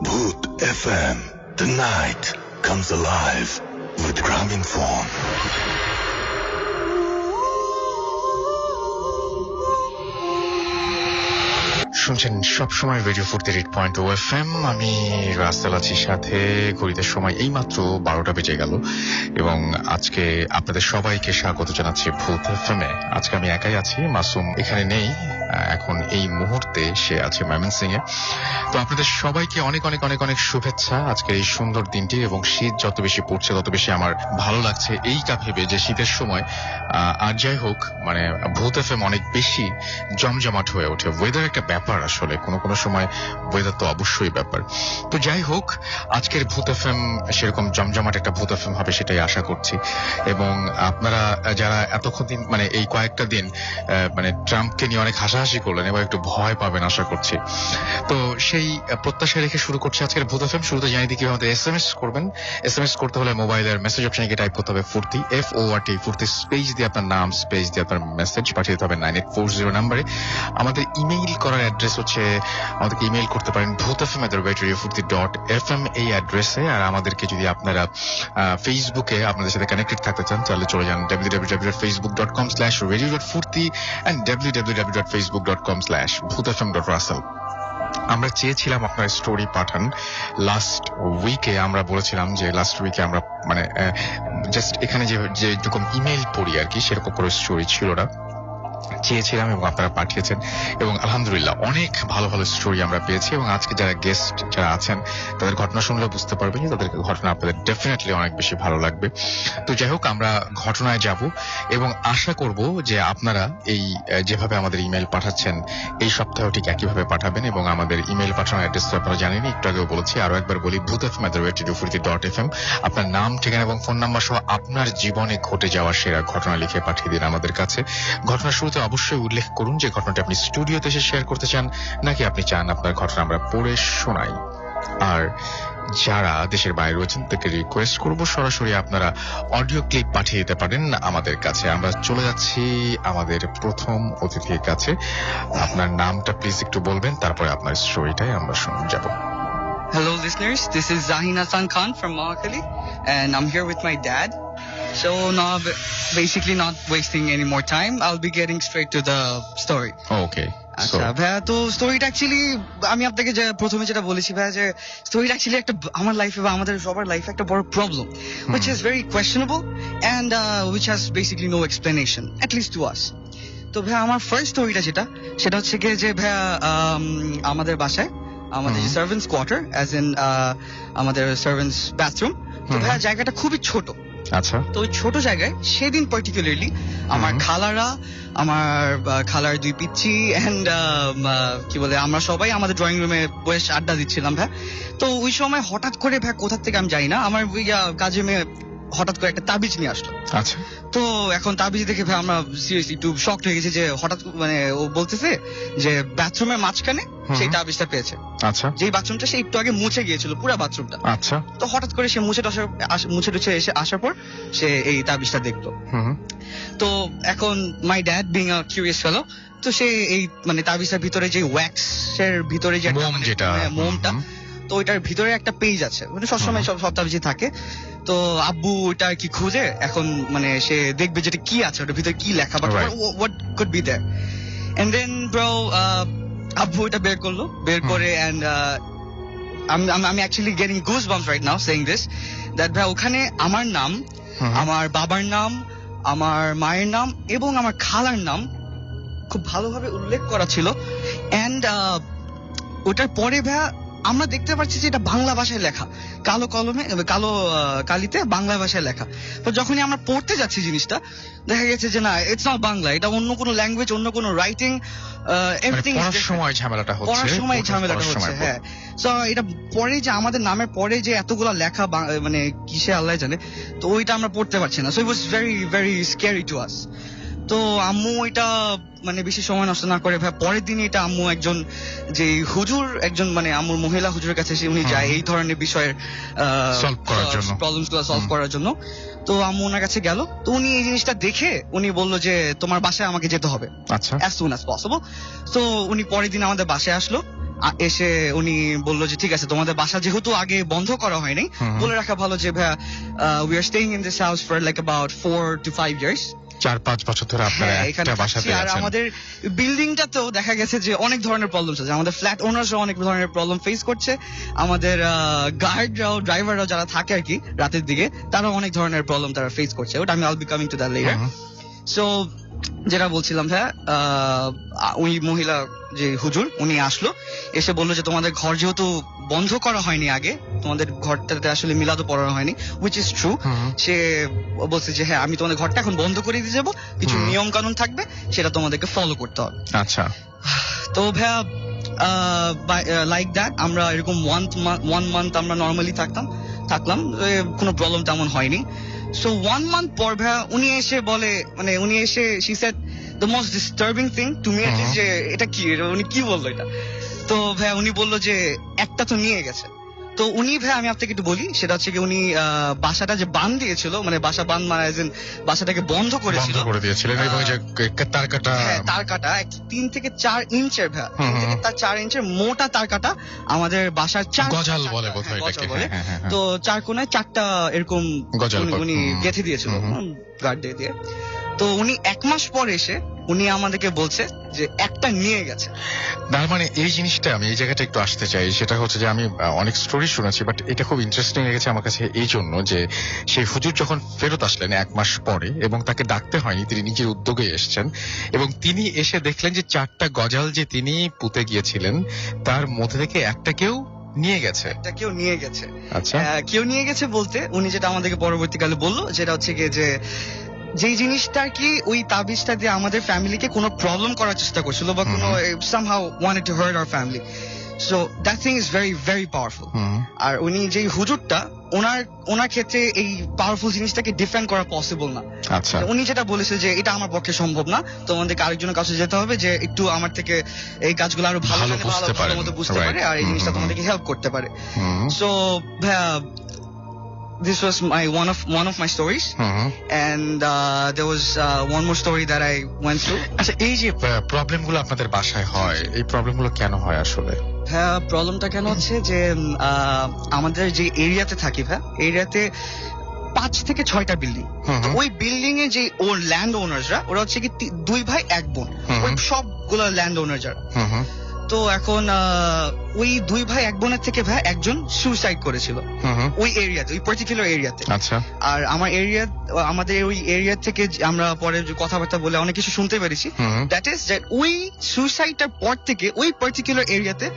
Bhoot FM. The night comes alive with Graminphone. শুনছেন সবসময় radio 48.0 FM। আমি রাসেল আছি সাথে। ঘড়িতে সময় এইমাত্র 12টা বেজে গেল এবং আজকে আপনাদের সবাইকে স্বাগত জানাচ্ছি ভূত এফএমে। আজকে আমি একাই আছি, মাসুম এখানে নেই এখন এই মুহূর্তে, সে আছে ময়মনসিংহে। তো আপনাদের সবাইকে অনেক অনেক অনেক অনেক শুভেচ্ছা আজকের এই সুন্দর দিনটি। এবং শীত যত বেশি পড়ছে তত বেশি আমার ভালো লাগছে এইটা ভেবে যে শীতের সময় আর যাই হোক মানে ভূত এফএম অনেক বেশি জমজমাট হয়ে ওঠে। ওয়েদার একটা ব্যাপার, আসলে কোনো সময় ওয়েদার তো অবশ্যই ব্যাপার। তো যাই হোক, আজকের ভূত এফএম সেরকম জমজমাট একটা ভূত এফএম হবে সেটাই আশা করছি। এবং আপনারা যারা এতক্ষণ দিন মানে এই কয়েকটা দিন মানে ট্রাম্পকে নিয়ে অনেক হাসাহাসি করলেন, এবার একটু ভয় পাবেন আশা করছি। তো সেই প্রত্যাশা রেখে শুরু করছি আজকের ভূত এফএম। শুরুতে জানিয়ে দিই কিভাবে SMS করবেন। SMS করতে হলে মোবাইলের মেসেজ অপশনে গিয়ে টাইপ করতে হবে ফুর্তি, FORT, ফুর্তি স্পেস দিয়ে আপনার নাম, স্পেস দিয়ে আপনার মেসেজ পাঠিয়ে দিতে হবে 9840 নাম্বারে। আমাদের ইমেইল করার অ্যাড্রেস হচ্ছে, আমাদেরকে ইমেইল করতে পারেন bhootfm@radiofurti.fm এই অ্যাড্রেসে। আর আমাদেরকে যদি আপনারা ফেসবুকে আপনাদের সাথে কানেক্টেড থাকতে চান তাহলে চলে যান www.facebook.com/radio.furti and www.facebook.com/bhootfm.russell। আমরা চেয়েছিলাম আপনার স্টোরি পাঠান। লাস্ট উইকে আমরা বলেছিলাম যে লাস্ট উইকে আমরা মানে জাস্ট এখানে যেরকম ইমেইল পড়ি আর কি সেরকম কোনো স্টোরি ছিল না, চেয়েছিলাম এবং আপনারা পাঠিয়েছেন এবং আলহামদুলিল্লাহ অনেক ভালো ভালো স্টোরি আমরা পেয়েছি। এবং আজকে যারা গেস্ট যারা আছেন তাদের ঘটনা শুনলে বুঝতে পারবেন যে তাদের ঘটনা আপনাদের ডেফিনেটলি অনেক বেশি ভালো লাগবে। তো যাই হোক, আমরা ঘটনায় যাব এবং আশা করব যে আপনারা এই যেভাবে আমাদের ইমেল পাঠাচ্ছেন এই সপ্তাহে ঠিক একইভাবে পাঠাবেন। এবং আমাদের ইমেল পাঠানোর অ্যাড্রেস তো আপনারা জানেনই, একটু আগেও বলেছি, আরো একবার বলি bhootfm@radiofurti.fm। আপনার নাম, ঠিকানা এবং ফোন নাম্বার সহ আপনার জীবনে ঘটে যাওয়া সেরা ঘটনা লিখে পাঠিয়ে দিন আমাদের কাছে। ঘটনা শুরুতে অবশ্যই উল্লেখ করুন যে ঘটনাটি আপনি স্টুডিওতে এসে শেয়ার করতে চান নাকি আপনি চান আপনার ঘটনা আমরা পড়ে শোনাই। আর যারা দেশের বাইরে রয়েছেন তাদেরকে রিকোয়েস্ট করব সরাসরি আপনারা অডিও ক্লিপ পাঠিয়ে দিতে পারেন আমাদের কাছে। আমরা চলে যাচ্ছি আমাদের প্রথম অতিথির কাছে। আপনার নামটা প্লিজ একটু বলবেন, তারপরে আপনার স্টোরিটাই আমরা শুনে যাব। Hello listeners, this is Zahin Hassan Khan from Mahakali and I'm here with my dad. So now basically not wasting any more time, I'll be getting straight to the story. Okay. আচ্ছা ভাইয়া, তো স্টোরিটা actually আমি আপনাকে যে প্রথমে যেটা বলেছি ভাইয়া যে স্টোরিটা অ্যাকচুয়ালি একটা আমার লাইফে বা আমাদের সবার লাইফে একটা বড় problem which is very questionable and which has basically no explanation at least to us. তো ভাইয়া আমার ফার্স্ট স্টোরিটা সেটা হচ্ছে কি যে ভাইয়া আমাদের বাসায় আমাদের সার্ভেন্টস কোয়ার্টার অ্যাজ ইন আমাদের সার্ভেন্টস বাথরুম, তো ভাইয়া জায়গাটা খুবই ছোট। আচ্ছা, তো ওই ছোট জায়গায় সেদিন পার্টিকুলারলি আমার খালার দুই পিচ্চি এন্ড কি বলে আমরা সবাই আমাদের ড্রয়িং রুমে বসে আড্ডা দিচ্ছিলাম ভাই। তো ওই সময় হঠাৎ করে ভাই কোথা থেকে আমি জানি না আমার কাজে মেয়ে হঠাৎ করে একটা তাবিজ নিয়ে আসলো। আচ্ছা, তো এখন তাবিজ দেখে ভাই আমরা সিরিয়াসলি একটু শকড হয়ে গেছি যে হঠাৎ মানে ও বলতেছে যে বাথরুমের মাঝখানে সেই তাবিজটা পেয়েছে। আচ্ছা, যে বাথরুমটা সে একটু আগে মুছে গিয়েছিল পুরো বাথরুমটা। আচ্ছা, তো হঠাৎ করে সে মুছে এসে আসার পর সে এই তাবিজটা দেখলো। তো এখন my dad being a curious fellow, তো সে এই মানে তাবিজটার ভিতরে যে ওয়্যাক্স এর ভিতরে যে মোমটা, তো ওইটার ভিতরে একটা পেজ আছে, মানে সবসময় সব তাবিজে থাকে। তো আব্বু ওইটা কি খুঁজে এখন মানে সে দেখবে যেটা কি আছে ওটার ভিতরে কি লেখা, but what could be there. And then bro আব্বু ওইটা বের করে এন্ড আমি actually getting goose bumps right now saying this that ভাই ওখানে আমার নাম, আমার বাবার নাম, আমার মায়ের নাম এবং আমার খালার নাম খুব ভালোভাবে উল্লেখ করা ছিল। এন্ড ওটার পরে ভাইয়া আমরা দেখতে পাচ্ছি যে এটা বাংলা ভাষায় লেখা, কালো কলমে কালো কালিতে বাংলা ভাষায় লেখা। তো যখনই আমরা পড়তে যাচ্ছি জিনিসটা দেখা গেছে যে না, ইটস নট বাংলা, এটা অন্য কোনো ল্যাঙ্গুয়েজ, অন্য কোনো রাইটিং, এভরিথিং পড়ার সময় ঝামেলাটা হচ্ছে। হ্যাঁ, সো এটা পরে যে আমাদের নামের পরে যে এতগুলা লেখা মানে কিসে আল্লাহ জানে, তো ওইটা আমরা পড়তে পারছি না। So it was very very scary to us. তো আম্মু এটা মানে বেশি সময় নষ্ট না করে ভাই পরের দিনই এটা আম্মু একজন যে হুজুর, একজন মানে আম্মুর মহিলা হুজুরের কাছে উনি যায় এই ধরনের বিষয়ের প্রবলেমস গুলো সলভ করার জন্য। তো আম্মু ওনার কাছে গেল, তো উনি এই জিনিসটা দেখে উনি বললো যে তোমার বাসায় আমাকে যেতে হবে as soon as possible। তো উনি পরের দিন আমাদের বাসায় আসলো, এসে উনি বললো যে ঠিক আছে তোমাদের বাসা যেহেতু আগে বন্ধ করা হয়নি বলে রাখা ভালো যে ভাইয়া we are staying in this house for like about 4 to 5 years 4-5 বছর ধরে আপনারা একটা বাসাতে আছেন। আর আমাদের বিল্ডিংটাতেও দেখা গেছে যে অনেক ধরনের প্রবলেম আছে, আমাদের ফ্ল্যাট ওনারসও অনেক ধরনের প্রবলেম ফেস করছে, আমাদের গার্ডরাও ড্রাইভাররাও যারা থাকে আর কি রাতের দিকে তারাও অনেক ধরনের প্রবলেম তারা ফেস করছে। ওটা আমি I'll be coming to that letter. So যেটা বলছিলাম ভাইয়া, ওই মহিলা যে হুজুর উনি আসলো, এসে বললো যে তোমাদের ঘর যেহেতু বন্ধ করা হয়নি আগে, তোমাদের ঘরটাতে আসলে মিলাদও পড়ানো হয়নি, উইচ ইজ ট্রু। সে বলছে যে হ্যাঁ আমি তোমাদের ঘরটা এখন বন্ধ করে দিয়ে যাবো, কিছু নিয়ম কানুন থাকবে সেটা তোমাদেরকে ফলো করতে হবে। আচ্ছা, তো ভাইয়া লাইক দ্যাট আমরা এরকম 1 month আমরা নর্মালি থাকলাম, কোনো প্রবলেম তেমন হয়নি। সো 1 month পর ভাইয়া উনি এসে বলে, মানে উনি এসে she said the most disturbing thing to me is যে এটা কি, উনি কি বললো এটা। তো ভাইয়া উনি বললো যে একটা তো নিয়ে গেছে। তো উনি ভাই আমি আপনাকে একটু বলি, সেটা হচ্ছে কি উনি বাসাটা যে বান দিয়েছিল, মানে বাসা বান মানে বাসাটাকে বন্ধ করেছিল, করে দিয়েছিলেন এবং যে তার কাটা 3 থেকে 4 ইঞ্চের ভাই, 3 থেকে 4 ইঞ্চের মোটা তার কাটা আমাদের বাসার গজাল বলে বোধহয় এটাকে, তো 4 কোণায় 4টা এরকম উনি গেঁথে দিয়েছিল গার্ড দিয়ে। তো উনি 1 মাস পর এসে উনি আমাদেরকে বলছে যে একটা নিয়ে গেছে। তার মানে এই জিনিসটা আমি এই জায়গাটা একটু আসতে চাই, সেটা হচ্ছে যে আমি অনেক স্টোরি শুনেছি, বাট এটা খুব ইন্টারেস্টিং লেগেছে আমার কাছে এই জন্য যে সেই হুজুর যখন ফেরত আসলেন 1 মাস পরে এবং তাকে ডাকতে হয়নি, তিনি নিজের উদ্যোগে এসেছেন এবং তিনি এসে দেখলেন যে 4টা গজাল যে তিনি পুঁতে গিয়েছিলেন তার মধ্যে থেকে একটা কেউ নিয়ে গেছে। কেউ নিয়ে গেছে। আচ্ছা, কেউ নিয়ে গেছে বলতে উনি যেটা আমাদেরকে পরবর্তীকালে বললো সেটা হচ্ছে গিয়ে যে যেই জিনিসটা কি ওই তাবিজটা দিয়ে আমাদের ফ্যামিলিকে কোনো প্রবলেম করার চেষ্টা করছিল বা কোনো somehow wanted to hurt our family, so that thing is very very powerful. আর উনি যেই হুজুরটা ওনার ক্ষেত্রে এই পাওয়ারফুল জিনিসটাকে ডিফেন্ড করা পসিবল না। আচ্ছা, উনি যেটা বলেছে যে এটা আমার পক্ষে সম্ভব না, তোমাদেরকে আরেকজনের কাছে যেতে হবে যে একটু আমার থেকে এই কাজগুলো আরো ভালো মতো বুঝতে পারে আর এই জিনিসটা তোমাদেরকে হেল্প করতে পারে। So this was one of my stories, and there was one more story that I went through. আচ্ছা, এই যে প্রবলেমগুলো আপনাদের বাসায় হয়, এই প্রবলেমগুলো কেন হয় আসলে? হ্যাঁ, প্রবলেমটা কেন হচ্ছে যে আমাদের যে এরিয়াতে থাকি ভাই, এরিয়াতে 5 থেকে 6টা বিল্ডিং, ওই বিল্ডিং এ যে ওর ল্যান্ড ওনারসরা ওরা হচ্ছে কি 2 ভাই 1 বোন, ওই সবগুলো ল্যান্ড ওনার যারা। তো এখন ওই 2 ভাই 1 বোনের থেকে ভাই একজন সুইসাইড করেছিল ওই এরিয়াতে, ওই পার্টিকুলার এরিয়াতে। আচ্ছা, আর আমাদের ওই এরিয়া থেকে আমরা পরে কথাবার্তা বলে অনেক কিছু শুনতে পেরেছি, দ্যাট ইজ দ্যাট ওই সুইসাইডটার পর থেকে ওই পার্টিকুলার এরিয়াতে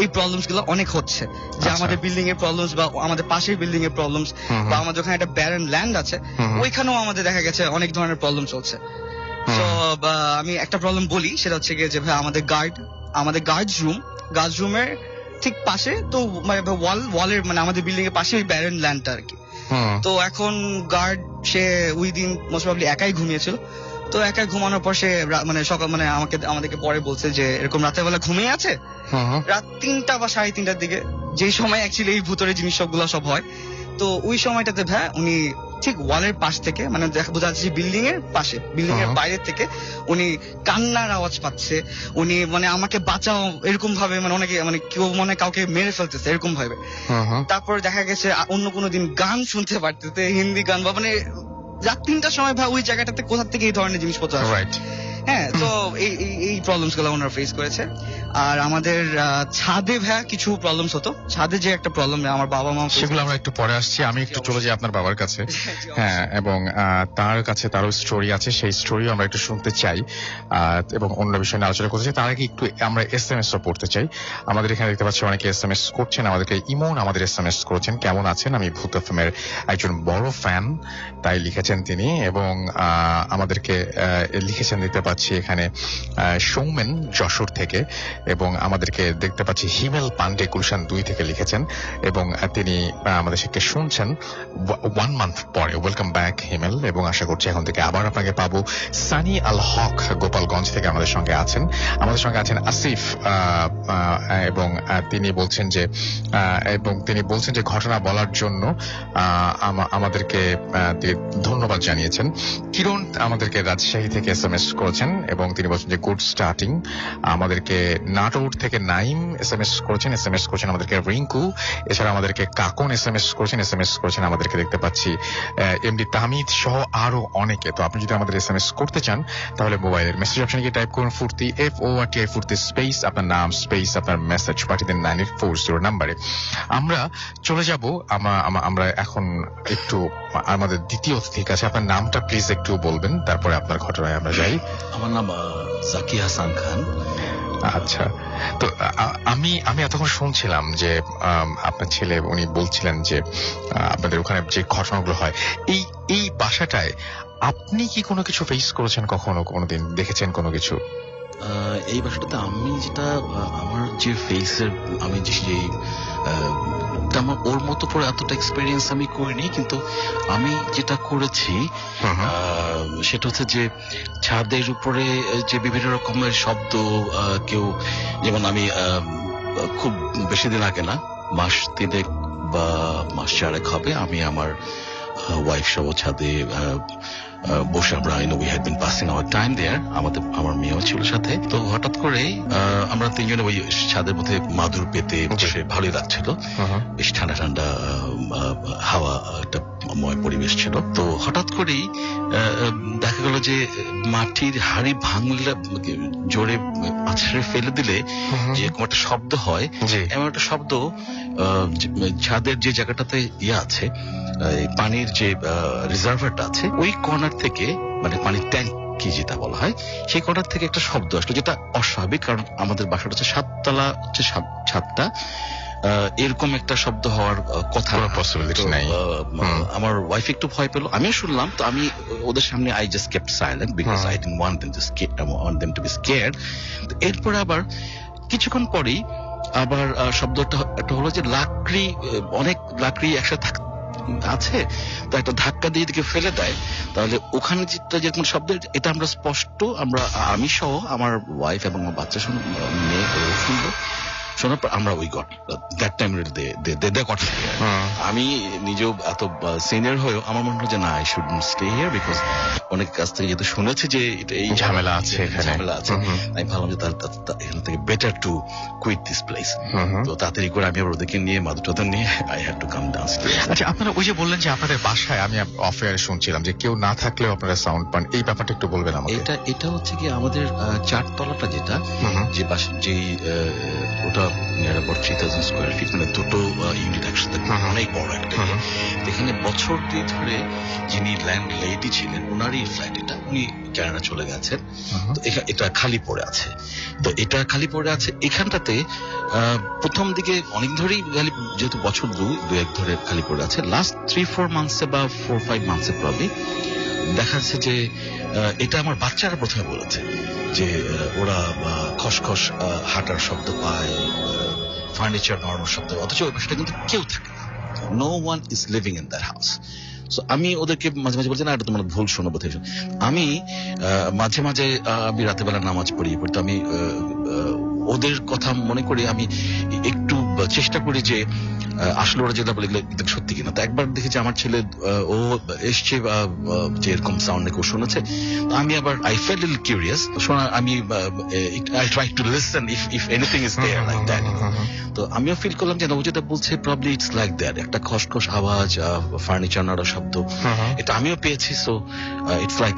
এই প্রবলেমস গুলো অনেক হচ্ছে, যে আমাদের বিল্ডিং এর প্রবলেমস বা আমাদের পাশের বিল্ডিং এর প্রবলেমস বা আমাদের ওখানে একটা ব্যারেন ল্যান্ড আছে ওইখানেও আমাদের দেখা গেছে অনেক ধরনের প্রবলেম চলছে। তো আমি একটা প্রবলেম বলি, সেটা হচ্ছে গিয়ে যে ভাই আমাদের গার্ডস রুমের ঠিক পাশে, তো মানে ওয়ালের মানে আমাদের বিল্ডিং এর পাশে ওই ব্যারেন ল্যান্ডটা আর কি। তো এখন গার্ড সে ওই দিন মোস্ট প্রবাবলি একাই ঘুমিয়েছিল। তো একাই ঘুমানোর পর সে মানে সকাল মানে আমাদেরকে পরে বলছে যে এরকম রাতের বেলা ঘুমিয়ে আছে রাত 3টা বা 3:30টার দিকে, যেই সময় অ্যাকচুয়ালি এই ভূতের জিনিস সবগুলো সব হয়। তো ওই সময়টাতে ভাই উনি ঠিক ওয়ালের পাশ থেকে, মানে বোঝা যাচ্ছে বিল্ডিং এর পাশে, বিল্ডিং এর বাইরে থেকে উনি কান্নার আওয়াজ পাচ্ছে, উনি মানে আমাকে বাঁচাও এরকম ভাবে, মানে অনেকে মানে কেউ মনে কাউকে মেরে ফেলতেছে এরকম ভাবে। তারপর দেখা গেছে অন্য কোনো দিন গান শুনতে পারতেছে, হিন্দি গান বা মানে রাত 3টার সময় ভাই ওই জায়গাটাতে কোথা থেকে এই ধরনের জিনিসপত্র আসে। হ্যাঁ, তো এই প্রবলেমস গুলো ওনারা ফেস করেছে। আর আমাদের ছাদে ভাইয়া কিছু প্রবলেমস হতো, ছাদে যে একটা প্রবলেম আমার বাবা মা, সেগুলো আমরা একটু পরে আসছি। আমি একটু চলে যাই আপনার বাবার কাছে। হ্যাঁ, এবং তার কাছে তারও স্টোরি আছে, সেই স্টোরি আমরা একটু শুনতে চাই এবং অন্য বিষয় নিয়ে আলোচনা করতে চাই। তার আগে একটু আমরা SMS ও পড়তে চাই। আমাদের এখানে দেখতে পাচ্ছি অনেকে SMS করছেন, আমাদেরকে ইমন আমাদের SMS করেছেন, কেমন আছেন, আমি ভূত এফএমের একজন বড় ফ্যান, তাই লিখেছেন তিনি। এবং আমাদেরকে লিখেছেন দেখতে পাচ্ছি এখানে সৌমেন যশোর থেকে, এবং আমাদেরকে দেখতে পাচ্ছি হিমেল পান্ডে গুলশান 2 থেকে লিখেছেন এবং তিনি আমাদের সাথে শুনছেন 1 মান্থ পরে। ওয়েলকাম ব্যাক হিমেল, এবং আশা করছি এখন থেকে আবার আপনাকে পাবো। সানি আল হক গোপালগঞ্জ থেকে আমাদের সঙ্গে আছেন আসিফ, এবং তিনি বলছেন যে ঘটনা বলার জন্য আমাদেরকে ধন্যবাদ জানিয়েছেন। কিরণ আমাদেরকে রাজশাহী থেকে SMS করেছেন এবং তিনি বলছেন যে গুড স্টার্টিং, আমাদেরকে নাটোর থেকে নাইম SMS করেছেন, SMS করেছেন আমাদেরকে রিঙ্কু, এছাড়া আমাদেরকে কাকন SMS করেছেন, SMS করেছেন আমাদেরকে দেখতে পাচ্ছি এমডি তাহমিদ সহ আরো অনেকে। তো আপনি যদি আমাদের SMS করতে চান তাহলে মোবাইলের মেসেজ অপশনে গিয়ে টাইপ করুন ফুর্তি, FORTI ফুর্তি স্পেস আপনার নাম স্পেস আপনার মেসেজ পাঠিয়ে দেন 9840 নাম্বারে। আমরা চলে যাব আমরা এখন একটু আমাদের দ্বিতীয় অতিথির কাছে। আপনার নামটা প্লিজ একটু বলবেন, তারপরে আপনার ঘটনায় আমরা যাই। আমার নাম জাকি হাসান খান। আচ্ছা, তো আমি এতক্ষণ শুনছিলাম যে আপনার ছেলে উনি বলছিলেন যে আপনাদের ওখানে যে ঘটনাগুলো হয় এই বাসাটায় আপনি কি কোনো কিছু ফেস করেছেন কখনো, কোনোদিন দেখেছেন কোনো কিছু? এই বাসাটাতে আমি যেটা আমার যে ফেসের আমি যে আমার ওর মতো করে এতটা এক্সপেরিয়েন্স আমি করিনি, কিন্তু আমি যেটা করেছি সেটা হচ্ছে যে ছাদের উপরে যে বিভিন্ন রকমের শব্দ, কেউ যেমন আমি খুব বেশি দিন আগে না, মাস 3 বা মাস 4 হবে, আমি আমার ওয়াইফ সহ ছাদে বসে আমরা we had been passing our time there, আমার মেয়েও ছিল সাথে। তো হঠাৎ করে আমরা 3 জনে ওই ছাদের মধ্যে মাদুর পেতে বসে ভালোই লাগছিল, বেশ ঠান্ডা ঠান্ডা হাওয়া, একটা ময় পরিবেশ ছিল। তো হঠাৎ করেই দেখা গেল যে মাটির হাড়ি ভাঙলে জোরে আছড়ে ফেলে দিলে যে একটা শব্দ হয়, এমন একটা শব্দ ছাদের যে জায়গাটাতে আছে পানির যে রিজার্ভারটা আছে ওই কর্নার থেকে, মানে পানির ট্যাঙ্ক কি যেটা বলা হয়, সেই কর্নার থেকে একটা শব্দ আসলো, যেটা অস্বাভাবিক, কারণ আমাদের বাসাটা হচ্ছে 7 তলা, হচ্ছে ছাদটা, এরকম একটা শব্দ হওয়ার কথা পসিবিলিটি নাই। আমার ওয়াইফ একটু ভয় পেল, আমিও শুনলাম। তো আমি ওদের সামনে I just kept silent because I didn't want them to be scared. এরপরে আবার কিছুক্ষণ পরেই আবার শব্দটা একটা হলো যে অনেক লাকড়ি একসাথে আছে, তো একটা ধাক্কা দিয়ে দিকে ফেলে দেয়, তাহলে ওখানে যেরকম শব্দ, এটা আমরা স্পষ্ট, আমি সহ আমার ওয়াইফ এবং আমার বাচ্চা মেয়ে শুনবো। শোনার পর আমরা ওই দ্যাট টাইম আমি নিজেও এত সিনিয়র হয়েও আমার মনে হলো যে না, I shouldn't stay here, because অনেক কাছ থেকে যেহেতু শুনেছি যে এই ঝামেলা আছে, আমি ভাবলাম যে এখান থেকে better to quit this place. তো তাড়াতাড়ি করে আমি আবার ওদেরকে নিয়ে মাদুর নিয়ে I had to come downstairs. আচ্ছা, আপনারা ওই যে বললেন যে আপনাদের বাসায়, আমি অফ এয়ারে শুনছিলাম যে কেউ না থাকলেও আপনারা সাউন্ড পান, এই ব্যাপারটা একটু বলবেন আমাকে। এটা হচ্ছে কি আমাদের 4 তলাটা যেটা, যে বাসা যে ওটা about 3000 স্কয়ার ফিট, মানে দুটো ইউনিট একসাথে, অনেক বড় একটা। এখানে বছর 2 ধরে যিনি ল্যান্ড লেডি ছিলেন, ওনারই ফ্ল্যাট এটা, উনি কানাডা চলে গেছেন। তো এটা খালি পড়ে আছে। তো এটা খালি পড়ে আছে এখানটাতে প্রথম দিকে অনেক ধরেই, যেহেতু বছর 2-1 ধরে খালি পড়ে আছে, লাস্ট 3-4 মান্থসে বা 4-5 মান্থসে প্রবলি দেখা যাচ্ছে যে এটা আমার বাচ্চারা প্রথমে বলেছে যে ওরা খসখস হাঁটার শব্দ পায়, ফার্নিচার নড়ানোর শব্দ, অথচ ওই বাসাটা কিন্তু কেউ থাকে না, no one is living in that house. So আমি ওদেরকে মাঝে মাঝে বলছি না, এটা তোমার ভুল শোনো বোধ হয়। আমি মাঝে মাঝে আমি রাতেবেলা নামাজ পড়ি, তো আমি ওদের কথা মনে করি, আমি একটু চেষ্টা করি যে আসলে ওরা যেটা বলে সত্যি কিনা। তো একবার দেখেছি আমার ছেলে ও এসছে যে এরকম সাউন্ড নাকি ও শুনেছে, আমি আবার আই ফেল্ট লিটল কিউরিয়াস, আমি I try to listen if anything is there like that. তো আমিও ফিল করলাম যে ও যেটা বলছে প্রবলি ইটস লাইক দ্যাট, একটা খসখস আওয়াজ, ফার্নিচার নাড়া শব্দ, এটা আমিও পেয়েছি। So it's like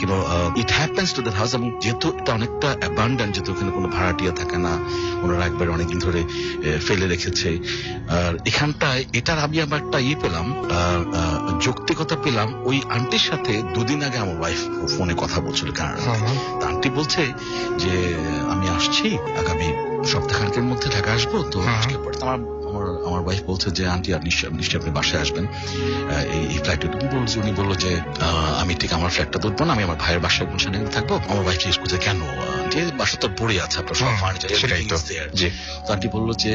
it happens to that house. এবং যেহেতু এটা অনেকটা অ্যাবান্ডেন্ট, যেহেতু ওখানে কোনো ভাড়াটিয়া থাকে না, ওনারা একবার অনেকদিন ধরে ফেলে রেখেছে, আর এখানটায় এটার আমি আবার একটা পেলাম, যৌক্তিকতা পেলাম। ওই আন্টির সাথে 2 দিন আগে আমার ওয়াইফ ফোনে কথা বলছিল কানাডা। আন্টি বলছে যে আমি আসছি আগামী সপ্তাহখানেকের মধ্যে ঢাকা আসবো, তো আজকে পরে আমার ওয়াইফ বলছে যে আন্টি আর নিশ্চয়ই আপনি বাসায় আসবেন এই ফ্ল্যাটে। উনি বললো যে আমি ঠিক আমার ফ্ল্যাটটা ধরবো না, আমি আমার ভাইয়ের বাসায় থাকবো। আমার ওয়াইফ জিজ্ঞেস করছে কেন, বাসা তো পড়ে আছে, আপনার সব ফার্নিচার। তো আন্টি বললো যে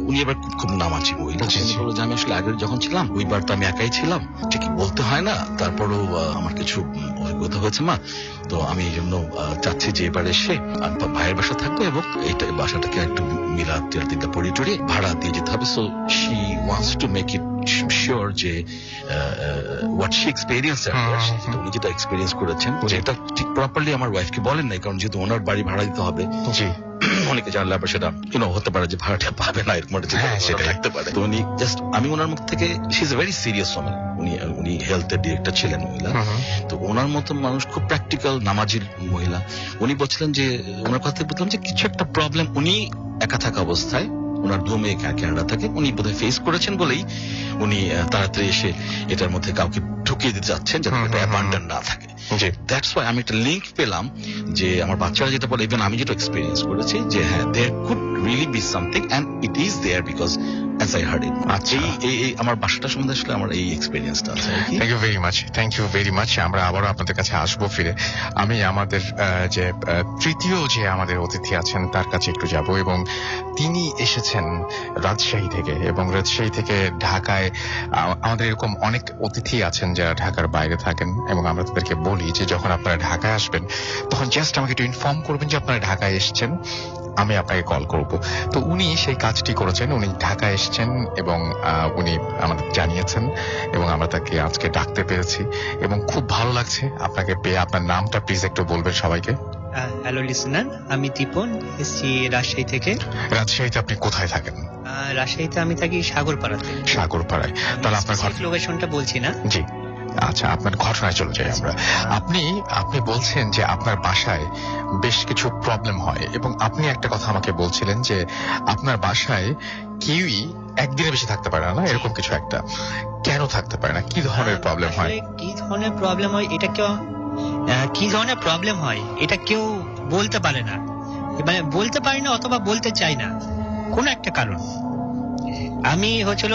উনি এবার খুব নামাজি মহিলা, উনি বললো যে আমি আসলে আগে যখন ছিলাম ওইবার তো আমি একাই ছিলাম, ঠিকই বলতে হয় না, তারপরও আমার কিছু অভিজ্ঞতা হয়েছে মা, তো আমি এই জন্য চাচ্ছি যে এবার এসে ভাইয়ের বাসা থাকবো এবং এইটা বাসাটাকে একটু মিলাদ টিলাদ পড়িয়ে টড়িয়ে ভাড়া দিয়ে যেতে হবে। So she wants to make it sure যে হোয়াট শি এক্সপেরিয়েন্স, উনি যেটা এক্সপেরিয়েন্স করেছেন, যেটা ঠিক প্রপারলি আমার ওয়াইফকে বলেন নাই, কারণ যেহেতু ওনার বাড়ি ভাড়া দিতে হবে, অনেকে জানলে আবার সেটা হতে পারে যে ভাড়াটা পাবে না, এরকম সেটা থাকতে পারে। তো উনি জাস্ট, আমি ওনার মুখ থেকে, she is a very serious woman, উনি হেলথের ডিরেক্টর ছিলেন মহিলা। তো ওনার মতো মানুষ, খুব প্র্যাকটিক্যাল নামাজির মহিলা, উনি বলছিলেন যে, ওনার কথা বললাম যে কিছু একটা প্রবলেম, উনি একা থাকা অবস্থায়, ওনার 2 মেয়ে কানাডা থাকে, উনি বোধহয় ফেস করেছেন বলেই উনি তাড়াতাড়ি এসে এটার মধ্যে কাউকে ঢুকিয়ে দিতে যাচ্ছেন যাতে এটা অ্যাবান্ডন না থাকে। দ্যাটস ওয়াই আমি একটা লিঙ্ক পেলাম যে আমার বাচ্চারা যেটা বলে, ইভেন আমি যেটা এক্সপিরিয়েন্স করেছি, যে হ্যাঁ, there could really be something and it is there because as I heard it. এই আমার বাসাটা সম্বন্ধে আসলে আমার এই এক্সপিরিয়েন্সটা আছে। Thank you very much. আমরা আবারও আপনাদের কাছে আসবো ফিরে। আমি আমাদের যে তৃতীয় যে আমাদের অতিথি আছেন তার কাছে একটু যাব, এবং তিনি এসেছেন রাজশাহী থেকে, এবং রাজশাহী থেকে ঢাকায়। আমাদের এরকম অনেক অতিথি আছেন যারা ঢাকার বাইরে থাকেন, এবং আমরা তাদেরকে বলি যে যখন আপনারা ঢাকায় আসবেন তখন জাস্ট আমাকে একটু ইনফর্ম করবেন যে আপনারা ঢাকায় এসেছেন, আমি আপনাকে কল করব। তো উনি সেই কাজটি করেছেন, উনি ঢাকায় এসেছেন এবং উনি আমাদের জানিয়েছেন, এবং আমরা তাকে আজকে ডাকতে পেরেছি এবং খুব ভালো লাগছে আপনাকে পেয়ে। আপনার নামটা প্লিজ একটু বলবেন সবাইকে। হ্যালো লিসনার, আমি দীপন, এসেছি রাজশাহী থেকে। রাজশাহীতে আপনি কোথায় থাকেন? রাজশাহীতে আমি থাকি সাগরপাড়াতে। সাগরপাড়ায়। তাহলে আপনার লোকেশনটা বলছি না। জি, আচ্ছা, আপনার ঘটনায় চলে যাই আমরা। আপনি বলছেন যে আপনার বাসায় বেশ কিছু প্রবলেম হয়, এবং আপনি একটা কথা আমাকে বলছিলেন যে আপনার বাসায় কেউই একদিনে বেশি থাকতে পারে না, এরকম কিছু একটা। কেন থাকতে পারে না? কি ধরনের প্রবলেম হয়? কি ধরনের প্রবলেম হয় এটা কেউ বলতে পারে না, মানে বলতে পারি না অথবা বলতে চাই না, কোন একটা কারণ। আমি হচ্ছিল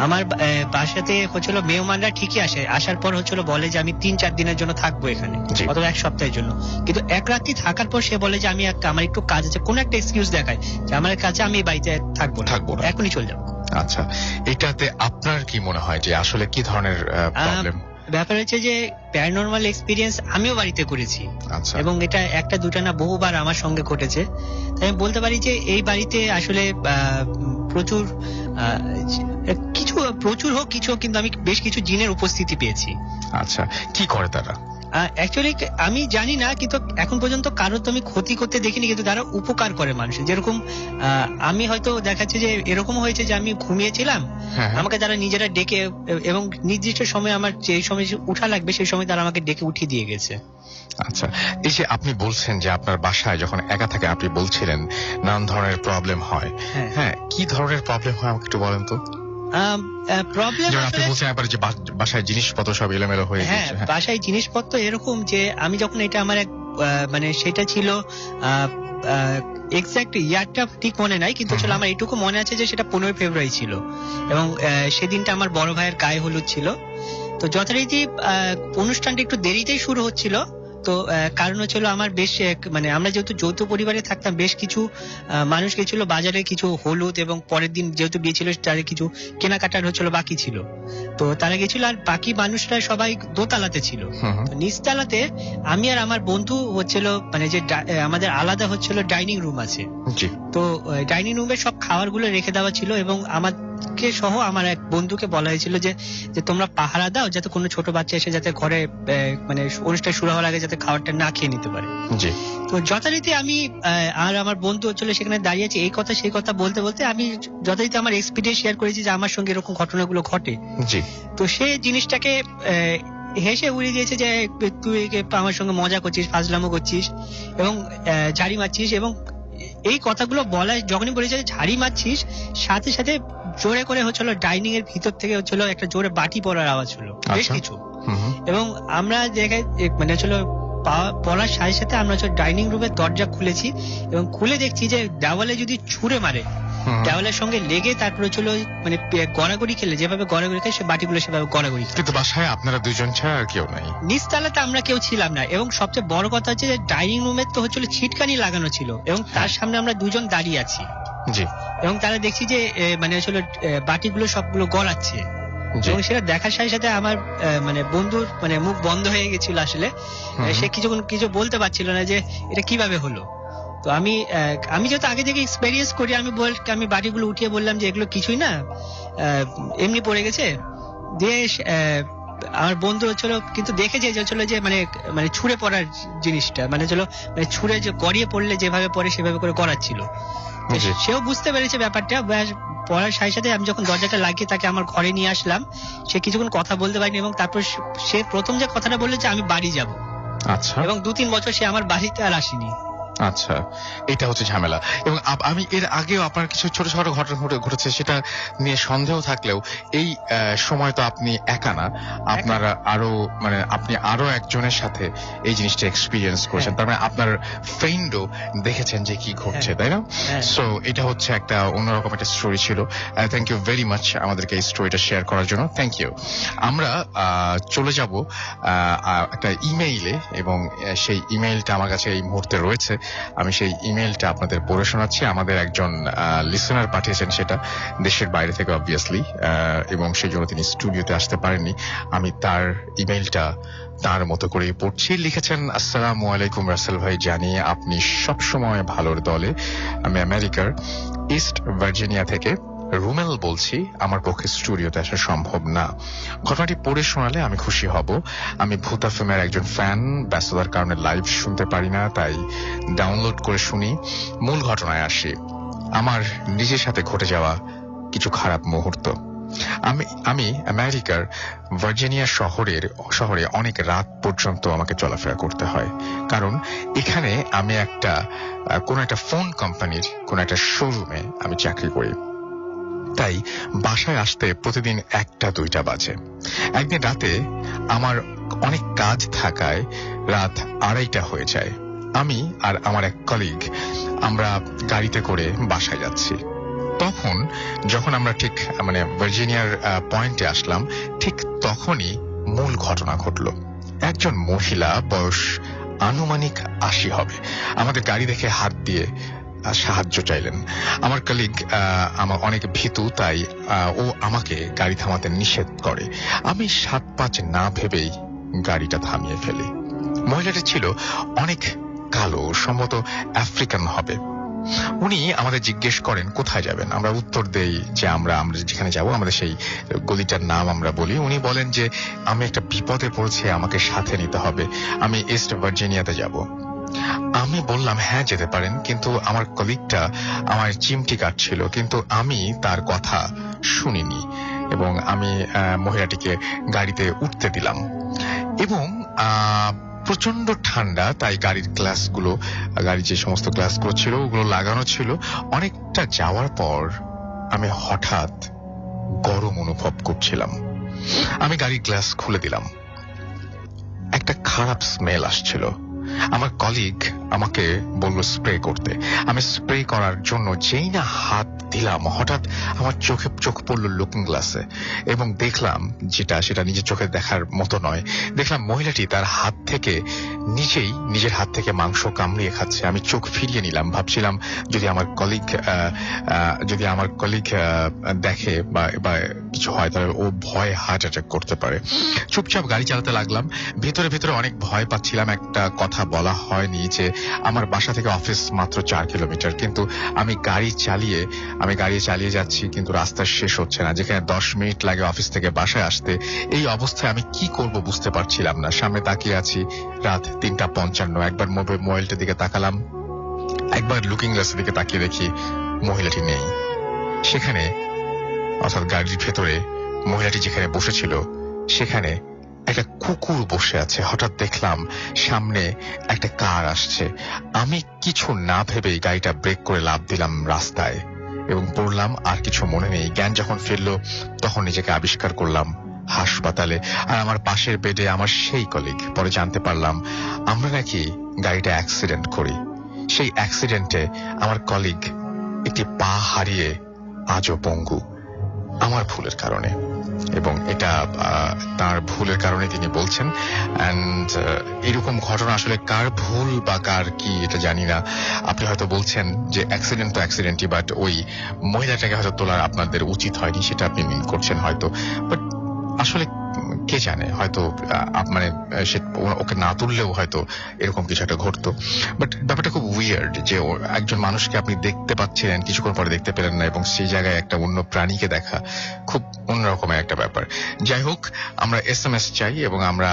আমার বাসাতে হচ্ছিল মেহমানরা ঠিকই আসার পর হচ্ছিল বলে যে আমি 3-4 দিনের জন্য থাকবো এখানে, অথবা 1 সপ্তাহের জন্য। কিন্তু এক রাত্রি থাকার পর সে বলে যে আমার একটু কাজ আছে, কোন একটা এক্সকিউজ দেখায় যে আমার কাছে, আমি এই বাড়িতে থাকবো না, এখনই চলে যাবো। আচ্ছা, এটাতে আপনার কি মনে হয় যে আসলে কি ধরনের প্রবলেম? ব্যাপার হচ্ছে যে প্যারানরমাল এক্সপিরিয়েন্স আমিও বাড়িতে করেছি, এবং এটা 1-2টা না, বহুবার আমার সঙ্গে ঘটেছে। তাই আমি বলতে পারি যে এই বাড়িতে আসলে প্রচুর হোক কিছু, কিন্তু আমি বেশ কিছু জিনের উপস্থিতি পেয়েছি। আচ্ছা, কি করে তারা? অ্যাকচুয়ালি আমি জানি না, কিন্তু এখন পর্যন্ত কারো তো আমি ক্ষতি করতে দেখিনি, কিন্তু তারা উপকার করে মানুষের। যেরকম আমি হয়তো দেখাচ্ছে যে এরকম হয়েছে যে আমি ঘুমিয়েছিলাম, আমাকে তারা নিজেরা ডেকে, এবং নির্দিষ্ট সময় আমার যে সময় উঠা লাগবে সেই সময় তারা আমাকে ডেকে উঠিয়ে দিয়ে গেছে। আচ্ছা, এই যে আপনি বলছেন যে আপনার বাসায় যখন একা থাকে, আপনি বলছিলেন নানান ধরনের প্রবলেম হয়। হ্যাঁ, কি ধরনের প্রবলেম হয় আমাকে একটু বলেন তো। প্রবলেম আপনি বলছেন একবার যে বাসায় জিনিসপত্র সব এলোমেলো হয়ে গেছে। হ্যাঁ, বাসায় জিনিসপত্র এরকম যে আমি যখন, এটা আমার এক মানে সেটা ছিল এক্সাক্ট ইয়ারটা ঠিক মনে নাই, কিন্তু আসলে আমার এটুকু মনে আছে যে সেটা 15 ফেব্রুয়ারি ছিল, এবং সেদিনটা আমার বড় ভাইয়ের গায়ে হলুদ ছিল। তো যথারীতি অনুষ্ঠানটা একটু দেরিতেই শুরু হচ্ছিল। তো কারণ হচ্ছিল আমার বেশ, মানে আমরা যেহেতু যৌথ পরিবারে থাকতাম, বেশ কিছু মানুষ গেছিল বাজারে কিছু হলুদ, এবং পরের দিন যেহেতু বিয়ে ছিল তাদের কিছু কেনাকাটার হচ্ছিল বাকি ছিল। তো তারা গেছিল, আর বাকি মানুষরা সবাই দোতলাতে ছিল। নিচতলাতে আমি আর আমার বন্ধু হচ্ছিল, মানে যে আমাদের আলাদা হচ্ছিল ডাইনিং রুম আছে, তো ডাইনিং রুমে সব খাবারগুলো রেখে দেওয়া ছিল, এবং আমাকে সহ আমার এক বন্ধুকে বলা হয়েছিল যে তোমরা পাহারা দাও, যাতে কোনো ছোট বাচ্চা এসে যাতে ঘরে, মানে অনুষ্ঠান শুরু হওয়ার আগে যাতে খাবারটা না খেয়ে নিতে পারে। তো যথারীতি আমি আর আমার বন্ধু হচ্ছিল সেখানে দাঁড়িয়ে আছে, এই কথা সেই কথা বলতে বলতে আমি যথারীতি আমার এক্সপিরিয়েন্স শেয়ার করেছি যে আমার সঙ্গে এরকম ঘটনাগুলো ঘটে। তো সে জিনিসটাকে হেসে উড়িয়ে দিয়েছে যে তুই আমার সঙ্গে মজা করছিস, ফাজলামো করছিস, এবং ঝাড়ি মারছিস। এবং এই কথাগুলো বলা যখনই বলেছে ঝাড়ি মারছিস, সাথে সাথে জোরে করে হচ্ছিল ডাইনিং এর ভিতর থেকে হচ্ছিল একটা জোরে বাটি পড়ার আওয়াজ হলো, বেশ কিছু। এবং আমরা জায়গায় মানে হচ্ছিল পড়ার সাথে সাথে আমরা ডাইনিং রুমের দরজা খুলেছি, এবং খুলে দেখছি যে দেওয়ালে যদি ছুঁড়ে মারে, দেওয়ালের সঙ্গে লেগে তারপরে ছিল মানে গড়াগড়ি খেলে যেভাবে গড়াগড়ি খায়, সে বাটিগুলো সেভাবে গড়াগড়ি। কিন্তু বাসায় আপনারা দুজন ছাড়া আর কেউ নাই? নিচতলাতে আমরা কেউ ছিলাম না, এবং সবচেয়ে বড় কথা হচ্ছে যে ডাইনিং রুমের তো হচ্ছিল ছিটকানি লাগানো ছিল, এবং তার সামনে আমরা দুজন দাঁড়িয়ে আছি, এবং তারা দেখছি যে মানে আসলে বাটিগুলো সবগুলো গড়াচ্ছে, এবং সেটা দেখার সাথে সাথে আমার মানে বন্ধুর মানে মুখ বন্ধ হয়ে গেছিল আসলে। সে কিছু বলতে পারছিল না যে এটা কিভাবে হলো। তো আমি যেহেতু আগে থেকে এক্সপেরিয়েন্স করি, আমি বাড়িগুলো উঠিয়ে বললাম যে এগুলো কিছুই না, এমনি পড়ে গেছে। দিয়ে আমার বন্ধু হচ্ছিল কিন্তু দেখেছে যে হচ্ছিল যে মানে ছুঁড়ে পড়ার জিনিসটা মানে হচ্ছিল মানে ছুঁড়ে যে গড়িয়ে পড়লে যেভাবে পড়ে সেভাবে করে করাচ্ছিল। সেও বুঝতে পেরেছে ব্যাপারটা। পড়ার সাথে সাথে আমি যখন দরজাটা লাগিয়ে তাকে আমার ঘরে নিয়ে আসলাম, সে কিছুক্ষণ কথা বলতে পারেনি এবং তারপর সে প্রথম যে কথাটা বললো যে আমি বাড়ি যাব। আচ্ছা। এবং 2-3 বছর সে আমার বাড়িতে আর আসেনি। আচ্ছা, এটা হচ্ছে ঝামেলা। এবং আমি এর আগেও আপনার কিছু ছোট ছোট ঘটনা ঘটেছে, সেটা নিয়ে সন্দেহ থাকলেও এই সময় তো আপনি একা না, আপনারা আরো মানে আপনি আরো একজনের সাথে এই জিনিসটা এক্সপিরিয়েন্স করেছেন, তার মানে আপনার ফ্রেন্ডও দেখেছেন যে কি ঘটছে, তাই না? সো এটা হচ্ছে একটা অন্যরকম একটা স্টোরি ছিল। থ্যাংক ইউ ভেরি মাচ আমাদেরকে এই স্টোরিটা শেয়ার করার জন্য, থ্যাংক ইউ। আমরা চলে যাব একটা ইমেইলে, এবং সেই ইমেইলটা আমার কাছে এই মুহূর্তে রয়েছে। আমি সেই ইমেইলটা আপনাদের পড়ে শোনাচ্ছি। আমাদের একজন লিসেনার পাঠিয়েছেন সেটা দেশের বাইরে থেকে অবভিয়াসলি, এবং সেই জন্য তিনি স্টুডিওতে আসতে পারেননি। আমি তার ইমেইলটা তার মতো করে পড়ছি। লিখেছেন, আসসালামু আলাইকুম রাসেল ভাই, জানি আপনি সবসময় ভালোর দলে। আমি আমেরিকার ইস্ট ভার্জিনিয়া থেকে রুমেল বলছি। আমার পক্ষে স্টুডিওতে আসা সম্ভব না। ঘটনাটি পড়ে শোনালে আমি খুশি হব। আমি ভূত এফএমের একজন ফ্যান, ব্যস্ততার কারণে লাইভ শুনতে পারি না, তাই ডাউনলোড করে শুনি। মূল ঘটনায় আসি। আমার নিজের সাথে ঘটে যাওয়া কিছু খারাপ মুহূর্ত। আমি আমেরিকার ভার্জিনিয়া শহরে অনেক রাত পর্যন্ত আমাকে চলাফেরা করতে হয়, কারণ এখানে আমি কোন একটা ফোন কোম্পানির কোন একটা শোরুমে আমি চাকরি করি। তাই বাসায় আসতে প্রতিদিন 1টা-2টা বাজে। একদিন রাতে আমার অনেক কাজ থাকায় রাত 2:30 হয়ে যায়। আমি আর আমার এক কলিগ আমরা গাড়িতে করে বাসায় যাচ্ছি। তখন যখন আমরা ঠিক মানে ভার্জিনিয়ার পয়েন্টে আসলাম, ঠিক তখনই মূল ঘটনা ঘটল। একজন মহিলা, বয়স আনুমানিক 80 হবে, আমাদের গাড়ি দেখে হাত দিয়ে সাহায্য চাইলেন। আমার কলিগ আমার অনেক ভীতু, তাই ও আমাকে গাড়ি থামাতে নিষেধ করে। আমি 7-5 না ভেবেই গাড়িটা থামিয়ে ফেলি। মহিলাটি ছিল অনেক কালো, সম্ভবত আফ্রিকান হবে। উনি আমাদের জিজ্ঞেস করেন কোথায় যাবেন। আমরা উত্তর দেই যে আমরা যেখানে যাব আমাদের সেই গলিটার নাম আমরা বলি। উনি বলেন যে আমি একটা বিপদে পড়েছি, আমাকে সাথে নিতে হবে, আমি ইস্ট ভার্জিনিয়াতে যাব। আমি বললাম হ্যাঁ যেতে পারেন, কিন্তু আমার কলিগটা আমার চিমটি কাটছিল, কিন্তু আমি তার কথা শুনিনি এবং আমি মহিলাটিকে গাড়িতে উঠতে দিলাম। এবং প্রচন্ড ঠান্ডা, তাই গাড়ির যে সমস্ত গ্লাসগুলো ছিল ওগুলো লাগানো ছিল। অনেকটা যাওয়ার পর আমি হঠাৎ গরম অনুভব করছিলাম। আমি গাড়ির গ্লাস খুলে দিলাম। একটা খারাপ স্মেল আসছিল। আমার কলিগ আমাকে বলল স্প্রে করতে। আমি স্প্রে করার জন্য যেই না হাত দিলাম, হঠাৎ আমার চোখ পড়ল লুকিং গ্লাসে এবং দেখলাম সেটা নিজের চোখে দেখার মতো নয়। দেখলাম মহিলাটি তার হাত থেকে নিজের হাত থেকে মাংস কামড়িয়ে খাচ্ছে। আমি চোখ ফিরিয়ে নিলাম, ভাবছিলাম যদি আমার কলিগ দেখে বা কিছু হয় তাহলে ও ভয়ে হার্ট অ্যাটাক করতে পারে। চুপচাপ গাড়ি চালাতে লাগলাম। ভেতরে অনেক ভয় পাচ্ছিলাম। একটা কথা বলা হয়নি যে আমার বাসা থেকে অফিস মাত্র 4 কিলোমিটার, কিন্তু আমি গাড়ি চালিয়ে যাচ্ছি, কিন্তু রাস্তা শেষ হচ্ছে না। যেখানে 10 মিনিট লাগে অফিস থেকে বাসায় আসতে, এই অবস্থায় আমি কি করব বুঝতে পারছিলাম না। সামনে তাকিয়ে আছি, রাত 3:55। একবার মোবাইলটার দিকে তাকালাম, একবার লুকিং গ্লাসের দিকে তাকিয়ে দেখি মহিলাটি নেই সেখানে। অর্থাৎ গাড়ির ভেতরে মহিলাটি যেখানে বসেছিল সেখানে একটা কুকুর বসে আছে। হঠাৎ দেখলাম সামনে একটা কার আসছে। আমি কিছু না ভেবেই গাড়িটা ব্রেক করে লাফ দিলাম রাস্তায় এবং পড়লাম। আর কিছু মনে নেই। জ্ঞান যখন ফিরলো তখন নিজেকে আবিষ্কার করলাম হাসপাতালে, আর আমার পাশের বেডে আমার সেই কলিগ। পরে জানতে পারলাম আমরা নাকি গাড়িটা অ্যাক্সিডেন্ট করি। সেই অ্যাক্সিডেন্টে আমার কলিগ একটি পা হারিয়ে আজও পঙ্গু, আমার ভুলের কারণে। এবং এটা তার ভুলের কারণে তিনি বলছেন। এন্ড এরকম ঘটনা আসলে কার ভুল বা কার কি এটা জানি না। আপনি হয়তো বলছেন যে অ্যাক্সিডেন্ট তো অ্যাক্সিডেন্টই, বাট ওই মহিলাটাকে হয়তো তোলার আপনাদের উচিত হয়নি, সেটা আপনি মিন করছেন হয়তো। বাট আসলে কে জানে হয়তো মানে সে ওকে না তুললেও হয়তো এরকম কিছু একটা ঘটতো। বাট ব্যাপারটা খুব উইয়ার্ড যে একজন মানুষকে আপনি দেখতে পাচ্ছিলেন, কিছুক্ষণ পরে দেখতে পেলেন না, এবং সেই জায়গায় একটা অন্য প্রাণীকে দেখা খুব অন্যরকমের একটা ব্যাপার। যাই হোক, আমরা SMS চাই এবং আমরা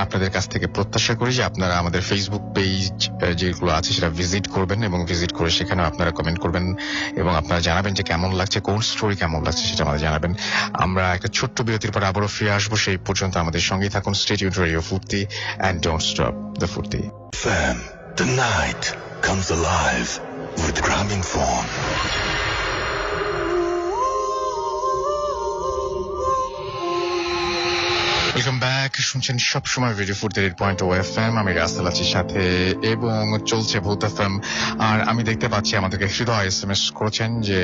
আপনাদের কাছ থেকে প্রত্যাশা করি যে আপনারা আমাদের ফেসবুক পেজ যেগুলো আছে সেটা ভিজিট করবেন, এবং ভিজিট করে সেখানে আপনারা কমেন্ট করবেন এবং আপনারা জানাবেন যে কেমন লাগছে, কোন স্টোরি কেমন লাগছে সেটা আমাদের জানাবেন। আমরা একটা ছোট্ট বিরতির পর আবারও ফিরে আসবো। সেই পর্যন্ত আমাদের সঙ্গেই থাকুন। স্টে টিউনড টু রেডিও ফুর্তি and don't stop the ফুর্তি। FM, the night comes alive with Gramophone. Welcome back. শুনছেন সবসময় রেডিও ফুর্তি 8.0 FM। আমি রাসেল আছি সাথে, এবং চলছে ভূত FM। আর আমি দেখতে পাচ্ছি আমাদেরকে হৃদয় SMS করেছেন যে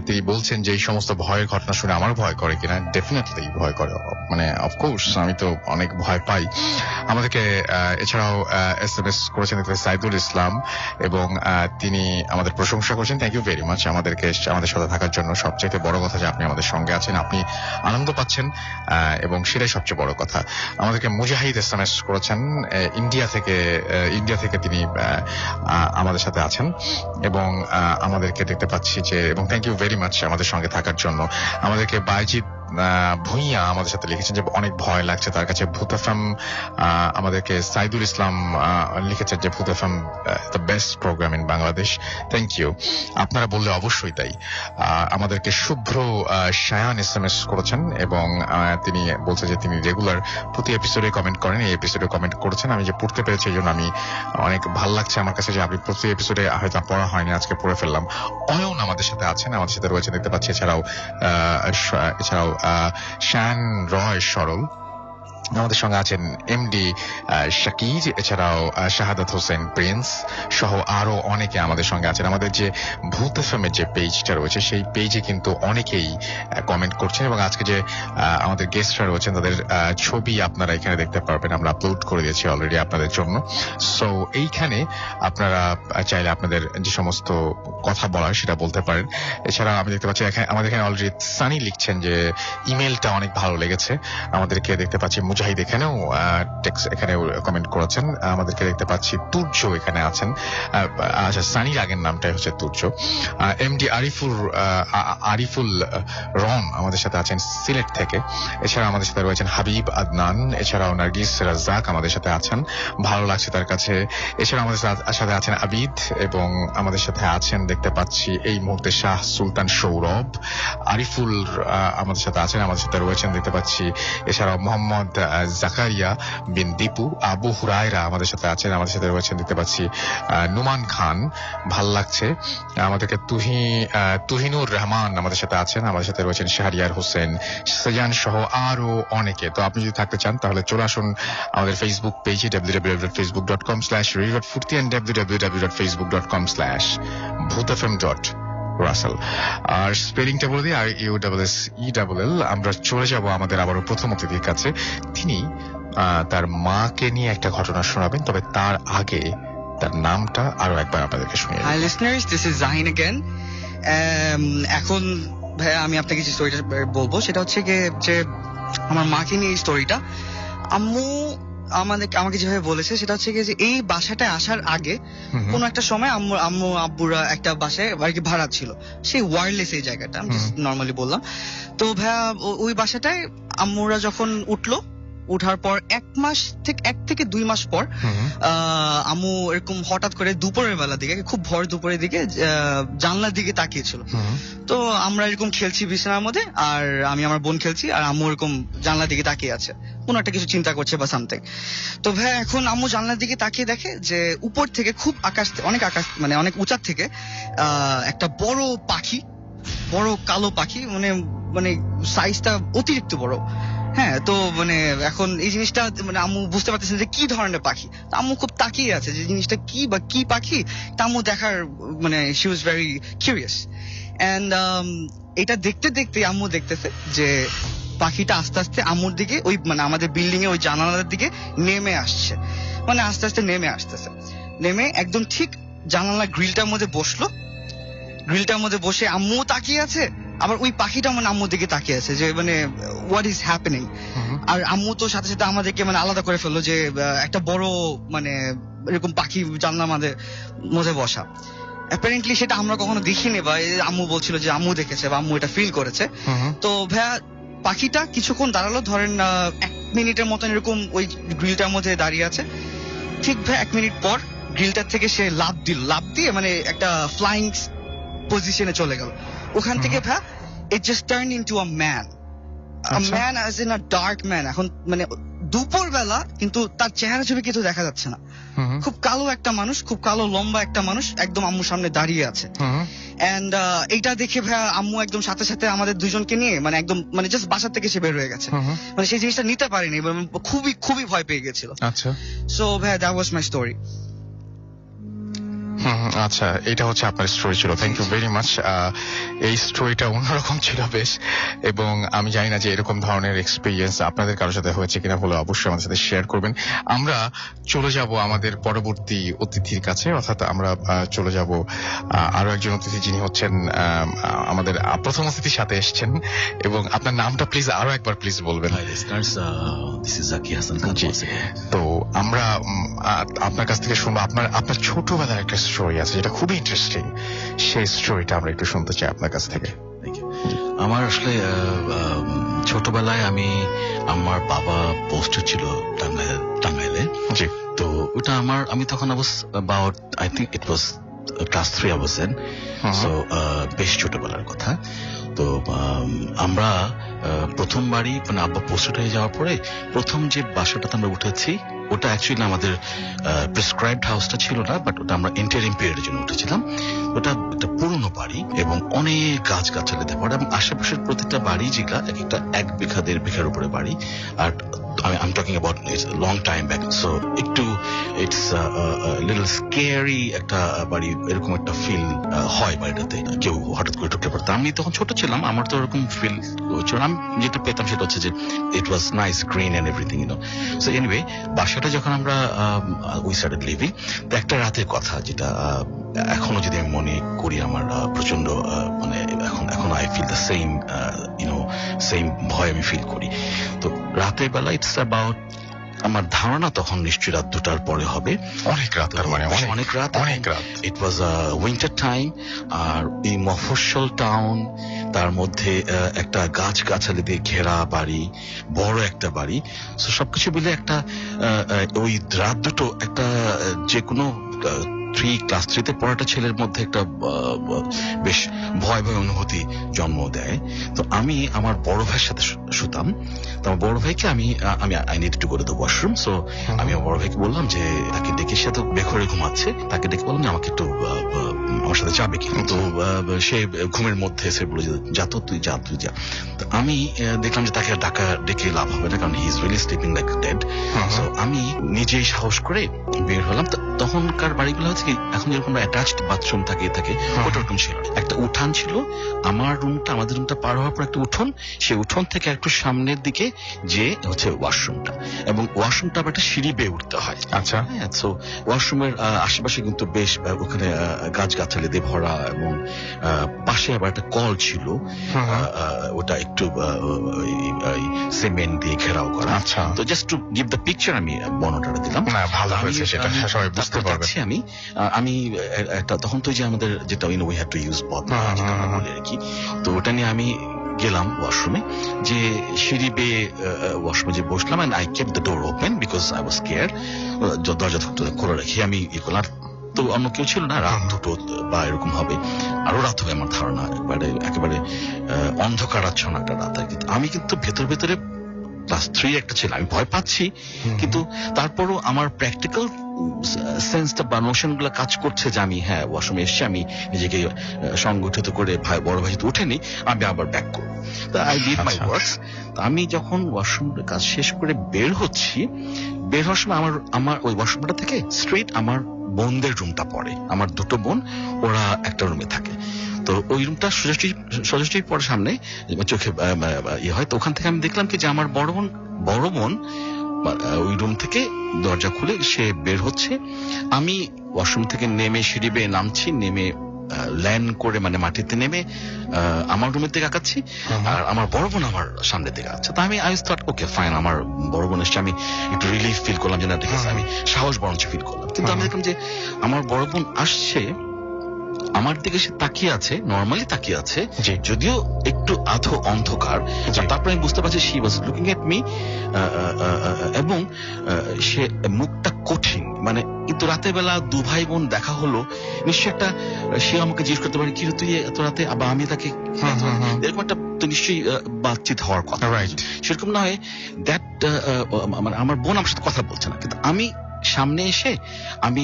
তিনি বলছেন যে এই সমস্ত ভয়ের ঘটনা শুনে আমার ভয় করে কিনা। ডেফিনেটলি ভয় করে, মানে অফকোর্স আমি তো অনেক ভয় পাই। আমাদেরকে এছাড়াও SMS করেছেন সাইদুল ইসলাম, এবং তিনি আমাদের প্রশংসা করেছেন। থ্যাংক ইউ ভেরি মাচ আমাদের সাথে থাকার জন্য। সবচেয়ে বড় কথা যে আপনি আমাদের সঙ্গে আছেন, আপনি আনন্দ পাচ্ছেন, এবং সেটাই সবচেয়ে বড় কথা। আমাদেরকে মুজাহিদ SMS করেছেন ইন্ডিয়া থেকে তিনি আমাদের সাথে আছেন, এবং আমাদেরকে দেখতে পাচ্ছি যে, এবং থ্যাংক ইউ ভেরি মাচ আমাদের সঙ্গে থাকার জন্য। আমাদেরকে বাইজিৎ ভুঁইয়া আমাদের সাথে লিখেছেন যে অনেক ভয় লাগছে তার কাছে ভূত FM। আমাদেরকে সাইদুল ইসলাম লিখেছেন যে Bhoot FM the best programme in Bangladesh. Thank you, আপনারা বললে অবশ্যই তাই। আমাদেরকে শুভ্র শায়ান SMS করেছেন, এবং তিনি বলছেন যে তিনি রেগুলার প্রতি এপিসোডে কমেন্ট করেন, এই এপিসোডে কমেন্ট করেছেন। আমি যে পড়তে পেরেছি এই জন্য আমি অনেক ভালো লাগছে আমার কাছে যে আপনি প্রতি এপিসোডে হয়তো পড়া হয়নি, আজকে পড়ে ফেললাম। অয়ন আমাদের সাথে আছেন, আমাদের সাথে রয়েছেন দেখতে পাচ্ছি। এছাড়াও শান রয় সরল আমাদের সঙ্গে আছেন, MD শাকির, এছাড়াও শাহাদাত হোসেন প্রিন্স সহ আরো অনেকে আমাদের সঙ্গে আছেন। আমাদের যে ভূত এফএমের যে পেজটা রয়েছে সেই পেজে কিন্তু অনেকেই কমেন্ট করছেন, এবং আজকে যে আমাদের গেস্টরা রয়েছেন তাদের ছবি আপনারা এখানে দেখতে পারবেন। আমরা আপলোড করে দিয়েছি অলরেডি আপনাদের জন্য। সো এইখানে আপনারা চাইলে আপনাদের যে সমস্ত কথা বলার সেটা বলতে পারেন। এছাড়া আমি দেখতে পাচ্ছি আমাদের এখানে অলরেডি সানি লিখছেন যে ইমেলটা অনেক ভালো লেগেছে। আমাদেরকে দেখতে পাচ্ছি মুজাহিদ এখানেও এখানে কমেন্ট করেছেন। আমাদেরকে দেখতে পাচ্ছি তুর্য এখানে আছেন। আচ্ছা, সানির আগের নামটাই হচ্ছে তুর্য। MD আরিফুল রন আমাদের সাথে আছেন সিলেট থেকে। এছাড়া আমাদের সাথে রয়েছেন হাবিব আদনান, এছাড়াও নার্গিস রাজ্জাক আমাদের সাথে আছেন, ভালো লাগছে তার কাছে। এছাড়া আমাদের সাথে আছেন আবিদ, এবং আমাদের সাথে আছেন দেখতে পাচ্ছি এই মুহূর্তে শাহ সুলতান সৌরভ। আরিফুল আমাদের সাথে আছেন, আমাদের সাথে রয়েছেন দেখতে পাচ্ছি। এছাড়াও মোহাম্মদ জাকারিয়া বিন দীপু, আবু হুরায়রা আমাদের সাথে আছেন, আমাদের সাথে রয়েছেন দেখতে পাচ্ছি নুমান খান, ভাল লাগছে। আমাদেরকে তুহিনুর রহমান আমাদের সাথে আছেন, আমাদের সাথে রয়েছেন শাহরিয়ার হোসেন, সাজান সহ আরো অনেকে। তো আপনি যদি থাকতে চান তাহলে চলে আসুন আমাদের ফেসবুক পেজে www.facebook.com/radiofurti and www.facebook.com/bhutfm.russell। আর স্পেলিংটা বলে দিই, RUSSELL। আমরা চলে যাব আমাদের আবারও প্রথম অতিথির কাছে। তিনি তার মাকে নিয়ে একটা ঘটনা শোনাবেন, তবে তার আগে তার নামটা আরো একবার আপনাদেরকে শুনিয়ে দিই। Hi listeners, this is Zahin again. এখন ভাইয়া আমি আপনাকে যে স্টোরিটা বলবো সেটা হচ্ছে যে আমার মাকে নিয়ে এই স্টোরিটা। আম্মু আমাকে যেভাবে বলেছে সেটা হচ্ছে যে এই বাসাটায় আসার আগে কোন একটা সময় আব্বুরা একটা বাসায় আর কি ভাড়া ছিল, সেই ওয়্যারলেস এই জায়গাটা আমি নর্মালি বললাম। তো ভাইয়া ওই বাসাটায় আম্মুরা যখন উঠার পর 1 থেকে 2 মাস পর আম্মু এরকম হঠাৎ করে দুপুরের বেলা দিকে, খুব ভোর দুপুরের দিকে জানলার দিকে তাকিয়েছিল। তো আমরা এরকম খেলছি বিছানার মধ্যে, আর আমি আমার বোন খেলছি, আর আম্মু এরকম জানলার দিকে তাকিয়ে আছে, কোন একটা কিছু চিন্তা করছে বা সামথিং। তো ভাই এখন আম্মু জানলার দিকে তাকিয়ে দেখে যে উপর থেকে খুব মানে অনেক উঁচার থেকে একটা বড় কালো পাখি, মানে সাইজটা অতিরিক্ত বড়। হ্যাঁ, তো মানে এখন এই জিনিসটা মানে আম্মু বুঝতে পারতেছেন যে কি ধরনের পাখি। তা আম্মু খুব তাকিয়ে আছে যে জিনিসটা কি বা কি পাখি, তা আম্মু দেখার মানে she was very curious. And এটা দেখতে দেখতে আম্মু দেখতেছে যে পাখিটা আস্তে আস্তে আম্মুর দিকে, ওই মানে আমাদের বিল্ডিং এ ওই জানালার দিকে নেমে আসছে, মানে আস্তে আস্তে নেমে একদম ঠিক জানালার গ্রিলটার মধ্যে বসলো। গ্রিলটার মধ্যে বসে আম্মু তাকিয়ে আছে, আবার ওই পাখিটা আমার আম্মুর দিকে তাকিয়ে আছে যে মানে হোয়াট ইজ হ্যাপেনিং। আর আম্মু তো সাথে সাথে আমাদেরকে মানে আলাদা করে ফেললো যে একটা বড় মানে এরকম পাখি জানলার মধ্যে বসা। অ্যাপারেন্টলি সেটা আমরা কখনো দেখিনি, বা আম্মু বলছিল যে আম্মু দেখেছে বা আম্মু এটা ফিল করেছে। তো ভাইয়া পাখিটা কিছুক্ষণ দাঁড়ালো, ধরেন 1 মিনিটের মতন এরকম ওই গ্রিলটার মধ্যে দাঁড়িয়ে আছে। ঠিক ভাই 1 মিনিট পর গ্রিলটার থেকে সে লাফ দিয়ে মানে একটা ফ্লাইং পজিশনে চলে গেল। ওখান থেকে ভাই it just turn into a man, man as in a dark man. এখন মানে দুপুর বেলা, কিন্তু তার চেহারা ছবি কিছু দেখা যাচ্ছে না। খুব কালো একটা মানুষ, খুব কালো লম্বা একটা মানুষ একদম আম্মুর সামনে দাঁড়িয়ে আছে। এন্ড এইটা দেখে ভাইয়া আম্মু একদম সাথে সাথে আমাদের দুজনকে নিয়ে মানে একদম মানে জাস্ট বাসা থেকে সে বের হয়ে গেছে। মানে সেই জিনিসটা নিতে পারেনি, খুবই খুবই ভয় পেয়ে গেছিল। আচ্ছা, সো ভাইয়া দ্যাট ওয়াজ মাই স্টোরি। আচ্ছা, এটা হচ্ছে আপনার স্টোরি ছিল। Thank you very much. এই স্টোরিটা অন্যরকম ছিল বেশ, এবং আমি জানি না যে এরকম ধরনের এক্সপিরিয়েন্স আপনাদের কারোর সাথে হয়েছে কিনা, হলে অবশ্যই আমাদের সাথে শেয়ার করবেন। আমরা চলে যাব আমাদের পরবর্তী অতিথির কাছে, অর্থাৎ আমরা চলে যাব আরো একজন অতিথি যিনি হচ্ছেন আমাদের প্রথম অতিথির সাথে এসছেন, এবং আপনার নামটা প্লিজ আরো একবার প্লিজ বলবেন। তো আমরা আপনার কাছ থেকে শুনবো আপনার ছোটবেলার একটা স্টোরি আছে যেটা খুবই ইন্টারেস্টিং, সেই স্টোরিটা আমরা একটু শুনতে চাই আপনার কাছ থেকে। আমার আসলে ছোটবেলায় আমার বাবা পোস্টার ছিল টাঙ্গাইলে। তো ওটা আমি তখন about I think it was class 3 I was in, so বেশ ছোটবেলার কথা। তো আমরা প্রথমবারই মানে আব্বা পোস্টার হয়ে যাওয়ার পরে প্রথম যে বাসাটাতে আমরা উঠেছি, ওটা অ্যাকচুয়ালি আমাদের প্রেসক্রাইবড হাউসটা ছিল না, বাট ওটা আমরা ইন্টারিম পিরিয়ডের জন্য উঠেছিলাম। ওটা একটা পুরনো বাড়ি এবং অনেক গাছগাছালিতে ভরা, এবং আশেপাশের প্রতিটা বাড়ি যেটা একটা 1 বিঘা 1.5 বিঘার উপরে বাড়ি। আর I'm talking about it's a long time back, so it's little scary একটা বাড়ি, এরকম একটা ফিল হয় বাড়িটাতে, কেউ হঠাৎ করে ঢুকতে পারতো। আমি তখন ছোট ছিলাম, আমার তো এরকম ফিল হচ্ছিল। আমি যেটা পেতাম সেটা হচ্ছে যে it was nice, green and everything, you know. So anyway, বাসাটা যখন আমরা উই স্টার্টেড লিভিং, তো একটা রাতের কথা যেটা এখনো যদি আমি মনে করি আমার প্রচন্ড মানে এখন I feel the same, same ভয় আমি ফিল করি। তো রাতের বেলা ইটস অ্যাবাউট, আমার ধারণা তখন নিশ্চয়ই রাত 2টার পরে হবে। অনেক রাত, মানে অনেক রাত। ইট ওয়াজ উইন্টার টাইম, আর এই মফস্বল টাউন, তার মধ্যে একটা গাছগাছালি দিয়ে ঘেরা বাড়ি, বড় একটা বাড়ি। সবকিছু মিলে একটা ওই রাত দুটো একটা যে কোনো ক্লাস 3-তে পড়াটা ছেলের মধ্যে একটা বেশ ভয় অনুভূতি জন্ম দেয়। তো আমি আমার বড় ভাইয়ের সাথে শুতাম। তো আমার বড় ভাইকে আমি I need to go to the washroom. So আমি আমার বড় ভাইকে বললাম যে তাকে ডেকে, সে তো বেঘরে ঘুমাচ্ছে, তাকে ডেকে বললাম যে আমাকে একটু আমার সাথে যাবে কি। তো সে ঘুমের মধ্যে এসে বলে যে যা তুই যা। তো আমি দেখলাম যে তাকে ডেকে লাভ হবে না, কারণ he is really sleeping like dead. So আমি নিজেই সাহস করে বের হলাম। তখনকার বাড়িগুলো হচ্ছে কি, এখন যেরকম অ্যাটাচড বাথরুম থাকে ওটা ওরকম ছিল। একটা উঠান ছিল, আমাদের রুমটা পার হওয়ার পর একটা উঠোন, সেই উঠোন থেকে একটু সামনের দিকে যে হচ্ছে ওয়াশরুমটা, এবং ওয়াশরুমটা আবার একটা সিঁড়ি বেয়ে উঠতে হয়। আচ্ছা, সো ওয়াশরুমের আশেপাশে কিন্তু বেশ ওখানে গাছগাছালি দিয়ে ভরা, এবং পাশে আবার একটা কল ছিল, ওটা একটু সিমেন্ট দিয়ে ঘেরাও করা। আচ্ছা, তো just to give the picture আমি বর্ণনাটা দিলাম। ভালো হয়েছে, সেটা সবাই বুঝতে পারবে। আমি একটা তখন তো যে আমাদের যেটা উই হ্যাড টু ইউজ বল বলে আর কি, তো ওটা নিয়ে আমি গেলাম ওয়াশরুমে, যে সিঁড়ি বেয়ে ওয়াশরুমে যে বসলাম, and I kept the door open because I was scared. দরজা খোলা রেখে আমি করলাম। তো অন্য কেউ ছিল না, রাত 2টো বা এরকম হবে, আরো রাত হবে আমার ধারণা, একেবারে অন্ধকারাচ্ছন্ন একটা রাত আর কি। আমি কিন্তু ভেতরে ক্লাস 3 একটা ছিল, আমি ভয় পাচ্ছি, কিন্তু তারপরও আমার প্র্যাকটিক্যাল সেন্সটা বা নোশন গুলা কাজ করছে যে আমি ওয়াশরুমে এসছি, আমি নিজেকে সংগঠিত করে বড় ভাই তো উঠেনি, আমি আবার ব্যাক করবো। তো আই ডিড মাই ওয়ার্কস। আমি যখন ওয়াশরুমের কাজ শেষ করে বের হওয়ার সময় আমার ওই ওয়াশরুমটা থেকে স্ট্রেট আমার বোনদের রুমটা পড়ে। আমার 2টো বোন, ওরা একটা রুমে থাকে। তো ওই রুমটা সোজাসুজি পরে সামনে চোখে ইয়ে হয়। তো ওখান থেকে আমি দেখলাম কি যে আমার বড় বোন ওই রুম থেকে দরজা খুলে সে বের হচ্ছে। আমি ওয়াশরুম থেকে নেমে সিঁড়ি বেয়ে নামছি, নেমে ল্যান্ড করে মানে মাটিতে নেমে আমার রুমের দিকে আঁকাচ্ছি, আর আমার বড় বোন আমার সামনের দিকে আছে। তো আমি আই থট ওকে ফাইন, আমার বড় বোন এসছে, আমি একটু রিলিফ ফিল করলাম যে না ঠিক আছে, আমি সাহস বরঞ্চ ফিল করলাম। কিন্তু আমি দেখলাম যে আমার বড় বোন আসছে, আমার দিকে সে তাকিয়ে আছে, নর্মালি তাকিয়ে আছে, যদিও একটু আধো অন্ধকার, তারপরে আমি বুঝতে পারছি she was looking at me, এবং সে মুখটা কঠিন, মানে কিন্তু রাতের বেলা দু ভাই বোন দেখা হলো, নিশ্চয়ই একটা সে আমাকে জিজ্ঞেস করতে পারে কি রে তুই এত রাতে, আবার আমি তাকে এরকম একটা তো নিশ্চয়ই বাতচিত হওয়ার কথা, সেরকম না হয় দ্যাট মানে আমার বোন আমার সাথে কথা বলছে না, কিন্তু আমি সামনে এসে আমি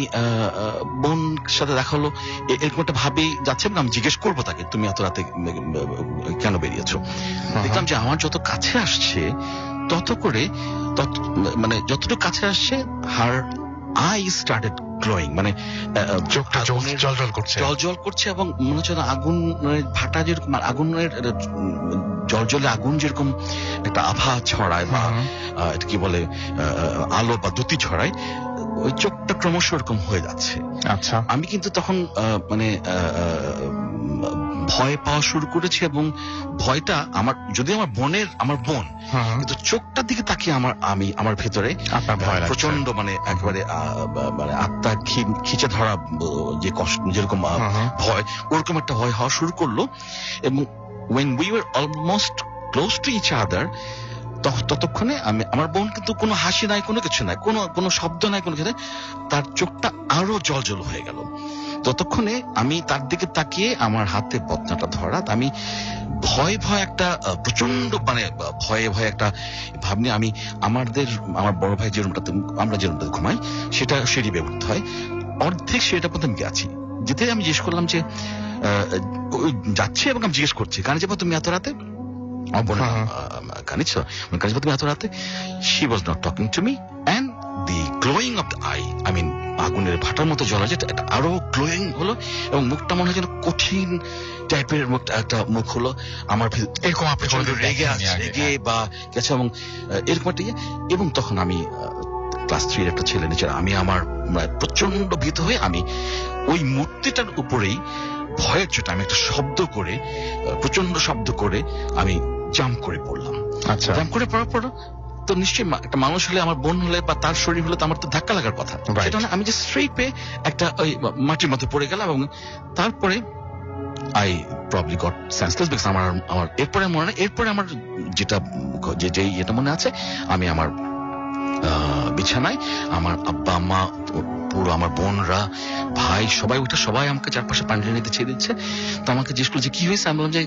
বোন সাথে দেখা হলো এরকম একটা ভাবেই যাচ্ছে, আমি জিজ্ঞেস করবো তাকে তুমি এত রাতে কেন বেরিয়েছো। দেখলাম যে আমার যত কাছে আসছে তত করে মানে যতটুকু কাছে আসছে হার আই স্টার্টেড গ্লোয়িং, মানে চোখটা জল করছে এবং মনে হচ্ছে আগুন ভাটা যেরকম আগুনের জলজলে আগুন যেরকম একটা আভা ছড়ায় বা কি বলে আলো বা দ্যুতি ছড়ায়, ওই চোখটা ক্রমশ এরকম হয়ে যাচ্ছে। আচ্ছা, আমি কিন্তু তখন মানে ভয় পাওয়া শুরু করেছি, এবং ভয়টা যদি আমার বোন, কিন্তু চোখটার দিকে তাকিয়ে আমার ভেতরে প্রচন্ড মানে একেবারে মানে আত্মা খিচে ধরা যে কষ্ট, যেরকম ভয়, ওরকম একটা ভয় হওয়া শুরু করলো। এবং when we were almost close to each other, ততক্ষণে আমার বোন কিন্তু কোনো হাসি নাই, কোনো কিছু নাই, কোনো শব্দ নাই, কোনো কিছু নাই, তার চোখটা আরো জলজল হয়ে গেল। ততক্ষণে আমি তার দিকে তাকিয়ে আমার হাতে বদনাটা ধরা, আমি ভয় একটা প্রচন্ড মানে ভয়ে একটা ভাবনি। আমার বড় ভাই যে রুমটাতে আমরা যে রুমটাতে ঘুমাই সেটা সিঁড়ি বেয়ে উঠতে হয়, অর্ধেক সিঁড়িটা পর্যন্ত আমি গেছি, যেতে আমি জিজ্ঞেস করলাম যে যাচ্ছে, এবং আমি জিজ্ঞেস করছি কানে যাবো তুমি এত রাতে, she was not talking to me, and the glowing of the eye, I mean আগুনের ভাটার মতো জ্বলা, যেটা এটা আরো গ্লোয়িং হলো, এবং মুখটা মনে হয় যেন কঠিন টাইপের একটা মুখ হলো, আমার এরকম রেগে বা গেছে, এবং এরকম একটা এবং তখন আমি ক্লাস 3 একটা ছেলে নিচে, আমি আমার প্রচন্ড ভীত হয়ে আমি ওই মূর্তিটার উপরেই ভয়ের চোটে আমি একটা প্রচন্ড শব্দ করে আমি জাম্প করে পড়লাম। আচ্ছা, জাম্প করে পড়ার পর তো নিশ্চয়ই একটা মানুষ হলে, আমার বোন হলে বা তার শরীর হলে তো আমার তো ধাক্কা লাগার কথা, সেটা আমি যে স্ট্রেট পেয়ে একটা ওই মাটির মধ্যে পড়ে গেলাম, এবং তারপরে I probably goat senseless, because আমার এরপরে মনে হয়, এরপরে আমার যেটা মনে আছে, আমি আমার বিছানায় আমার আব্বা আম্মা, পুরো আমার বোনরা, ভাই, সবাই আমাকে চারপাশে পানি নিতে ছেড়ে দিচ্ছে। তো আমাকে জিজ্ঞেস করলো যে কি হয়েছে, আমি বললাম যে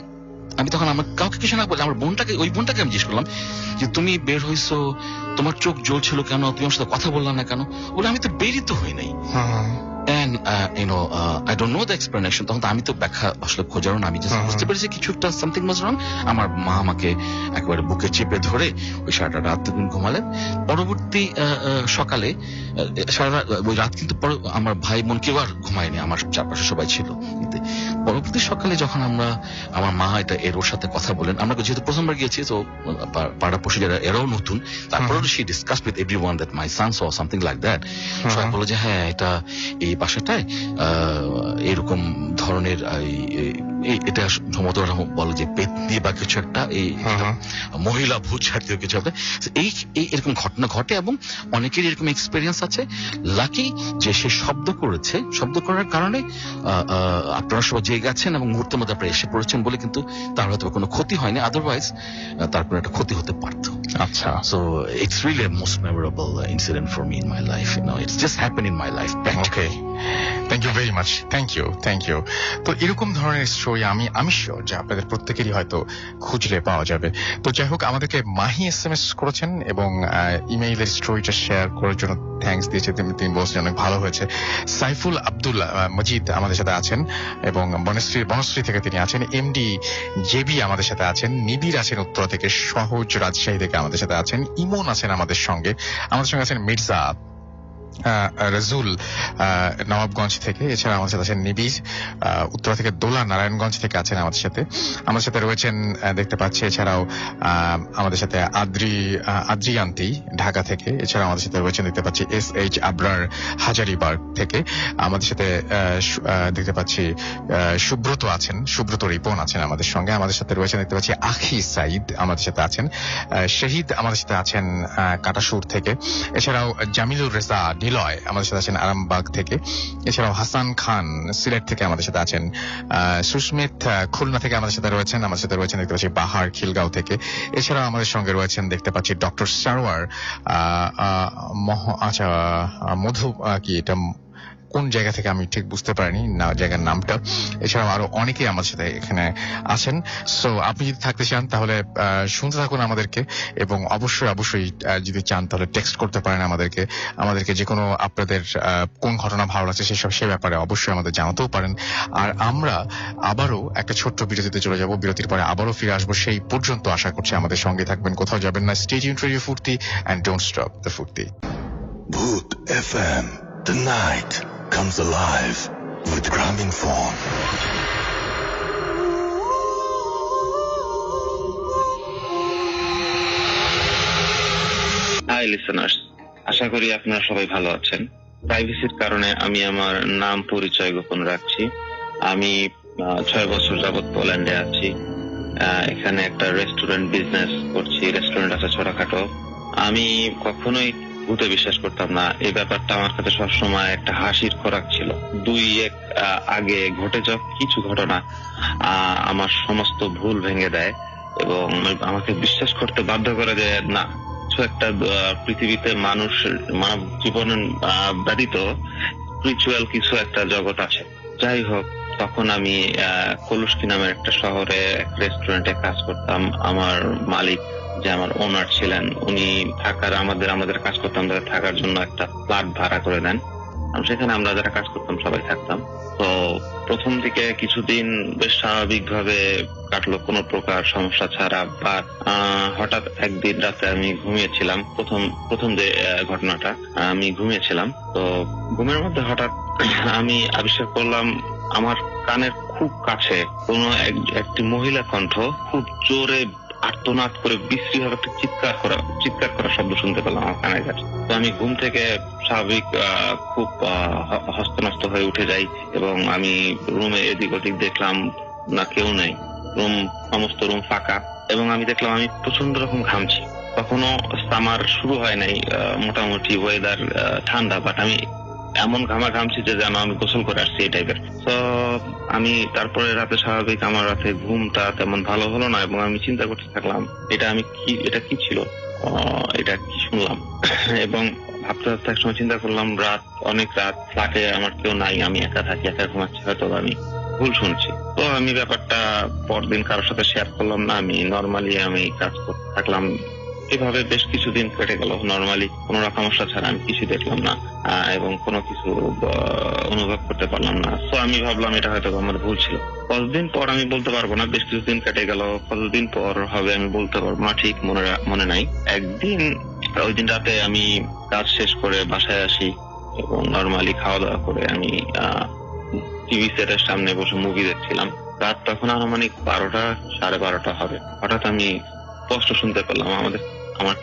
আমি তখন আমার কাউকে কিছু না বলে আমার ওই বোনটাকে আমি জিজ্ঞেস করলাম যে তুমি বের হইছো, তোমার চোখ জ্বলছিল কেন, তুমি আমার সাথে কথা বললাম না কেন? বলে আমি তো বেরই তো হই নাই। And I don't know the explanation. তখন আমি তো ব্যাখ্যা আসলে খোঁজারও না, আমি বুঝতে পেরেছি কিছু একটা something was wrong. আমার মা আমাকে একেবারে বুকে চেপে ধরে ওই সারাটা রাত ঘুমালেন। পরবর্তী সকালে ওই রাত কিন্তু আমার ভাই বোন কেউ আর ঘুমায়নি, আমার চারপাশে সবাই ছিল। পরবর্তী সকালে যখন আমার মা ওর সাথে কথা বলেন, আমরা যেহেতু প্রথমবার গিয়েছি তো পাড়াপড়শি যারা এরাও নতুন, তারপরেও she discussed with everyone that my son saw something like that. সবাই বলল যে হ্যাঁ, এটা এই বাসাটায় এরকম ধরনের এটা সম্ভবত বলে যে পেতনি বা কিছু একটা, এই মহিলা ভূত জাতীয় কিছু একটা, এরকম ঘটনা ঘটে, এবং অনেকের এরকম এক্সপেরিয়েন্স আছে। লাকি যে সে শব্দ করার কারণে আপনারা সবাই জেগে গেছেন এবং মুহূর্তের মধ্যে আপনারা এসে পড়েছেন বলে কিন্তু তার হয়তো কোনো ক্ষতি হয়নি, আদারওয়াইজ তার কোনো একটা ক্ষতি হতে পারত। আচ্ছা, so it's really a most memorable incident for me in my life. It's just happened in my life practically. Thank you very much, thank you. তো এরকম ধরনের স্টোরি আমি শিওর যে আপনাদের প্রত্যেকেরই হয়তো খুঁজলে পাওয়া যাবে। তো যাই হোক, আমাদেরকে মাহি SMS করেছেন এবং ইমেইলের স্টোরিটা শেয়ার করার জন্য থ্যাঙ্কস দিয়েছে, তিনি বলছেন অনেক ভালো হয়েছে। সাইফুল আব্দুল মজিদ আমাদের সাথে আছেন, এবং বনশ্রী থেকে তিনি আছেন। MD JB আমাদের সাথে আছেন, নিবিড় আছেন উত্তরা থেকে, সহজ রাজশাহী থেকে আমাদের সাথে আছেন, ইমন আছেন আমাদের সঙ্গে আছেন মির্জা রাজুল নবাবগঞ্জ থেকে, এছাড়া আমাদের সাথে আছেন নিবিড় উত্তরা থেকে, দোলা নারায়ণগঞ্জ থেকে আছেন আমাদের সাথে রয়েছেন দেখতে পাচ্ছি। এছাড়াও আমাদের সাথে আদ্রিয়ান্তি ঢাকা থেকে, এছাড়া আমাদের সাথে রয়েছেন দেখতে পাচ্ছি SH আবরার হাজারিবাগ থেকে, আমাদের সাথে দেখতে পাচ্ছি সুব্রত আছেন, সুব্রত রিপন আছেন আমাদের সঙ্গে, আমাদের সাথে রয়েছেন দেখতে পাচ্ছি আখি সাইদ আমাদের সাথে আছেন, শহীদ আমাদের সাথে আছেন কাটাসুর থেকে, এছাড়াও জামিলুর রেজা নিলয় আমাদের সাথে আছেন আরামবাগ থেকে, এছাড়াও হাসান খান সিলেট থেকে আমাদের সাথে আছেন, সুস্মিত খুলনা থেকে আমাদের সাথে রয়েছেন দেখতে পাচ্ছি বাহার খিলগাঁও থেকে, এছাড়াও আমাদের সঙ্গে রয়েছেন দেখতে পাচ্ছি ডক্টর সারওয়ার মধু কি এটা কোন জায়গা থেকে আমি ঠিক বুঝতে পারিনি না জায়গার নামটা। এছাড়াও আরো অনেকেই আমাদের সাথে এখানে আছেন। সো আপনি যদি থাকতে চান তাহলে শুনতে থাকুন আমাদেরকে, এবং অবশ্যই যদি চান তাহলে টেক্সট করতে পারেন আমাদেরকে যে কোনো আপনাদের কোন ঘটনা ভালো লাগছে সে ব্যাপারে অবশ্যই আমাদের জানাতেও পারেন। আর আমরা আবারও একটা ছোট্ট বিরতিতে চলে যাব, বিরতির পরে আবারও ফিরে আসবো। সেই পর্যন্ত আশা করছি আমাদের সঙ্গে থাকবেন, কোথাও যাবেন না। Stay tuned radio Foorti and don't stop the Foorti. Bhoot FM, the night comes alive with Gramophone. Hi listeners, আশা করি আপনারা সবাই ভালো আছেন। প্রাইভেসির কারণে আমি আমার নাম পরিচয় গোপন রাখছি। আমি 6 বছর যাবৎ পোল্যান্ডে আছি। এখানে একটা রেস্টুরেন্ট বিজনেস করছি, রেস্টুরেন্ট আছে ছোটখাটো। আমি কখনোই ভূতে বিশ্বাস করতাম না, এই ব্যাপারটা আমার কাছে সবসময় একটা হাসির খোরাক ছিল। 2-1 আগে ঘটে যাওয়া কিছু ঘটনা আমার সমস্ত ভুল ভেঙে দেয় এবং আমাকে বিশ্বাস করতে বাধ্য করে যে না, কিছু একটা পৃথিবীতে মানব জীবন ব্যতীত স্পিরিচুয়াল কিছু একটা জগৎ আছে। যাই হোক, তখন আমি কলুস্কি নামের একটা শহরে রেস্টুরেন্টে কাজ করতাম। আমার মালিক যে আমার ওনার ছিলেন, উনি আমাদের কাজ করতাম থাকার জন্য একটা ফ্ল্যাট ভাড়া করে দেন। সেখানে আমরা যারা কাজ করতাম সবাই থাকতাম। তো প্রথম দিকে কিছুদিন বেশ স্বাভাবিকভাবে কাটলো, কোনো প্রকার সমস্যা ছাড়া। বা হঠাৎ একদিন রাতে আমি ঘুমিয়েছিলাম, প্রথম যে ঘটনাটা, আমি ঘুমিয়েছিলাম। তো ঘুমের মধ্যে হঠাৎ আমি আবিষ্কার করলাম আমার কানের খুব কাছে কোনো একটি মহিলা কণ্ঠ খুব জোরে আর্তনাদ করে বিশ্রী ভাবে একটা চিৎকার করা শব্দ শুনতে পেলাম আমার কানের কাছে। তো আমি ঘুম থেকে স্বাভাবিক খুব হস্তনস্ত হয়ে উঠে যাই এবং আমি রুমে এদিক ওদিক দেখলাম না, কেউ নেই, সমস্ত রুম ফাঁকা। এবং আমি দেখলাম আমি প্রচন্ড রকম ঘামছি। তখনও সামার শুরু হয় নাই, মোটামুটি ওয়েদার ঠান্ডা, বাট আমি এমন ঘামছি যে যেন আমি গোসল করে আসছি এই টাইপের। তো আমি তারপরে রাতে স্বাভাবিক আমার রাতে ঘুমটা তেমন ভালো হলো না এবং আমি চিন্তা করতে থাকলাম এটা কি ছিল, এটা কি শুনলাম। এবং ভাবতে ভাবতে একসময় চিন্তা করলাম অনেক রাত, ফ্ল্যাটে আমার কেউ নাই, আমি একা থাকি, একা ঘুমাচ্ছি, হয়তো আমি ভুল শুনছি। তো আমি ব্যাপারটা পরদিন কারোর সাথে শেয়ার করলাম না, আমি নর্মালি কাজ করতে থাকলাম। এভাবে বেশ কিছুদিন কেটে গেল নর্মালি, কোনো সমস্যা ছাড়া। আমি কিছু দেখলাম না এবং কোনো কিছু অনুভব করতে পারলাম না। তো আমি ভাবলাম এটা হয়তো আমার ভুল ছিল। কতদিন পর আমি বলতে পারবো না, বেশ কিছুদিন কেটে গেল, কতদিন পর হবে আমি বলতে পারবো না, ঠিক মনে নাই। একদিন ওই দিন রাতে আমি কাজ শেষ করে বাসায় আসি এবং নর্মালি খাওয়া দাওয়া করে আমি টিভি সেটের সামনে বসে মুভি দেখছিলাম। রাত তখন আনুমানিক 12টা 12:30 হবে। হঠাৎ আমি স্পষ্ট শুনতে পেলাম আমার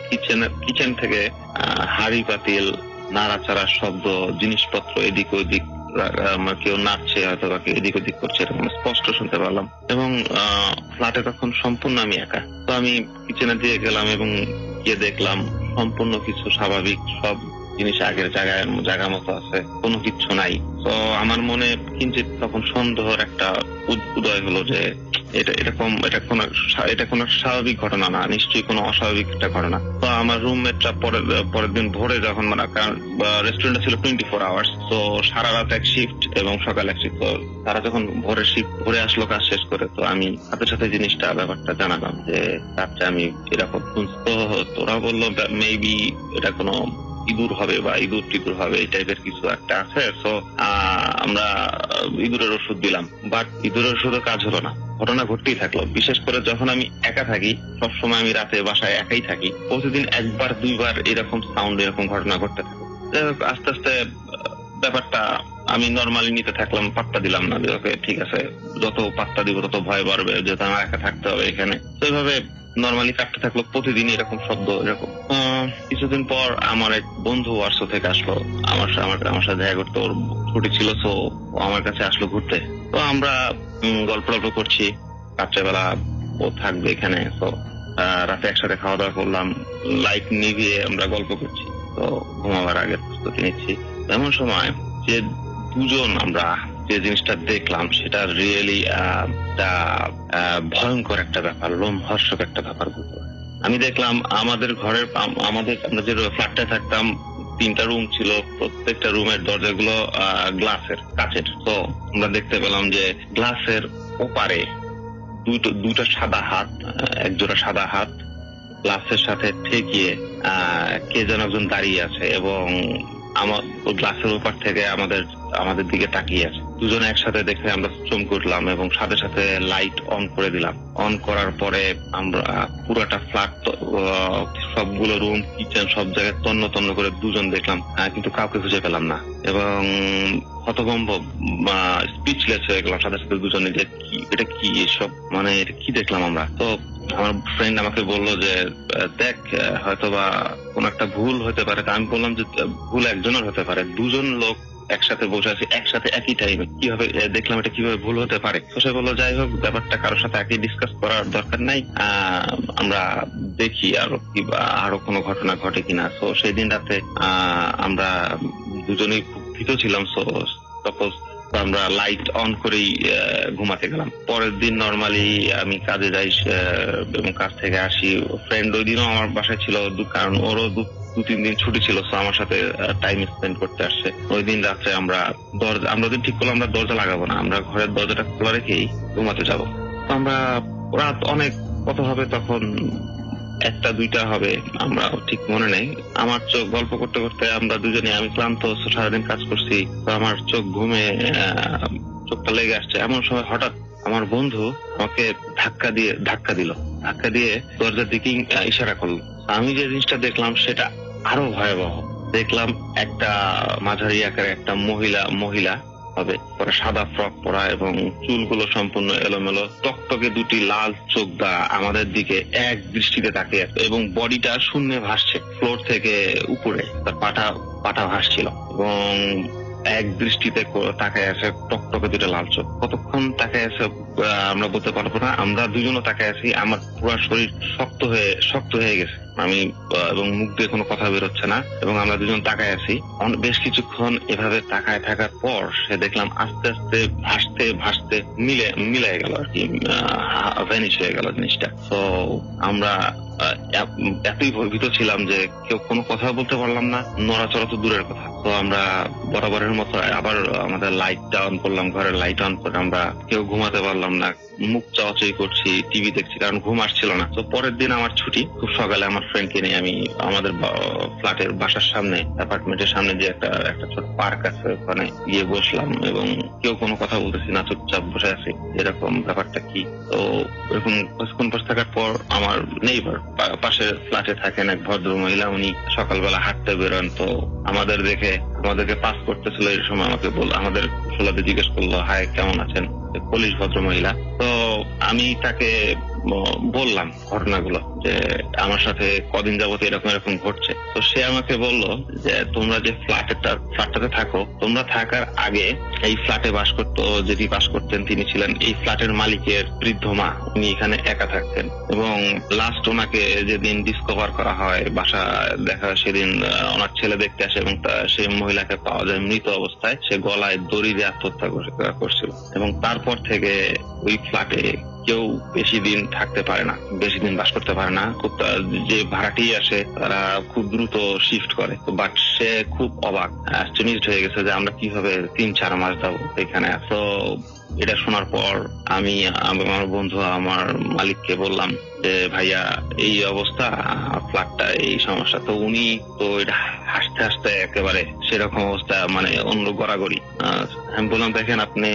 কিচেন থেকে হাড়ি পাতিল নাড়াচাড়ার শব্দ, জিনিসপত্র এদিক ওদিক, কেউ নাচছে হয়তো বা কেউ এদিক ওদিক করছে, এরকম স্পষ্ট শুনতে পারলাম। এবং ফ্ল্যাটে তখন সম্পূর্ণ আমি একা। তো আমি কিচেনে দিয়ে গেলাম এবং গিয়ে দেখলাম সম্পূর্ণ কিছু স্বাভাবিক, সব জিনিস আগের জায়গা মতো আছে, কোনো কিছু নাই। তো আমার মনে কিঞ্চিত তখন সন্দেহের একটা উদয় হলো যে এটা কোনো স্বাভাবিক ঘটনা না, নিশ্চয়ই কোনো অস্বাভাবিক একটা ঘটনা। তো আমার রুমমেটরা পরের দিন ভোরে যখন রেস্টুরেন্টটা ছিল 24 আওয়ার্স, তো সারা রাত এক শিফট এবং সকাল এক শিফট। তো তারা যখন ভোরে আসলো কাজ শেষ করে, তো আমি সাথে ব্যাপারটা জানালাম যে রাত্রে আমি এরকম। তো তোরা বললো মেবি এটা কোনো ইঁদুর হবে বা ইঁদুর হবে, এই টাইপের কিছু একটা আছে। তো আমরা ইঁদুরের ওষুধ দিলাম, বাট ইঁদুরের ওষুধও কাজ হলো না। ঘটনা ঘটতেই থাকলো। বিশেষ করে যখন আমি একা থাকি, সবসময় আমি রাতে বাসায় একাই থাকি, প্রতিদিন 1-2 বার এরকম সাউন্ড, এরকম ঘটনা ঘটতে থাকে। আস্তে আস্তে ব্যাপারটা আমি নর্মালি নিতে থাকলাম, পাত্তা দিলাম না। ওকে ঠিক আছে, যত পাত্তা দিব তত ভয় বাড়বে, যেহেতু আমার একা থাকতে হবে এখানে। তো এইভাবে নর্মালি কাটতে থাকলো, প্রতিদিন এরকম শব্দ এরকম। কিছুদিন পর আমার এক বন্ধু ওয়ার্সো থেকে আসলো আমার সাথে দেখা করতে। ওর ছুটি ছিল, তো আমার কাছে আসলো ঘুরতে। তো আমরা গল্প করছি, রাত্রেবেলা ও থাকবে এখানে। তো রাতে একসাথে খাওয়া দাওয়া করলাম, লাইট নিভিয়ে আমরা গল্প করছি। তো ঘুমাবার আগে প্রস্তুতি নিচ্ছি। এমন সময় যে দুজন আমরা যে জিনিসটা দেখলাম সেটা রিয়েলি ভয়ঙ্কর একটা ব্যাপার, লোমহর্ষক একটা ব্যাপার। আমি দেখলাম আমরা যে ফ্ল্যাটটায় থাকতাম 3টা রুম ছিল, প্রত্যেকটা রুমের দরজাগুলো গ্লাসের, কাচের। তো আমরা দেখতে পেলাম যে গ্লাসের ওপারে দুইটা সাদা হাত, একজোড়া সাদা হাত গ্লাসের সাথে ঠেকিয়ে কে যেন একজন দাঁড়িয়ে আছে এবং আমার গ্লাসের উপর থেকে আমাদের দিকে তাকিয়ে আছে। দুজনে একসাথে দেখে আমরা চমকে উঠলাম এবং সাথে সাথে লাইট অন করে দিলাম। অন করার পরে আমরা পুরাটা ফ্ল্যাট, সবগুলো রুম, কিচেন, সব জায়গায় তন্ন তন্ন করে দুজন দেখলাম, কিন্তু কাউকে খুঁজে পেলাম না এবং হতভম্ব, স্পিচলেস হয়ে গেলাম সাথে সাথে দুজনে, যে এটা কি এসব, মানে এটা কি দেখলাম আমরা। তো আমার ফ্রেন্ড আমাকে বললো যে দেখ, হয়তোবা কোন একটা ভুল হতে পারে। আমি বললাম যে ভুল একজনের হতে পারে, দুজন লোক একসাথে বসে আছি একসাথে একই টাইমে, কিভাবে দেখলাম, এটা কিভাবে ভুল হতে পারে। তো সে বললো যাই হোক, ব্যাপারটা কারোর সাথে একই ডিসকাস করার দরকার নাই, আমরা দেখি আরো কোনো ঘটনা ঘটে কিনা। তো সেই দিন রাতে আমরা দুজনেই খুব ভীত ছিলাম। সাপোজ আমরা লাইট অন করেই ঘুমাতে গেলাম। পরের দিন নর্মালি আমি কাজে যাই এবং কাজ থেকে আসি। ফ্রেন্ড ওই দিনও আমার বাসায় ছিল, কারণ ওরও 2-3 দিন ছুটি ছিল, তো আমার সাথে টাইম স্পেন্ড করতে আসছে। ওই দিন রাত্রে আমরা ঠিক করলাম আমরা দরজা লাগাবো না, আমরা ঘরের দরজাটা খোলা রেখেই ঘুমাতে যাবো। তো আমরা রাত অনেক কত হবে তখন, 1টা-2টা হবে, আমরা ঠিক মনে নেই। আমার চোখ গল্প করতে করতে আমরা দুজনে, আমি ক্লান্ত, সারাদিন কাজ করছি, তো আমার চোখ ঘুমে চোখটা লেগে আসছে। এমন সময় হঠাৎ আমার বন্ধু আমাকে ধাক্কা দিয়ে দরজার দিকে ইশারা করলো। আমি যে জিনিসটা দেখলাম সেটা আরো ভয়াবহ। দেখলাম একটা মাঝারি আকারে একটা মহিলা হবে, পরে সাদা ফ্রক পরা এবং চুলগুলো সম্পূর্ণ এলোমেলো, টকটকে 2টি লাল চোখ আমাদের দিকে এক দৃষ্টিতে তাকিয়ে আছে এবং বডিটা শূন্যে ভাসছে, ফ্লোর থেকে উপরে তার পাটা ভাসছিল এবং এক দৃষ্টিতে তাকায় আছে, টকটকে 2টা লাল চোখ। কতক্ষণ তাকায় আছে আমরা বলতে পারবো না, আমরা দুজনও তাকায় আছি। আমার পুরো শরীর শক্ত হয়ে গেছে, আমি এবং মুখ দিয়ে কোনো কথা বেরোচ্ছে না এবং আমরা দুজন তাকায় আছি। বেশ কিছুক্ষণ এভাবে তাকায় থাকার পর সে দেখলাম আস্তে আস্তে ভাসতে মিলে গেল আর কি, ভ্যানিশ হয়ে গেল জিনিসটা। তো আমরা এতই ভীত ছিলাম যে কেউ কোনো কথা বলতে পারলাম না, নড়াচড়া তো দূরের কথা। তো আমরা বরাবরের মতো আবার আমাদের লাইটটা অন করলাম, ঘরের লাইট অন করে আমরা কেউ ঘুমাতে পারলাম না, মুখ চাওয়াচাই করছি, টিভি দেখছি, কারণ ঘুম আসছিল না। তো পরের দিন আমার ছুটি, খুব সকালে আমার ফ্রেন্ডকে নিয়ে আমি আমাদের ফ্ল্যাটের বাসার সামনে, অ্যাপার্টমেন্টের সামনে যে একটা ছোট পার্ক আছে, ওখানে গিয়ে বসলাম এবং কেউ কোনো কথা বলতেছি না, চুপচাপ বসে আছি, এরকম ব্যাপারটা কি। তো এরকম কিছুক্ষণ বসে থাকার পর আমার নেইবার, পাশের ফ্ল্যাটে থাকেন এক ভদ্র মহিলা, উনি সকালবেলা হাঁটতে বেরোন। তো আমাদেরকে পাস করতেছিল, এই সময় আমাদের কুশলাতে জিজ্ঞেস করলো, হাই কেমন আছেন, পুলিশ ভদ্র মহিলা। তো আমি তাকে বললাম ঘটনাগুলো, যে আমার সাথে কদিন যাবত এরকম ঘটছে। তো সে আমাকে বললো যে তোমরা যে ফ্ল্যাটটাতে থাকো, তোমরা থাকার আগে এই ফ্ল্যাটে যেটি বাস করতেন তিনি ছিলেন এই ফ্ল্যাটের মালিকের বৃদ্ধ মা, উনি এখানে একা থাকতেন এবং লাস্ট ওনাকে যেদিন ডিসকভার করা হয়, বাসা দেখা, সেদিন ওনার ছেলে দেখতে আসে এবং সেই মহিলাকে পাওয়া যায় মৃত অবস্থায়, সে গলায় দড়ি দিয়ে আত্মহত্যা করছিল এবং তারপর থেকে ওই ফ্ল্যাটে কেউ বেশি দিন থাকতে পারে না, বেশি দিন বাস করতে পারে না। খুব যে ভাড়াটি আসে তারা খুব দ্রুত শিফট করে। বাট সে খুব অবাক, অ্যাস্টনিশড হয়ে গেছে যে আমরা কিভাবে 3-4 মাস যাবো এখানে। তো এটা শোনার পর আমি আমার বন্ধু আমার মালিককে বললাম যে ভাইয়া এই অবস্থা, ফ্ল্যাটটা এই সমস্যা। তো উনি তো এটা হাসতে একেবারে সেরকম অবস্থা, মানে অন্য গড়াগড়ি। আমি বললাম দেখেন, আপনি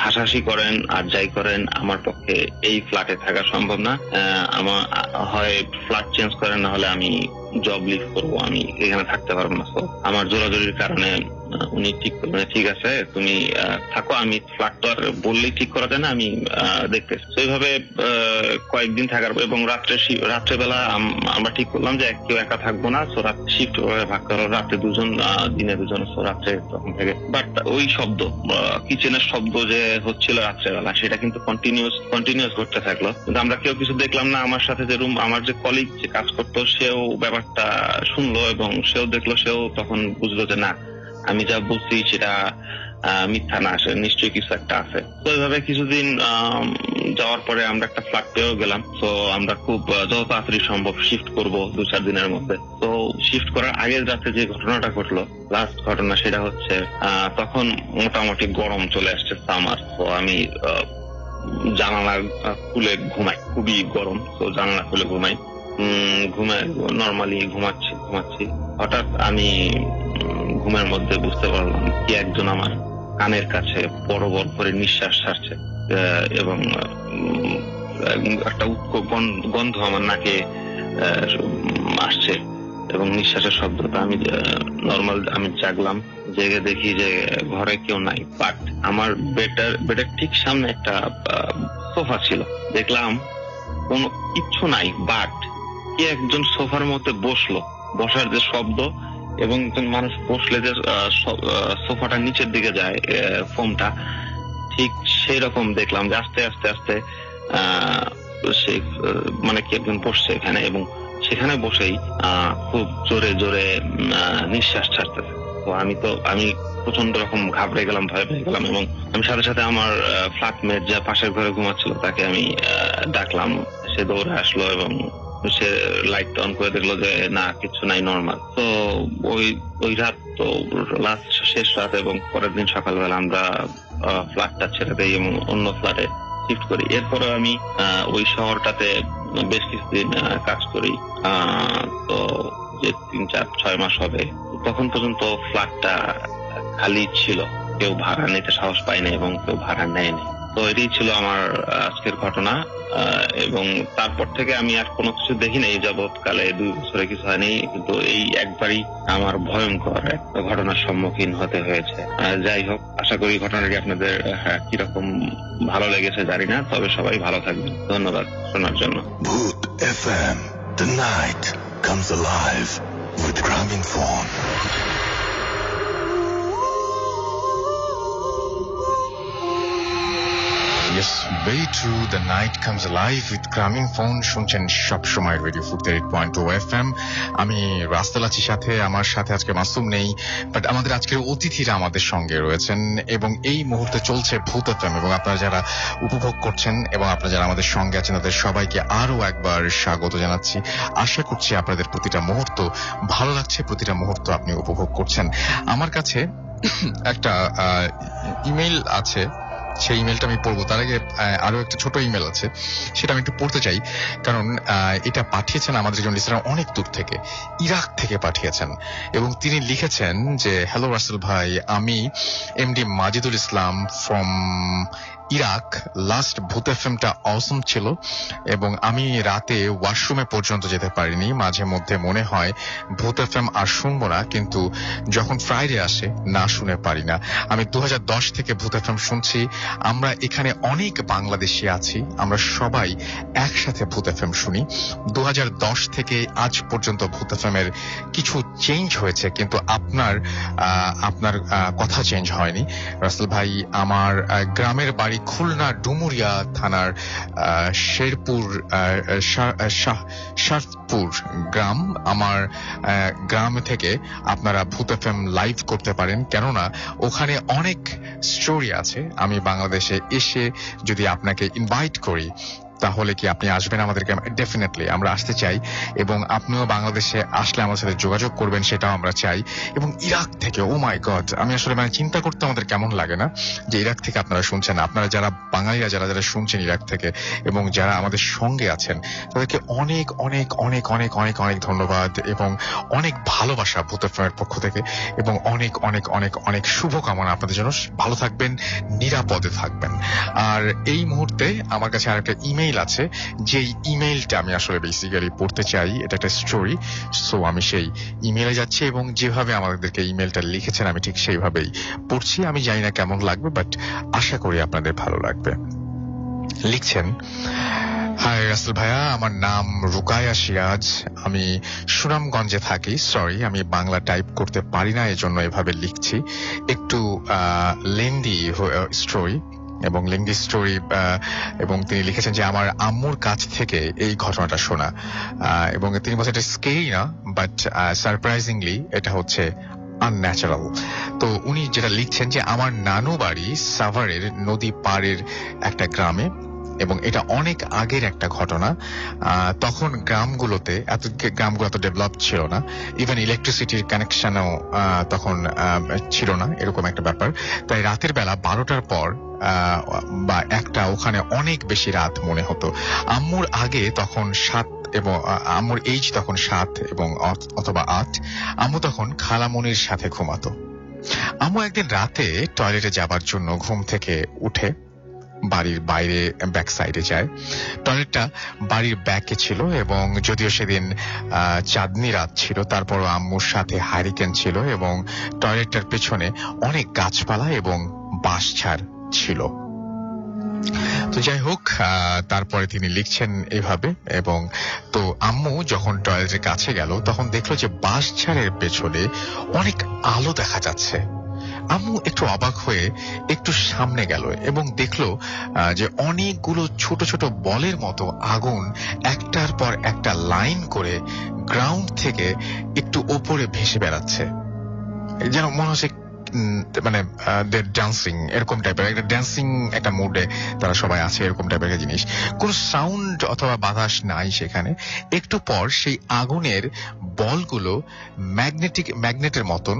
হাসাহাসি করেন আর যাই করেন, আমার পক্ষে এই ফ্ল্যাটে থাকা সম্ভব না, আমার হয় ফ্ল্যাট চেঞ্জ করেন, না হলে আমি জব লিভ করবো, আমি এখানে থাকতে পারবো না। তো আমার জোরাজোরির কারণে উনি ঠিক করলেন ঠিক আছে তুমি থাকো, আমি ফ্ল্যাট তো আর বললেই ঠিক করা যায় না, আমি দেখতেছি। তো এইভাবে কয়েকদিন থাকার পর এবং রাত্রেবেলা আমরা ঠিক করলাম যে কেউ একা থাকবো না, তো রাত্রে শিফট ভাগ করো, রাত্রে দুজন দিনে দুজন, তো রাত্রে তখন থেকে। বাট ওই শব্দ কিচেনের শব্দ যে হচ্ছিল রাত্রেবেলা সেটা কিন্তু কন্টিনিউয়াস করতে থাকলো, কিন্তু আমরা কেউ কিছু দেখলাম না। আমার সাথে যে আমার যে কলিগ যে কাজ করতো সেও ব্যাপারটা শুনলো এবং সেও দেখলো, সেও তখন বুঝলো যে না আমি যা বলছি সেটা মিথ্যা না, আসে নিশ্চয়ই কিছু একটা আছে। তো এইভাবে কিছুদিন যাওয়ার পরে আমরা একটা ফ্ল্যাট পেয়েও গেলাম। তো আমরা খুব যত তাড়াতাড়ি সম্ভব শিফট করবো 2-4 দিনের মধ্যে। তো শিফট করার আগের রাতে যে ঘটনাটা ঘটলো, লাস্ট ঘটনা, সেটা হচ্ছে তখন মোটামুটি গরম চলে আসছে, সামার। তো আমি জানালা খুলে ঘুমাই, খুবই গরম, তো জানালা খুলে ঘুমাই, নর্মালি ঘুমাচ্ছি। হঠাৎ আমি ঘুমের মধ্যে বুঝতে পারলাম কি একজন আমার কানের কাছে বড় বড় করে নিঃশ্বাস ছাড়ছে এবং একটা উৎকট গন্ধ আমার নাকে আসছে এবং নিঃশ্বাসের শব্দটা। আমি জাগলাম, জেগে দেখি যে ঘরে কেউ নাই, বাট আমার বেডের ঠিক সামনে একটা সোফা ছিল। দেখলাম কোনো কিচ্ছু নাই, বাট কে একজন সোফার মধ্যে বসলো, বসার যে শব্দ এবং একজন মানুষ বসলে যে সোফাটা নিচের দিকে যায় ফোমটা, ঠিক সেই রকম দেখলাম যে আস্তে আস্তে আস্তে সে মানে কি একজন বসছে এখানে এবং সেখানে বসেই খুব জোরে জোরে নিঃশ্বাস ছাড়তেছে। তো আমি প্রচন্ড রকম ঘাবড়ে গেলাম, ভয় পেয়ে গেলাম এবং আমি সাথে সাথে আমার ফ্ল্যাটমেট যা পাশের ঘরে ঘুমাচ্ছিল তাকে আমি ডাকলাম। সে দৌড়ে আসলো এবং সে লাইট অন করে দেখলো যে না কিছু নাই, নর্মাল। তো ওই রাত তো লাস্ট শেষ রাত এবং পরের দিন সকালবেলা আমরা ফ্ল্যাটটা ছেড়ে দেই এবং অন্য ফ্ল্যাটে শিফট করি। এরপরে আমি ওই শহরটাতে বেশ কিছুদিন কাজ করি। তো যে 3-4-6 মাস হবে, তখন পর্যন্ত ফ্ল্যাটটা খালি ছিল, কেউ ভাড়া নিতে সাহস পায়নি এবং কেউ ভাড়া নেয়নি। তো এটাই ছিল আমার আজকের ঘটনা এবং তারপর থেকে আমি আর কোনো কিছু দেখি নাই যাবৎকালে, 2 বছরে কিছু হয়নি, কিন্তু এই একবারই আমার ভয়ঙ্কর একটা ঘটনার সম্মুখীন হতে হয়েছে। যাই হোক, আশা করি ঘটনাটি আপনাদের কিরকম ভালো লেগেছে জানি না, তবে সবাই ভালো থাকবেন। ধন্যবাদ শোনার জন্য। Bhoot FM, the night comes alive with Gramophone. Yes, very true. The night comes alive with Gramophone. শুনছেন সবসময় রেডিও ফুড 8.2 FM। আমি রাস্তাল আছি সাথে, আমার সাথে আজকে মাসুম নেই, বাট আমাদের আজকের অতিথিরা আমাদের সঙ্গে রয়েছেন এবং এই মুহূর্তে চলছে ভূত এফএম এবং আপনারা যারা উপভোগ করছেন এবং আপনারা যারা আমাদের সঙ্গে আছেন তাদের সবাইকে আরো একবার স্বাগত জানাচ্ছি। আশা করছি আপনাদের প্রতিটা মুহূর্ত ভালো লাগছে, প্রতিটা মুহূর্ত আপনি উপভোগ করছেন। আমার কাছে একটা ইমেইল আছে, সেই ইমেলটা আমি পড়বো। তার আগে আরো একটা ছোট ইমেল আছে, সেটা আমি একটু পড়তে চাই, কারণ এটা পাঠিয়েছেন আমাদের একজন লিসেনার অনেক দূর থেকে, ইরাক থেকে পাঠিয়েছেন এবং তিনি লিখেছেন যে হ্যালো রাসেল ভাই, আমি MD Majidul Islam from Iraq. Last ভূত এফএমটা অসম ছিল এবং আমি রাতে ওয়াশরুমে পর্যন্ত যেতে পারিনি। মাঝে মধ্যে মনে হয় ভূত এফএম আর শুনবো না, কিন্তু যখন ফ্রাইডে আসে না শুনে পারি না। আমি 2010 থেকে ভূত এফএম শুনছি। আমরা এখানে অনেক বাংলাদেশি আছি, আমরা সবাই একসাথে ভূত এফএম শুনি। 2010 থেকে আজ পর্যন্ত ভূত এফএম এর কিছু চেঞ্জ হয়েছে, কিন্তু আপনার কথা চেঞ্জ হয়নি রাসেল ভাই। আমার গ্রামের বাড়ি খুলনা ডুমুরিয়া থানার শেরপুর শাহপুর গ্রাম। আমার গ্রাম থেকে আপনারা ভূত এফএম লাইভ করতে পারেন, কেননা ওখানে অনেক স্টোরি আছে। আমি বাংলাদেশে এসে যদি আপনাকে ইনভাইট করি তাহলে কি আপনি আসবেন আমাদেরকে? ডেফিনেটলি আমরা আসতে চাই এবং আপনিও বাংলাদেশে আসলে আমার সাথে যোগাযোগ করবেন, সেটাও আমরা চাই। এবং ইরাক থেকে, ও মাই গড, আমি আসলে চিন্তা করতে আমাদের কেমন লাগে না যে ইরাক থেকে আপনারা শুনছেন। আপনারা যারা বাঙালিরা যারা যারা শুনছেন ইরাক থেকে এবং যারা আমাদের সঙ্গে আছেন তাদেরকে অনেক অনেক অনেক অনেক অনেক অনেক ধন্যবাদ এবং অনেক ভালোবাসা ভূত এফএমের পক্ষ থেকে এবং অনেক অনেক অনেক অনেক শুভকামনা আপনাদের জন্য। ভালো থাকবেন, নিরাপদে থাকবেন। আর এই মুহূর্তে আমার কাছে আরেকটা ইমেইল ইমেল আছে, যেই ইমেলটা আমি আসলে বেসিক্যালি পড়তে চাই। এটা একটা স্টোরি, সো আমি সেই ইমেলে যাচ্ছি এবং যেভাবে আমাদেরকে ইমেলটা লিখেছেন আমি ঠিক সেইভাবেই পড়ছি। আমি জানি না কেমন লাগবে, বাট আশা করি আপনাদের ভালো লাগবে। লিখছেন, হাই রাসেল ভাইয়া, আমার নাম রুকায়া সিরাজ, আমি সুনামগঞ্জে থাকি। সরি, আমি বাংলা টাইপ করতে পারি না, এজন্য এভাবে লিখছি। একটু লেন্দি স্টোরি এবং লেন্দি স্টোরি, এবং তিনি লিখেছেন যে আমার আম্মুর কাছ থেকে এই ঘটনাটা শোনা, এবং তিনি বলছেন এটা স্কেরি না, বাট সারপ্রাইজিংলি এটা হচ্ছে আনন্যাচারাল। তো উনি যেটা লিখছেন যে আমার নানু বাড়ি সাভারের নদী পাড়ের একটা গ্রামে, এবং এটা অনেক আগের একটা ঘটনা। তখন গ্রামগুলো এত ডেভেলপ ছিল না, ইভেন ইলেকট্রিসিটির কানেকশনও তখন ছিল না, এরকম একটা ব্যাপার। তাই রাতের বেলা 12টার পর বা একটা ওখানে অনেক বেশি রাত মনে হতো। আম্মুর আগে তখন 7 এবং আম্মুর এইজ তখন 7 এবং অথবা 8। আম্মু তখন খালামনির সাথে ঘুমাতো। আম্মু একদিন রাতে টয়লেটে যাবার জন্য ঘুম থেকে উঠে বাড়ির বাইরে ব্যাক সাইডে যায়। টয়লেটটা বাড়ির ব্যাকে ছিল এবং যদিও সেদিন চাঁদনি রাত ছিল, তারপরও আম্মুর সাথে হারিকেন ছিল এবং টয়লেটটার পেছনে অনেক গাছপালা এবং বাঁশঝাড় ছিল। তো যাই হোক, তারপরে তিনি লিখছেন এভাবে, এবং তো আম্মু যখন টয়লেটের কাছে গেল তখন দেখলো যে বাঁশঝাড়ের পেছনে অনেক আলো দেখা যাচ্ছে। আম্মু একটু অবাক হয়ে একটু সামনে গেল এবং দেখলো যে অনেকগুলো ছোট ছোট বলের মতো আগুন একটার পর একটা লাইন করে গ্রাউন্ড থেকে একটু ওপরে ভেসে বেড়াচ্ছে, যেন মনে হচ্ছে মানে ডান্সিং, এরকম টাইপের একটা ড্যান্সিং একটা মুডে তারা সবাই আছে, এরকম টাইপের একটা জিনিস। কোন সাউন্ড অথবা বাতাস নাই সেখানে। একটু পর সেই আগুনের বলগুলো ম্যাগনেটের মতন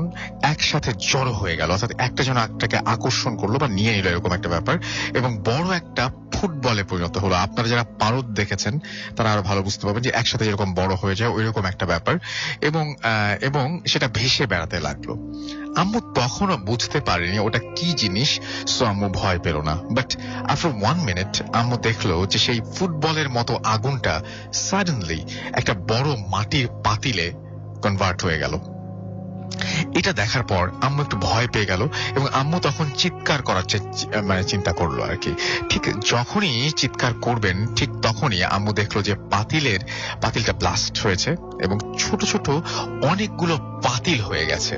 একসাথে জড়ো হয়ে গেল, অর্থাৎ একটা যেন একটাকে আকর্ষণ করলো বা নিয়ে নিল, এরকম একটা ব্যাপার, এবং বড় একটা ফুটবলে পরিণত হলো। আপনারা যারা পারদ দেখেছেন তারা আরো ভালো বুঝতে পারবেন যে একসাথে যেরকম বড় হয়ে যায় ওইরকম একটা ব্যাপার, এবং সেটা ভেসে বেড়াতে লাগলো। আম্মু তখনও বুঝতে পারেনি ওটা কি জিনিস, সো আম্মু ভয় পেল না। বাট আফটার 1 মিনিট আম্মু দেখলো যে সেই ফুটবলের মতো আগুনটা সাডেনলি একটা বড় মাটির পাতিলে কনভার্ট হয়ে গেল। এটা দেখার পর আম্মু একটু ভয় পেয়ে গেল এবং আম্মু তখন চিৎকার করার চিন্তা করলো আর কি। ঠিক যখনই চিৎকার করবেন ঠিক তখনই আম্মু দেখলো যে পাতিলটা ব্লাস্ট হয়েছে এবং ছোট ছোট অনেকগুলো পাতিল হয়ে গেছে।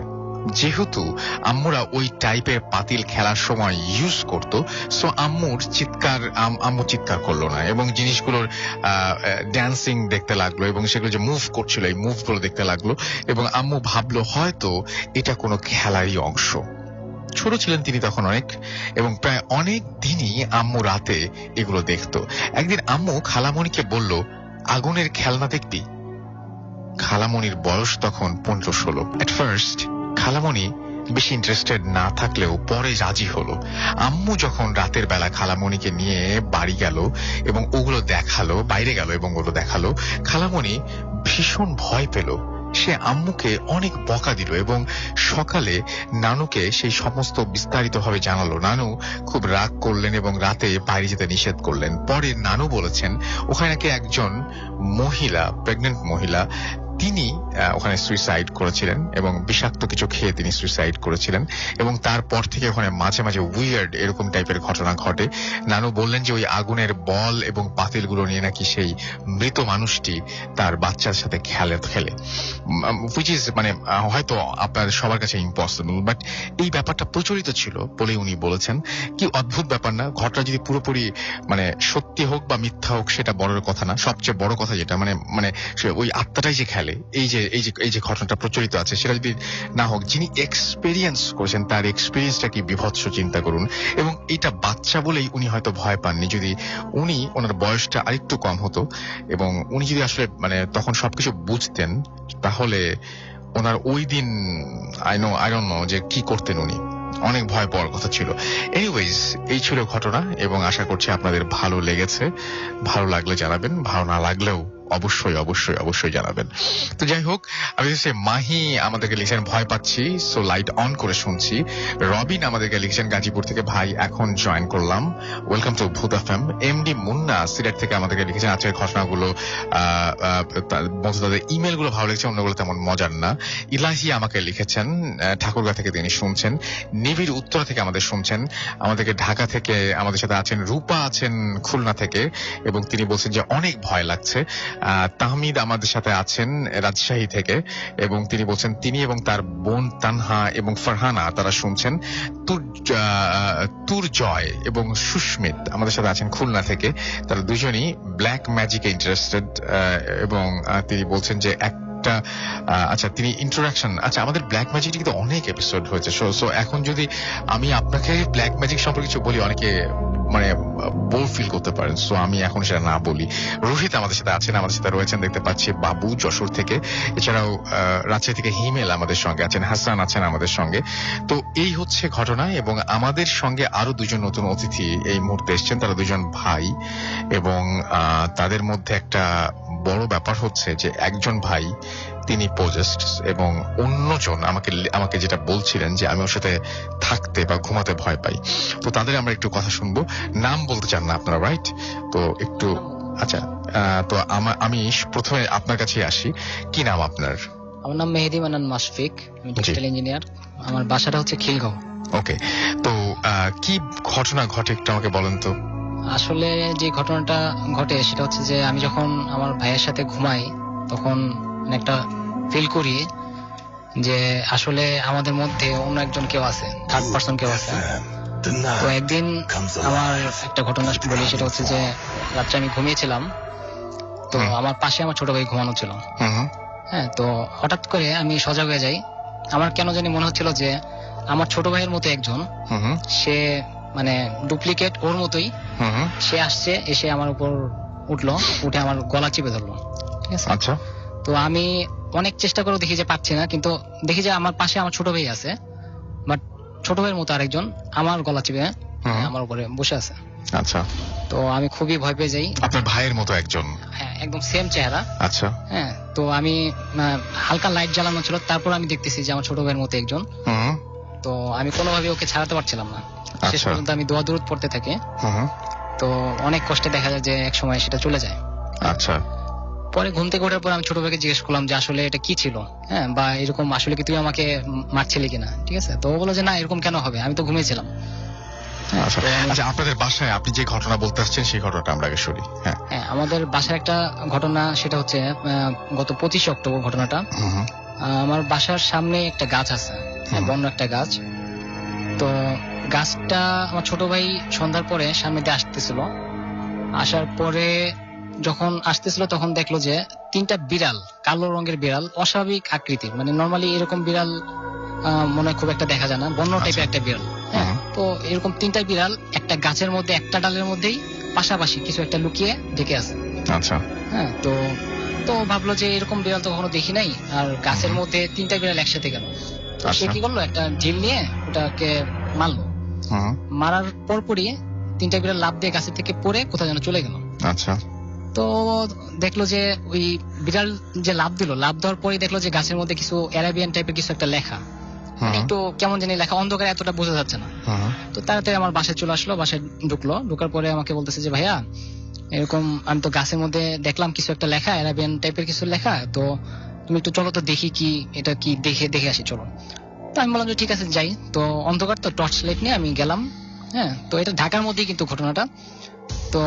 যেহেতু আম্মুরা ওই টাইপের পাতিল খেলার সময় ইউজ করতো, সো আম্মু চিৎকার করলো না এবং জিনিসগুলোর ড্যান্সিং দেখতে লাগলো এবং সেগুলো যে মুভ করছিল এই মুভগুলো দেখতে লাগলো এবং আম্মু ভাবলো হয়তো এটা কোনো খেলারই অংশ। ছোট ছিলেন তিনি তখন অনেক, এবং প্রায় অনেক দিনই আম্মু রাতে এগুলো দেখতো। একদিন আম্মু খালামণিকে বলল, আগুনের খেলনা দেখবি? খালামণির বয়স তখন 15-16। এট ফার্স্ট খালামণি বেশি ইন্টারেস্টেড না থাকলেও পরে রাজি হলো। আম্মু যখন রাতের বেলা খালামণিকে নিয়ে বাড়ি গেল এবং ওগুলো দেখালো, বাইরে গেল এবং ওগুলো দেখালো, খালামণি ভীষণ ভয় পেল। সে আম্মুকে অনেক বকা দিল এবং সকালে নানুকে সেই সমস্ত বিস্তারিতভাবে জানালো। নানু খুব রাগ করলেন এবং রাতে বাইরে যেতে নিষেধ করলেন। পরে নানু বলেছেন ওখানে নাকি একজন মহিলা, প্রেগনেন্ট মহিলা, তিনি ওখানে সুইসাইড করেছিলেন এবং বিষাক্ত কিছু খেয়ে তিনি সুইসাইড করেছিলেন এবং তারপর থেকে ওখানে মাঝে মাঝে উইয়ার্ড এরকম টাইপের ঘটনা ঘটে। নানু বললেন যে ওই আগুনের বল এবং পাতিলগুলো নিয়ে নাকি সেই মৃত মানুষটি তার বাচ্চার সাথে খেলে, হুইচ ইজ মানে হয়তো আপনার সবার কাছে ইম্পসিবল, বাট এই ব্যাপারটা প্রচলিত ছিল বলে উনি বলেছেন। কি অদ্ভুত ব্যাপার না? ঘটনা যদি পুরোপুরি মানে সত্যি হোক বা মিথ্যা হোক সেটা বড় কথা না, সবচেয়ে বড় কথা যেটা মানে ওই আত্মাটাই যে খেলে, এই যে ঘটনাটা প্রচলিত আছে সেটা যদি না হোক, যিনি এক্সপেরিয়েন্স করেছেন তার এক্সপেরিয়েন্সটা কি বিভৎস চিন্তা করুন। এবং এটা বাচ্চা বলেই উনি হয়তো ভয় পাননি। যদি ওনার বয়সটা আরেকটু কম হতো এবং উনি যদি আসলে মানে তখন সবকিছু বুঝতেন তাহলে ওনার ওই দিন আই ডোন্ট নো যে কি করতেন উনি। অনেক ভয় পাওয়ার কথা ছিল। এনিওয়েজ, এই ছিল ঘটনা এবং আশা করছি আপনাদের ভালো লেগেছে। ভালো লাগলে জানাবেন, ভালো না লাগলেও অবশ্যই অবশ্যই অবশ্যই জানাবেন। তো যাই হোক, আমি মাহি আমাদেরকে লিখেছেন ভয় পাচ্ছি, সো লাইট অন করে শুনছি। রবিন আমাদেরকে লিখেছেন গাজীপুর থেকে, ভাই এখন জয়েন করলাম, ওয়েলকাম টু ভূত এফএম। এমডি মুন্না সিলেট থেকে আমাদেরকে লিখেছেন আজকের ঘটনাগুলো তাদের ইমেল গুলো ভালো লেগেছে, অন্যগুলো তেমন মজার না। ইলাহি আমাকে লিখেছেন ঠাকুরগাঁ থেকে, তিনি শুনছেন। নিবিড় উত্তরা থেকে আমাদের শুনছেন। আমাদেরকে ঢাকা থেকে আমাদের সাথে আছেন রূপা, আছেন খুলনা থেকে, এবং তিনি বলছেন যে অনেক ভয় লাগছে। তাহমিদ আমাদের সাথে আছেন রাজশাহী থেকে, এবং তিনি বলছেন তিনি এবং তার বোন তানহা এবং ফারহানা তারা শুনছেন। তুরজয় এবং সুস্মিত আমাদের সাথে আছেন খুলনা থেকে, তারা দুজনই ব্ল্যাক ম্যাজিকে ইন্টারেস্টেড, এবং তিনি বলছেন যে আচ্ছা তিনি ইন্ট্রোডাকশন, আচ্ছা আমাদের ব্ল্যাক ম্যাজিক কিন্তু অনেক এপিসোড হয়েছে, সো এখন যদি আমি আপনাকে ব্ল্যাক ম্যাজিক সম্পর্কে কিছু বলি অনেকে মানে বোর ফিল করতে পারেন, সো আমি এখন সেটা না বলি। রোহিত আমাদের সাথে আছেন, আমাদের সাথে রয়েছেন দেখতে পাচ্ছি বাবু যশোর থেকে, এছাড়াও রাজশাহী থেকে হিমেল আমাদের সঙ্গে আছেন, হাসান আছেন আমাদের সঙ্গে। তো এই হচ্ছে ঘটনা, এবং আমাদের সঙ্গে আরো দুজন নতুন অতিথি এই মুহূর্তে এসছেন, তারা দুজন ভাই, এবং তাদের মধ্যে একটা বড় ব্যাপার হচ্ছে যে একজন ভাই তিনি পজেসড, এবং অন্যজন আমাকে যেটা বলছিলেন যে আমি ওর সাথে থাকতে বা ঘুমাতে ভয় পাই। তো তাদের আমরা একটু কথা শুনবো। নাম বলতে চান না আপনারা, রাইট? তো একটু আচ্ছা, তো আমি প্রথমে আপনার কাছে আসি। কি নাম আপনার? আমার নাম মেহেদি মান্নান মাশফিক, আমি টেক্সটাইল ইঞ্জিনিয়ার। আমার বাসাটা হচ্ছে খিলগাঁও। ওকে, তো কি ঘটনা ঘটে একটু আমাকে বলেন তো। আসলে যে ঘটনাটা ঘটে সেটা হচ্ছে যে আমি যখন আমার ভাইয়ের সাথে ঘুমাই তখন একটা ফিল করি যে আসলে আমাদের মধ্যে অন্য একজন কেউ আছে, থার্ড পার্সন কেউ আছে। তো একদিন আমার একটা ঘটনা বলি, সেটা হচ্ছে যে রাত্রে আমি ঘুমিয়েছিলাম, তো আমার পাশে আমার ছোট ভাই ঘুমানো ছিল। হ্যাঁ, তো হঠাৎ করে আমি সজাগ হয়ে যাই। আমার কেন জানি মনে হচ্ছিল যে আমার ছোট ভাইয়ের মতো একজন, সে মানে ডুপ্লিকেট ওর মতোই, সে আসছে, এসে আমার উপর উঠলো, উঠে আমার গলা চিপে ধরলো। ঠিক আছে, আচ্ছা। তো আমি অনেক চেষ্টা করে দেখি যে পাচ্ছি না, কিন্তু দেখি যে আমার পাশে আমার ছোট ভাই আছে, বাট ছোট ভাইয়ের মতো আরেকজন আমার গলা চিপে আমার উপরে বসে আছে। আচ্ছা, তো আমি খুবই ভয় পেয়ে যাই। আপনার ভাইয়ের মতো একজন? হ্যাঁ, একদম সেম চেহারা। আচ্ছা, হ্যাঁ, তো আমি হালকা লাইট জ্বালানো ছিল, তারপর আমি দেখতেছি যে আমার ছোট ভাইয়ের মতো একজন। তো আমি কোনোভাবে ওকে ছাড়াতে পারছিলাম না, শেষ পর্যন্ত আমি দোয়া দরুদ পড়তে থাকি। তো অনেক কষ্টে দেখা যায় যে এক সময় সেটা চলে যায়। আচ্ছা, পরে ঘুম থেকে ওঠার পর আমি ছোট ভাইকে জিজ্ঞেস করলাম যে আসলে এটা কি ছিল, হ্যাঁ, বা এরকম আসলে কি তুই আমাকে মারছিলি কিনা। ঠিক আছে, তো ও বললো যে না, এরকম কেন হবে, আমি তো ঘুমিয়েছিলাম। আচ্ছা, আপনাদের বাসায় আপনি যে ঘটনা বলতে আসছেন সেই ঘটনাটা আমরা আগে শুনি। হ্যাঁ, আমাদের বাসার একটা ঘটনা, সেটা হচ্ছে গত 25 অক্টোবর ঘটনাটা। আমার বাসার সামনে একটা গাছ আছে, বন্য একটা গাছ। তো গাছটা আমার ছোট ভাই সন্ধ্যার পরে সামনে দিয়ে আসতেছিল, আসার পরে যখন আসতেছিল তখন দেখলো যে 3টা বিড়াল, কালো রঙের বিড়াল, অস্বাভাবিক আকৃতির, মানে নর্মালি এরকম বিড়াল মনে হয় খুব একটা দেখা যায় না, বন্য টাইপের একটা বিড়াল। হ্যাঁ, তো এরকম 3টা বিড়াল একটা গাছের মধ্যে, একটা ডালের মধ্যেই পাশাপাশি কিছু একটা লুকিয়ে ডেকে আছে। আচ্ছা, হ্যাঁ, তো ভাবলো যে এরকম বিড়াল তো কখনো দেখি নাই, আর গাছের মধ্যে 3টা বিড়াল একসাথে গেল। সে কি করলো, একটা ঢিল নিয়ে ওটাকে মারলো। মারার পরপরই 3টা বিড়াল লাফ দিয়ে গাছের থেকে পড়ে কোথাও যেন চলে গেল। আচ্ছা, তো দেখলো যে ওই বিড়াল যে লাফ দিল, লাফ দেওয়ার পরে দেখলো যে গাছের মধ্যে কিছু অ্যারাবিয়ান টাইপের কিছু একটা লেখা, একটু কেমন জানি লেখা, অন্ধকারে এতটা বোঝা যাচ্ছে না। তো তাড়াতাড়ি আমার বাসায় চলে আসলো, বাসায় ঢুকার পরে আমাকে বলতেছে যে ভাইয়া এরকম আমি তো গাছের মধ্যে দেখলাম কিছু একটা লেখা, অ্যারাবিয়ান টাইপের কিছু লেখা, তো তুমি একটু চলো তো দেখি কি এটা, কি দেখে আসি চলো। তো আমি বললাম যে ঠিক আছে যাই। তো অন্ধকার, তো টর্চ লাইট নিয়ে আমি গেলাম। হ্যাঁ, তো এটা ঢাকার মধ্যেই কিন্তু ঘটনাটা। তো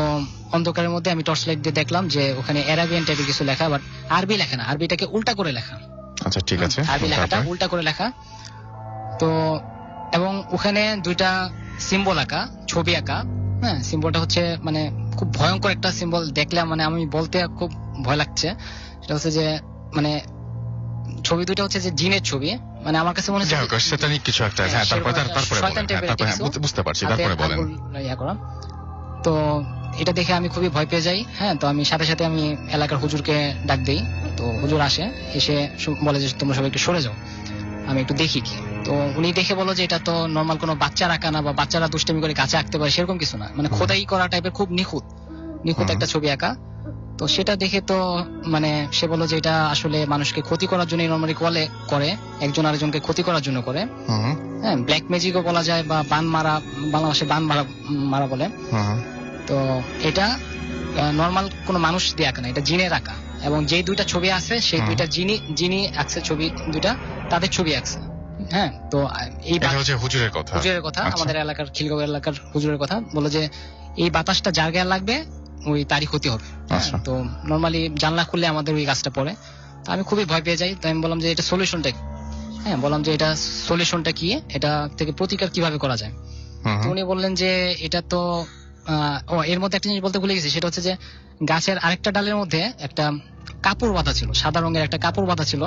অন্ধকারের মধ্যে আমি টর্চ লাইট দিয়ে দেখলাম যে ওখানে অ্যারাবিয়ান টাইপের কিছু লেখা, বাট আরবি লেখা না, আরবিটাকে উল্টা করে লেখা। আচ্ছা, ঠিক আছে, আরবি লেখাটা উল্টা করে লেখা। তো এবং ওখানে 2টা সিম্বল আঁকা, ছবি আঁকা। হ্যাঁ, সিম্বলটা হচ্ছে মানে খুব ভয়ঙ্কর একটা সিম্বল, দেখলে মানে আমি বলতে খুব ভয় লাগছে। সেটা হচ্ছে যে মানে ছবি 2টা হচ্ছে যে জিনের ছবি, মানে আমার কাছে মনে হচ্ছে শয়তানিক কিছু একটা। হ্যাঁ, তারপরে বুঝতে পারছি, তারপরে বলেন। তো এটা দেখে আমি খুবই ভয় পেয়ে যাই। হ্যাঁ, তো আমি সাথে সাথে আমি এলাকার হুজুরকে ডাক দেই। তো হুজুর আসে, এসে বলে যে তোমরা সবাই একটু সরে যাও, আমি একটু দেখি কি। তো উনি দেখে বলো যে এটা তো নর্মাল কোনো বাচ্চার আঁকা না, বা বাচ্চারা দুষ্টামি করে গাছে আঁকতে পারে সেরকম কিছু না, মানে খোদাই করা টাইপের খুব নিখুঁত একটা ছবি আঁকা। তো সেটা দেখে তো মানে সে বললো যে এটা আসলে মানুষকে ক্ষতি করার জন্য নরমালি করে, একজন আরেকজনকে ক্ষতি করার জন্য করে। হ্যাঁ, ব্ল্যাক ম্যাজিকও বলা যায় বা বান মারা, বাংলাদেশে বান মারা বলে। তো এটা নরমাল কোন মানুষ দিয়ে আঁকা না, এটা জিনের আঁকা, এবং যে দুইটা ছবি আছে সেই দুইটা যিনি আঁকছে ছবি দুইটা, তাদের ছবি আঁকছে। হ্যাঁ, তো এই হুজুরের কথা আমাদের এলাকার খিলগাঁও এলাকার হুজুরের কথা বলে যে এই বাতাসটা যার গায়ে লাগবে ওই তারই ক্ষতি হবে। তো নরমালি জানলা খুললে আমাদের ওই গাছটা পড়ে। আমি খুবই ভয় পেয়ে যাই। তো আমি বললাম যে এটা সলিউশনটা, হ্যাঁ বললাম যে এটা সলিউশনটা কি, এটা থেকে প্রতিকার কিভাবে করা যায়। তো উনি বললেন যে এটা তো এর মধ্যে একটা জিনিস বলতে ভুলে গেছি, সেটা হচ্ছে যে গাছের আরেকটা ডালের মধ্যে একটা কাপড় বাঁধা ছিল, সাদা রঙের একটা কাপড় বাঁধা ছিল।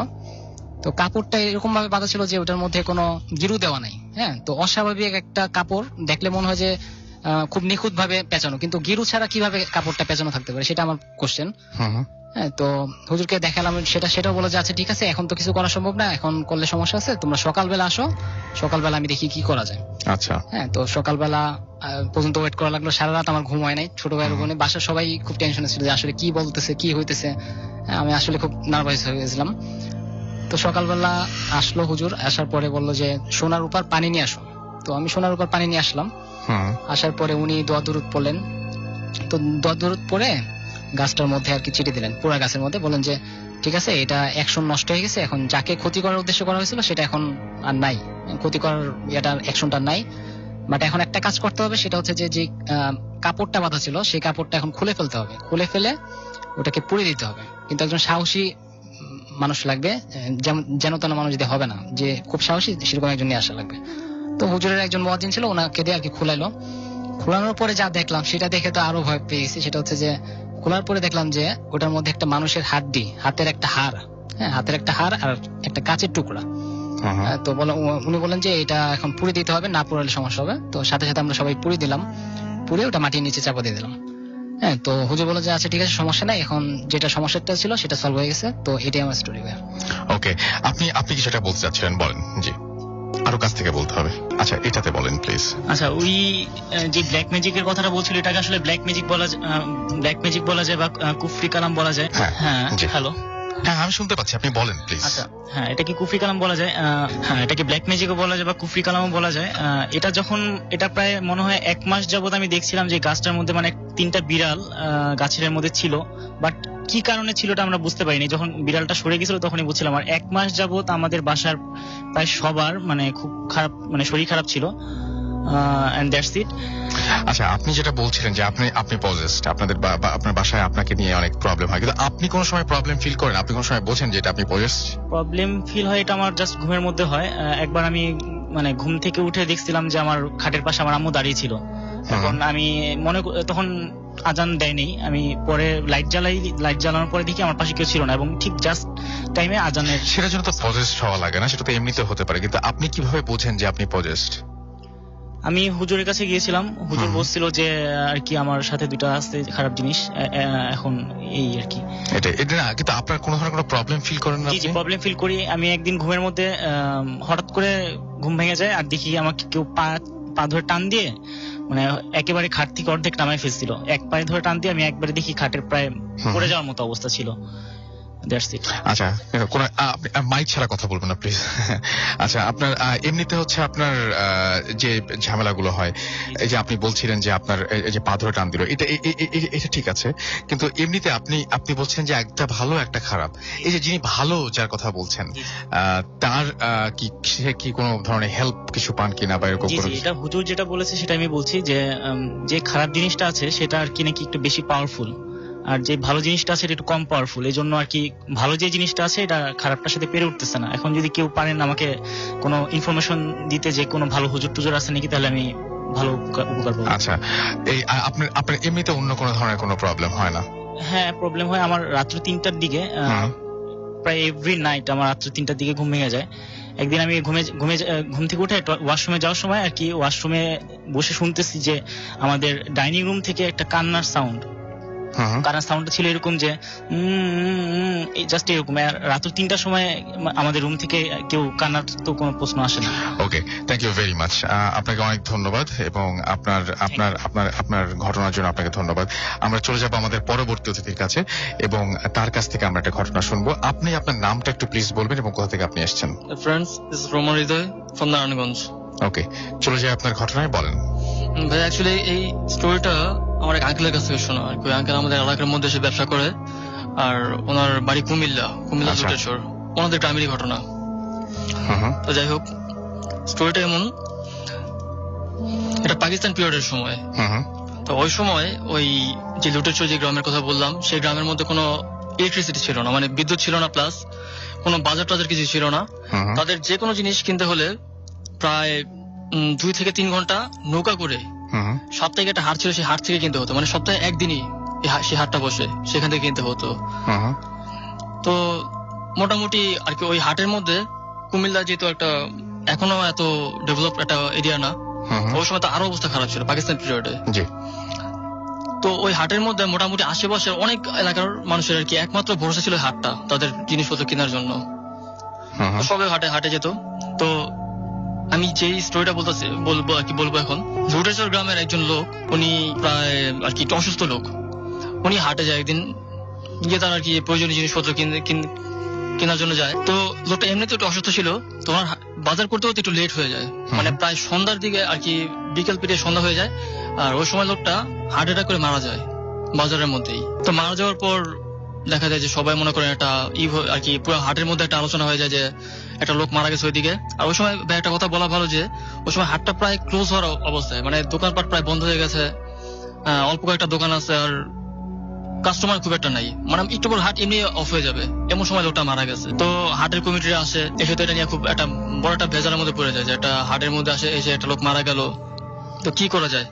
তো কাপড়টা এরকম ভাবে বাঁধা ছিল যে ওটার মধ্যে কোনো গিরু দেওয়া নাই। হ্যাঁ, তো অস্বাভাবিক একটা কাপড়, দেখলে মনে হয় যে খুব নিখুঁত ভাবে পেঁচানো, কিন্তু গিরু ছাড়া কিভাবে কাপড়টা পেঁচানো থাকতে পারে, সেটা আমার কোশ্চেন। হ্যাঁ, তো হুজুরকে দেখালাম, সেটাও বলে যে আচ্ছা ঠিক আছে, এখন তো কিছু করা সম্ভব না, এখন করলে সমস্যা আছে, তোমরা সকালবেলা আসো, সকালবেলা আমি দেখি কি করা যায়। আচ্ছা। হ্যাঁ, তো সকালবেলা পর্যন্ত ওয়েট করা লাগলো, সারা রাত আমার ঘুম হয় নাই। ছোট ভাইয়ের ওখানে বাসার সবাই খুব টেনশনে ছিল যে আসলে কি বলতেছে, কি হইতেছে। আমি আসলে খুব নার্ভাস হয়ে গেছিলাম। তো সকালবেলা আসলো হুজুর, আসার পরে বললো যে সোনার উপর পানি নিয়ে আসো। তো আমি সোনার উপর পানি নিয়ে আসলাম। আসার পরে উনি দোয়া দুরুদ পড়লেন। তো দোয়া দুরুদ পড়ে গাছটার মধ্যে আর কি চিঠি দিলেন, পুরা গাছের মধ্যে, বলেন যে ঠিক আছে, এটা অ্যাকশন নষ্ট হয়ে গেছে, এখন যাকে ক্ষতি করার উদ্দেশ্য করা হয়েছিল সেটা এখন আর নাই, ক্ষতি করার এটার অ্যাকশনটা নাই। বাট এখন একটা কাজ করতে হবে, সেটা হচ্ছে যে কাপড়টা বাঁধা ছিল সেই কাপড়টা এখন খুলে ফেলতে হবে, খুলে ফেলে ওটাকে পুড়ে দিতে হবে। কিন্তু একজন সাহসী মানুষ লাগবে, যেন তেন মানুষ দিয়ে হবে না, যে খুব সাহসী সেরকম একজন নিয়ে আসা লাগবে। তো হুজুরের একজন মুয়াজ্জিন ছিল, ওনাকে দিয়ে আর কি খুলাইলো। খোলানোর পরে যা দেখলাম সেটা দেখে তো আরো ভয় পেয়ে গেছি। সেটা হচ্ছে যে খোলার পরে দেখলাম যে ওটার মধ্যে একটা মানুষের হাড্ডি, হাতের একটা হাড়, হ্যাঁ হাতের একটা হাড় আর একটা কাচের টুকরা। তো উনি বলেন যে এটা এখন পুড়ে দিতে হবে, না পুড়ালে সমস্যা হবে। তো সাথে সাথে আমরা সবাই পুড়ে দিলাম, পুড়ে ওটা মাটির নিচে চাপা দিয়ে দিলাম। হ্যাঁ, তো হুজুর বলে যে আচ্ছা ঠিক আছে, সমস্যা নাই, এখন যেটা সমস্যাটা ছিল সেটা সলভ হয়ে গেছে। তো এটাই আমার স্টোরি। ওকে, আপনি কি সেটা বলতে চাচ্ছিলেন, বলেন। জি, আরো কাছ থেকে বলতে হবে। আচ্ছা, এটাতে বলেন প্লিজ। আচ্ছা, ওই যে ব্ল্যাক ম্যাজিকের কথাটা বলছিল, এটাকে আসলে ব্ল্যাক ম্যাজিক বলা যায় বা কুফরি কালাম বলা যায়। হ্যাঁ, হ্যালো, হ্যাঁ আমি শুনতে পাচ্ছি, আপনি বলেন প্লিজ। আচ্ছা, হ্যাঁ, এটা কি কুফরি কালাম বলা যায়? হ্যাঁ, এটাকে ব্ল্যাক ম্যাজিকও বলা যায় বা কুফরি কালামও বলা যায়। এটা প্রায় মনে হয় 1 মাস যাবত আমি দেখছিলাম যে গাছটার মধ্যে মানে 3টা বিড়াল গাছের মধ্যে ছিল, বাট কি কারণে ছিল এটা আমরা বুঝতে পারিনি। যখন বিড়ালটা সরে গেছিল তখনই বুঝছিলাম। আর 1 মাস যাবত আমাদের বাসার প্রায় সবার মানে খুব খারাপ, মানে শরীর খারাপ ছিল। and that's it. আচ্ছা, আপনি যেটা বলছিলেন যে আপনি পজেসড, আপনার বাসায় আপনাকে নিয়ে অনেক প্রবলেম হয়, কিন্তু আপনি কোন সময় প্রবলেম ফিল করেন? আপনি কোন সময় বোঝেন যে এটা আপনি পজেসড? প্রবলেম ফিল হয় এটা আমার জাস্ট ঘুমের মধ্যে হয়। একবার আমি মানে ঘুম থেকে উঠে দেখছিলাম যে আমার খাটের পাশে আমার আম্মু দাঁড়িয়ে ছিল। তখন আমি তখন আজান দেয়নি, আমি পরে লাইট জ্বালানোর পরে দেখি আমার পাশে কেউ ছিল না, এবং ঠিক জাস্ট টাইমে আজানের। সেটার জন্য তো পজেসড হওয়া লাগে না, সেটা তো এমনিতে হতে পারে, কিন্তু আপনি কিভাবে বোঝেন যে আপনি পজেসড? আমি হুজুরের কাছে গিয়েছিলাম, হুজুর বলছিল যে আর কি আমার সাথে দুটো আসতে খারাপ জিনিস, এখন এই আর কি। এটা না, কিন্তু আপনার কোনো ধরনের কোনো প্রবলেম ফিল করেন না? জি, প্রবলেম ফিল করি। আমি একদিন ঘুমের মধ্যে হঠাৎ করে ঘুম ভেঙে যায়, আর দেখি আমাকে কেউ পা ধরে টান দিয়ে মানে একেবারে খাট থেকে অর্ধেক নামায় ফেলছিল। এক পায়ে ধরে টান দিয়ে আমি একবারে দেখি খাটের প্রায় পড়ে যাওয়ার মতো অবস্থা ছিল। আচ্ছা, মাইক ছাড়া কথা বলবেন না প্লিজ। আচ্ছা, আপনার এমনিতে হচ্ছে আপনার যে ঝামেলাগুলো হয়, এই যে আপনি বলছিলেন যে আপনার এই যে পা ধরে টান দিল, এটা ঠিক আছে, কিন্তু এমনিতে আপনি বলছেন যে একটা ভালো একটা খারাপ। এই যে যিনি ভালো যার কথা বলছেন, তার কি কোনো ধরনের হেল্প কিছু পান কিনা বা এরকম? এটা হুজুর যেটা বলেছে সেটা আমি বলছি, যে খারাপ জিনিসটা আছে সেটা আর কি নাকি একটু বেশি পাওয়ারফুল, আর যে ভালো জিনিসটা আছে এটা একটু কম পাওয়ারফুল। এই জন্য আর কি ভালো যে জিনিসটা আছে এটা খারাপটার সাথে পেরে উঠতেছে না। এখন যদি কেউ পারেন আমাকে কোনো ইনফরমেশন দিতে যে কোনো ভালো হুজুর টুজুর আছে নাকি, তাহলে আমি ভালো উপকার পাবো। আচ্ছা, এই আপনার এমনিতে অন্য কোনো ধরনের কোনো প্রবলেম হয় না? হ্যাঁ, প্রবলেম হয়। আমার রাত্র 3টার দিকে, প্রায় এভরি নাইট আমার রাত্র 3টার দিকে ঘুম ভেঙে যায়। একদিন আমি ঘুম থেকে উঠে ওয়াশরুমে যাওয়ার সময় আর কি ওয়াশরুমে বসে শুনতেছি যে আমাদের ডাইনিং রুম থেকে একটা কান্নার সাউন্ড। কারণ সাউন্ডটা ছিল এরকম যে জাস্ট এরকম। রাত 3টার সময় আমাদের রুম থেকে কেউ কান্নার তো কোনো প্রশ্ন আসে না। ওকে, থ্যাংক ইউ ভেরি মাচ। আপনাকে অনেক ধন্যবাদ এবং আপনার ঘটনার জন্য আপনাকে ধন্যবাদ। আমরা চলে যাব আমাদের পরবর্তী অতিথির কাছে এবং তার কাছ থেকে আমরা একটা ঘটনা শুনবো। আপনি আপনার নামটা একটু প্লিজ বলবেন এবং কোথা থেকে আপনি এসেছেন? Friends, this is Roman Hridoy from Narayanganj. Okay, চলে যাই আপনার ঘটনায়, বলেন। ভাই অ্যাকচুয়ালি এই স্টোরিটা আমার এক আঙ্কেলের কাছ থেকে শোনা। আর কি আঙ্কেল আমাদের এলাকার মধ্যে এসে ব্যবসা করে, আর ওনার বাড়ি কুমিল্লা দুটেশ্বর, ওনাদের গ্রামেরই ঘটনা। তো যাই হোক, স্টোরিটা এমন, এটা পাকিস্তান পিরিয়ডের সময়। তো ওই সময় ওই যে লুটেশ্বর যে গ্রামের কথা বললাম, সেই গ্রামের মধ্যে কোনো ইলেকট্রিসিটি ছিল না, মানে বিদ্যুৎ ছিল না, প্লাস কোনো বাজার টাজার কিছু ছিল না। তাদের যে কোনো জিনিস কিনতে হলে প্রায় 2 থেকে 3 ঘন্টা নৌকা করে সপ্তাহে একটা হাট ছিল, সেই হাট থেকে কিনতে হতো। মানে সপ্তাহে একদিনই সেই হাটটা বসে, সেখান থেকে কিনতে হতো। তো মোটামুটি আর কি ওই হাটের মধ্যে, কুমিল্লা যেহেতু একটা এখনো এত ডেভেলপ একটা এরিয়া না, ওই সময় তো আরো অবস্থা খারাপ ছিল পাকিস্তান পিরিয়ডে। তো ওই হাটের মধ্যে মোটামুটি আশেপাশে অনেক এলাকার মানুষের আর কি একমাত্র ভরসা ছিল হাটটা, তাদের জিনিসপত্র কেনার জন্য। সবাই হাটে যেত। তো আমি যেই স্টোরিটা বলবো এখন, লুটেশ্বর গ্রামের একজন লোক, উনি প্রায় আর কি অসুস্থ লোক। উনি হাটে যায় একদিন, গিয়ে তার আর কি প্রয়োজনীয় জিনিসপত্র কেনার জন্য যায়। তো লোকটা এমনিতে একটু অসুস্থ ছিল, তোমার বাজার করতে করতে একটু লেট হয়ে যায়, মানে প্রায় সন্ধ্যার দিকে আর কি, বিকেল পেরিয়ে সন্ধ্যা হয়ে যায়। আর ওই সময় লোকটা হার্ট অ্যাটাক করে মারা যায় বাজারের মধ্যেই। তো মারা যাওয়ার পর দেখা যায় যে সবাই মনে করেন একটা আর কি পুরো হাটের মধ্যে একটা আলোচনা হয়ে যায় যে একটা লোক মারা গেছে ওইদিকে। আর ওই সময় একটা কথা বলা ভালো যে ওই সময় হাটটা প্রায় ক্লোজ হওয়ার অবস্থায়, মানে দোকানপাট প্রায় বন্ধ হয়ে গেছে, অল্প কয়েকটা দোকান আছে, আর কাস্টমার খুব একটা নাই, মানে একটু পর হাট এমনি অফ হয়ে যাবে, এমন সময় লোকটা মারা গেছে। তো হাটের কমিটিরা আসে, এসে তো এটা নিয়ে খুব একটা বড় একটা ভেজালের মধ্যে পড়ে যায় যে একটা হাটের মধ্যে আসে, এসে একটা লোক মারা গেল, তো কি করা যায়।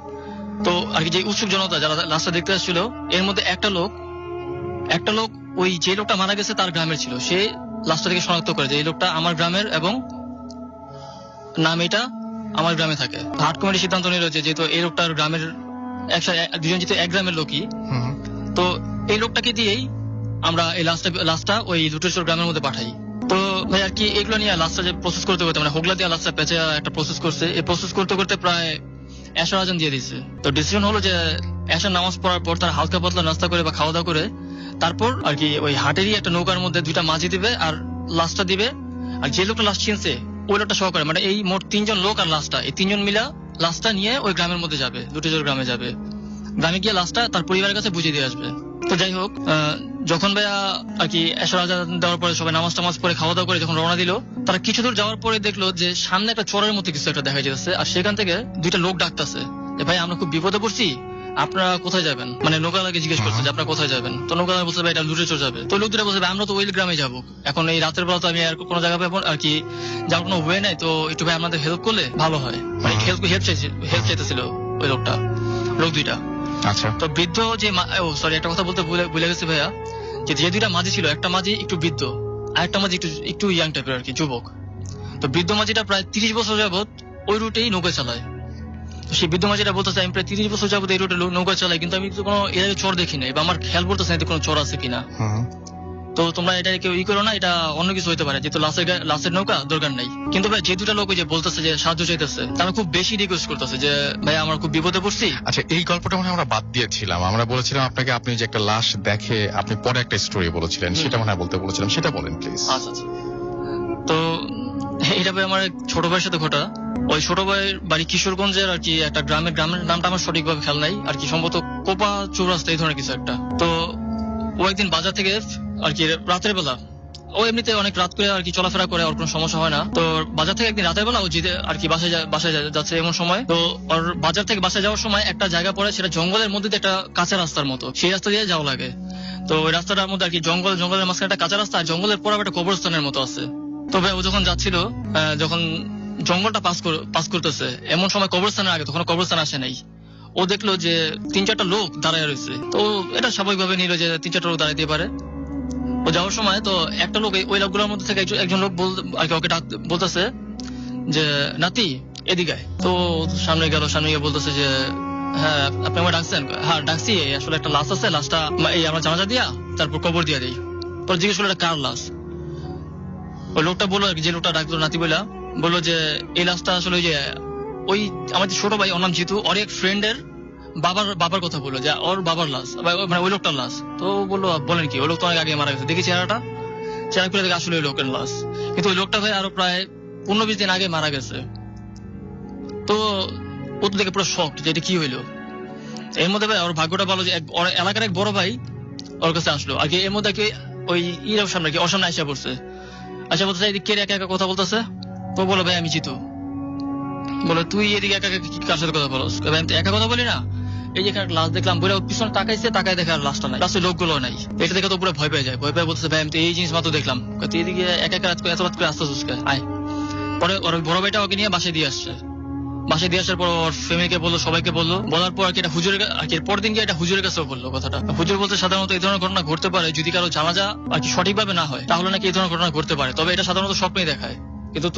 তো আর কি যে উৎসুক জনতা যারা লাশটা দেখতে আসছিল, এর মধ্যে একটা লোক ওই যে লোকটা মারা গেছে তার গ্রামের ছিল, সে লাশটা থেকে শনাক্ত করে যে এই লোকটা আমার গ্রামের এবং নাম এটা আমার গ্রামে থাকে। হাট কমিটি সিদ্ধান্ত নিল যে যেহেতু এই লোকটার গ্রামের দুজন যেহেতু এক গ্রামের লোকই, তো এই লোকটাকে দিয়েই আমরা এই লাশটা ওই লুটেশ্বর গ্রামের মধ্যে পাঠাই। তো ভাই আর কি এগুলো নিয়ে লাশটা যে প্রসেস করতে মানে হোগলা দিয়ে লাশটা পেঁচে একটা প্রসেস করছে। এই প্রসেস করতে করতে প্রায় এশার আজান দিয়ে দিচ্ছে। তো ডিসিশন হলো যে এশার নামাজ পড়ার পর তার হালকা পাতলা নাস্তা করে বা খাওয়া দাওয়া করে তারপর আর কি ওই হাটেরই একটা নৌকার মধ্যে 2টা মাঝি দিবে আর লাশটা দিবে। আর যে লোকটা লাশ চিনছে ওই লোকটা সহকারে, মানে এই মোট 3 জন লোক আর লাশটা, এই 3 জন মিলা লাশটা নিয়ে ওই গ্রামের মধ্যে যাবে, লুটেশ্বর গ্রামে যাবে। গ্রামে গিয়ে লাশটা তার পরিবারের কাছে বুঝিয়ে দিয়ে আসবে। তো যাই হোক, যখন ভাইয়া আর কি এশার আজান দেওয়ার পরে সবাই নামাজ টামাজ পরে খাওয়া দাওয়া করে যখন রওনা দিল, তারা কিছু দূর যাওয়ার পরে দেখলো যে সামনে একটা চরের মতো কিছু একটা দেখা যাচ্ছে, আর সেখান থেকে 2টা লোক ডাকতেছে যে ভাই আমরা খুব বিপদে পড়ছি, আপনারা কোথায় যাবেন, মানে নৌকালাকে জিজ্ঞেস করছে যে আপনারা কোথায় যাবেন। তো নৌকালা বলছে ভাই এটা লুটেশ্বর যাবে। তো লোক দুটা বলছে আমরা তো ওই গ্রামে যাবো, এখন এই রাতের বেলা তো আমি আর কোনো জায়গা পাবো আর কি যাওয়ার কোনো ওয়ে নাই, তো একটু ভাই আমাদের হেল্প করলে ভালো হয়, মানে হেল্প চাইতেছিল ওই লোক 2টা। আচ্ছা, তো বৃদ্ধ যে সরি একটা কথা বলতে ভুলে গেছে ভাইয়া, যে 2টা মাঝি ছিল, একটা মাঝি একটু বৃদ্ধ আর একটা মাঝি একটু ইয়াং টাইপের আর কি, যুবক। তো বৃদ্ধ মাঝিটা প্রায় 30 বছর যাবত ওই রুটেই নৌকা চালায়। সেই বৃদ্ধ মাঝিটা বলতেছে আমি প্রায় 30 বছর যাবত এই রুটে নৌকা চালাই, কিন্তু আমি কোনো এর আগে চর দেখি নাই, বা আমার খেয়াল পড়তেছে না কোনো চর আছে কিনা। তো তোমরা এটা কেউ করো না, এটা অন্য কিছু হইতে পারে, যেহেতু লাশের নৌকা দরকার নাই। কিন্তু ভাই যে 2টা লোক ওই যে বলতেছে যে সাহায্য চাইতেছে, তারা খুব বেশি রিকোয়েস্ট করতেছে যে ভাই আমার খুব বিপদে পড়ছি। আচ্ছা, এই গল্পটা মনে হয় আমরা বাদ দিয়েছিলাম, আমরা বলেছিলাম আপনাকে আপনি যে একটা লাশ দেখে আপনি পরে একটা স্টোরি বলেছিলেন, সেটা মনে হয় বলেছিলাম, সেটা বলেন প্লিজ। আচ্ছা, তো এটা ভাই আমার ছোট ভাইয়ের সাথে ঘটা। ওই ছোট ভাইয়ের বাড়ি কিশোরগঞ্জের আর কি একটা গ্রামের নামটা আমার সঠিকভাবে খেয়াল নাই, আর কি সম্ভবত কোপা চৌরাস্তা এই ধরনের কিছু একটা। তো ও একদিন বাজার থেকে আর কি রাতের বেলা, ও এমনিতে অনেক রাত করে আর কি চলাফেরা করে, ওর কোনো সমস্যা হয় না। তো বাজার থেকে একদিন রাতের বেলা ও জিতে আর কি বাসায় যাচ্ছে এমন সময়, তো ওর বাজার থেকে বাসায় যাওয়ার সময় একটা জায়গা পড়ে, সেটা জঙ্গলের মধ্যে একটা কাঁচা রাস্তার মতো, সেই রাস্তা দিয়ে যাওয়া লাগে। তো ওই রাস্তাটার মধ্যে আর কি জঙ্গলের মাঝখানে একটা কাঁচা রাস্তা, আর জঙ্গলের পর একটা কবরস্থানের মতো আছে। তবে ও যখন যাচ্ছিল, যখন জঙ্গলটা পাস করতেছে এমন সময় কবরস্থানের আগে, তখন কবরস্থান আসে নাই, ও দেখলো যে 3-4টা লোক দাঁড়ায় রয়েছে। তো এটা স্বাভাবিকভাবে নিল যে 3-4টা লোক দাঁড়াইতে পারে। ও যাওয়ার সময় তো একটা লোক ওই লোকগুলোর মধ্যে থেকে একজন লোক আর কি ওকে বলতেছে যে নাতি এদিকে। তো সামনে গিয়ে বলতেছে যে হ্যাঁ আপনি আমার ডাকছেন? হ্যাঁ ডাকছি, আসলে একটা লাশ আছে, লাশটা এই আমরা জানাজা দিয়া তারপর কবর দিয়া দিই। পরে জিজ্ঞেস করলো এটা কার লাশ। ওই লোকটা বললো আর কি, যে লোকটা ডাকলো নাতি বইলা, বললো যে এই লাশটা আসলে ওই আমাদের ছোট ভাই, ওর নাম জিতু, ওর এক ফ্রেন্ডের বাবার কথা বললো, যে ওর বাবার লাশ, মানে ওই লোকটার লাশ। তো বললো বলেন কি, ওই লোক তো অনেক আগে মারা গেছে, দেখি চেহারা খুলে দেখে আসলে ওই লোকের লাশ। কিন্তু ওই লোকটা ভাই আরো প্রায় 15-20 দিন আগে মারা গেছে। তো ও তো দেখে পুরো শক যে এটা কি হইলো। এর মধ্যে ভাই ওর ভাগ্যটা ভালো যে ওর এলাকার এক বড় ভাই ওর কাছে আসলো আর কি। এর মধ্যে কি ওই সামনে কি ওর সামনে আইসা পড়ছে, আচ্ছা বলতেছে এদিকে একা একা কথা বলতেছে। তো বলো ভাই আমি জিতু। বলো তুই এদিকে একা একা কার সাথে কথা বলস? আমি তো একা কথা বলি না, এই যে লাশ দেখলাম বলে পিছনে তাকাইছে, তাকায় দেখে আর লাশটা নাই, লাস্টের লোকগুলো নাই। এটা দেখে তো পুরো ভয় পেয়ে যায়, ভয় পেয়ে বলতেছে ভাই আমি তো এই জিনিস মাত্র দেখলাম। তুই এদিকে একা একা এত রাত করে আসতে আসছিস আয়। পরে ওর বড় ভাইটা ওকে নিয়ে বাসায় দিয়ে আসছে। বাসায় দিয়ে আসার পর ওর ফ্যামিলিকে বললো, সবাইকে বললো, বলার পর আর কি এটা হুজুরের আর কি পরের দিন গিয়ে এটা হুজুরের কাছেও বললো কথাটা। হুজুর বলতে সাধারণত এই ধরনের ঘটনা ঘটতে পারে যদি কারো জানাজা আর কি সঠিকভাবে না হয়, তাহলে নাকি এই ধরনের ঘটনা ঘটতে পারে। তবে এটা সাধারণত স্বপ্নেই দেখায়, কিন্তু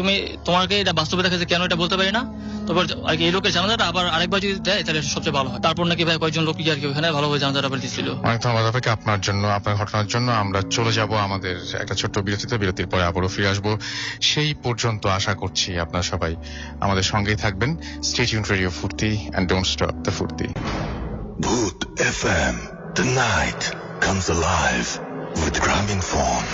তোমাকে এটা বাস্তবে দেখাচ্ছে কেন এটা বলতে পারি না। তবে আর কি এই লোকের জানাজাটা আবার আরেকবার যদি দেয় তাহলে সবচেয়ে ভালো হয়। তারপর নাকি ভাই কয়েকজন লোক আর কি ওখানে ভালোভাবে জানাজাটা আবার দিচ্ছিল। অনেক ধন্যবাদ আপনাকে, আপনার জন্য, আপনার ঘটনার জন্য। আমরা চলে যাব আমাদের একটা ছোট্ট বিরতিতে, বিরতির পরে আবারও ফিরে আসবো। সেই পর্যন্ত আশা করছি আপনারা সবাই আমাদের সঙ্গেই থাকবেন। Stay tuned radio Foorti and don't stop the Foorti. Bhoot FM, the night comes alive with Gramophone.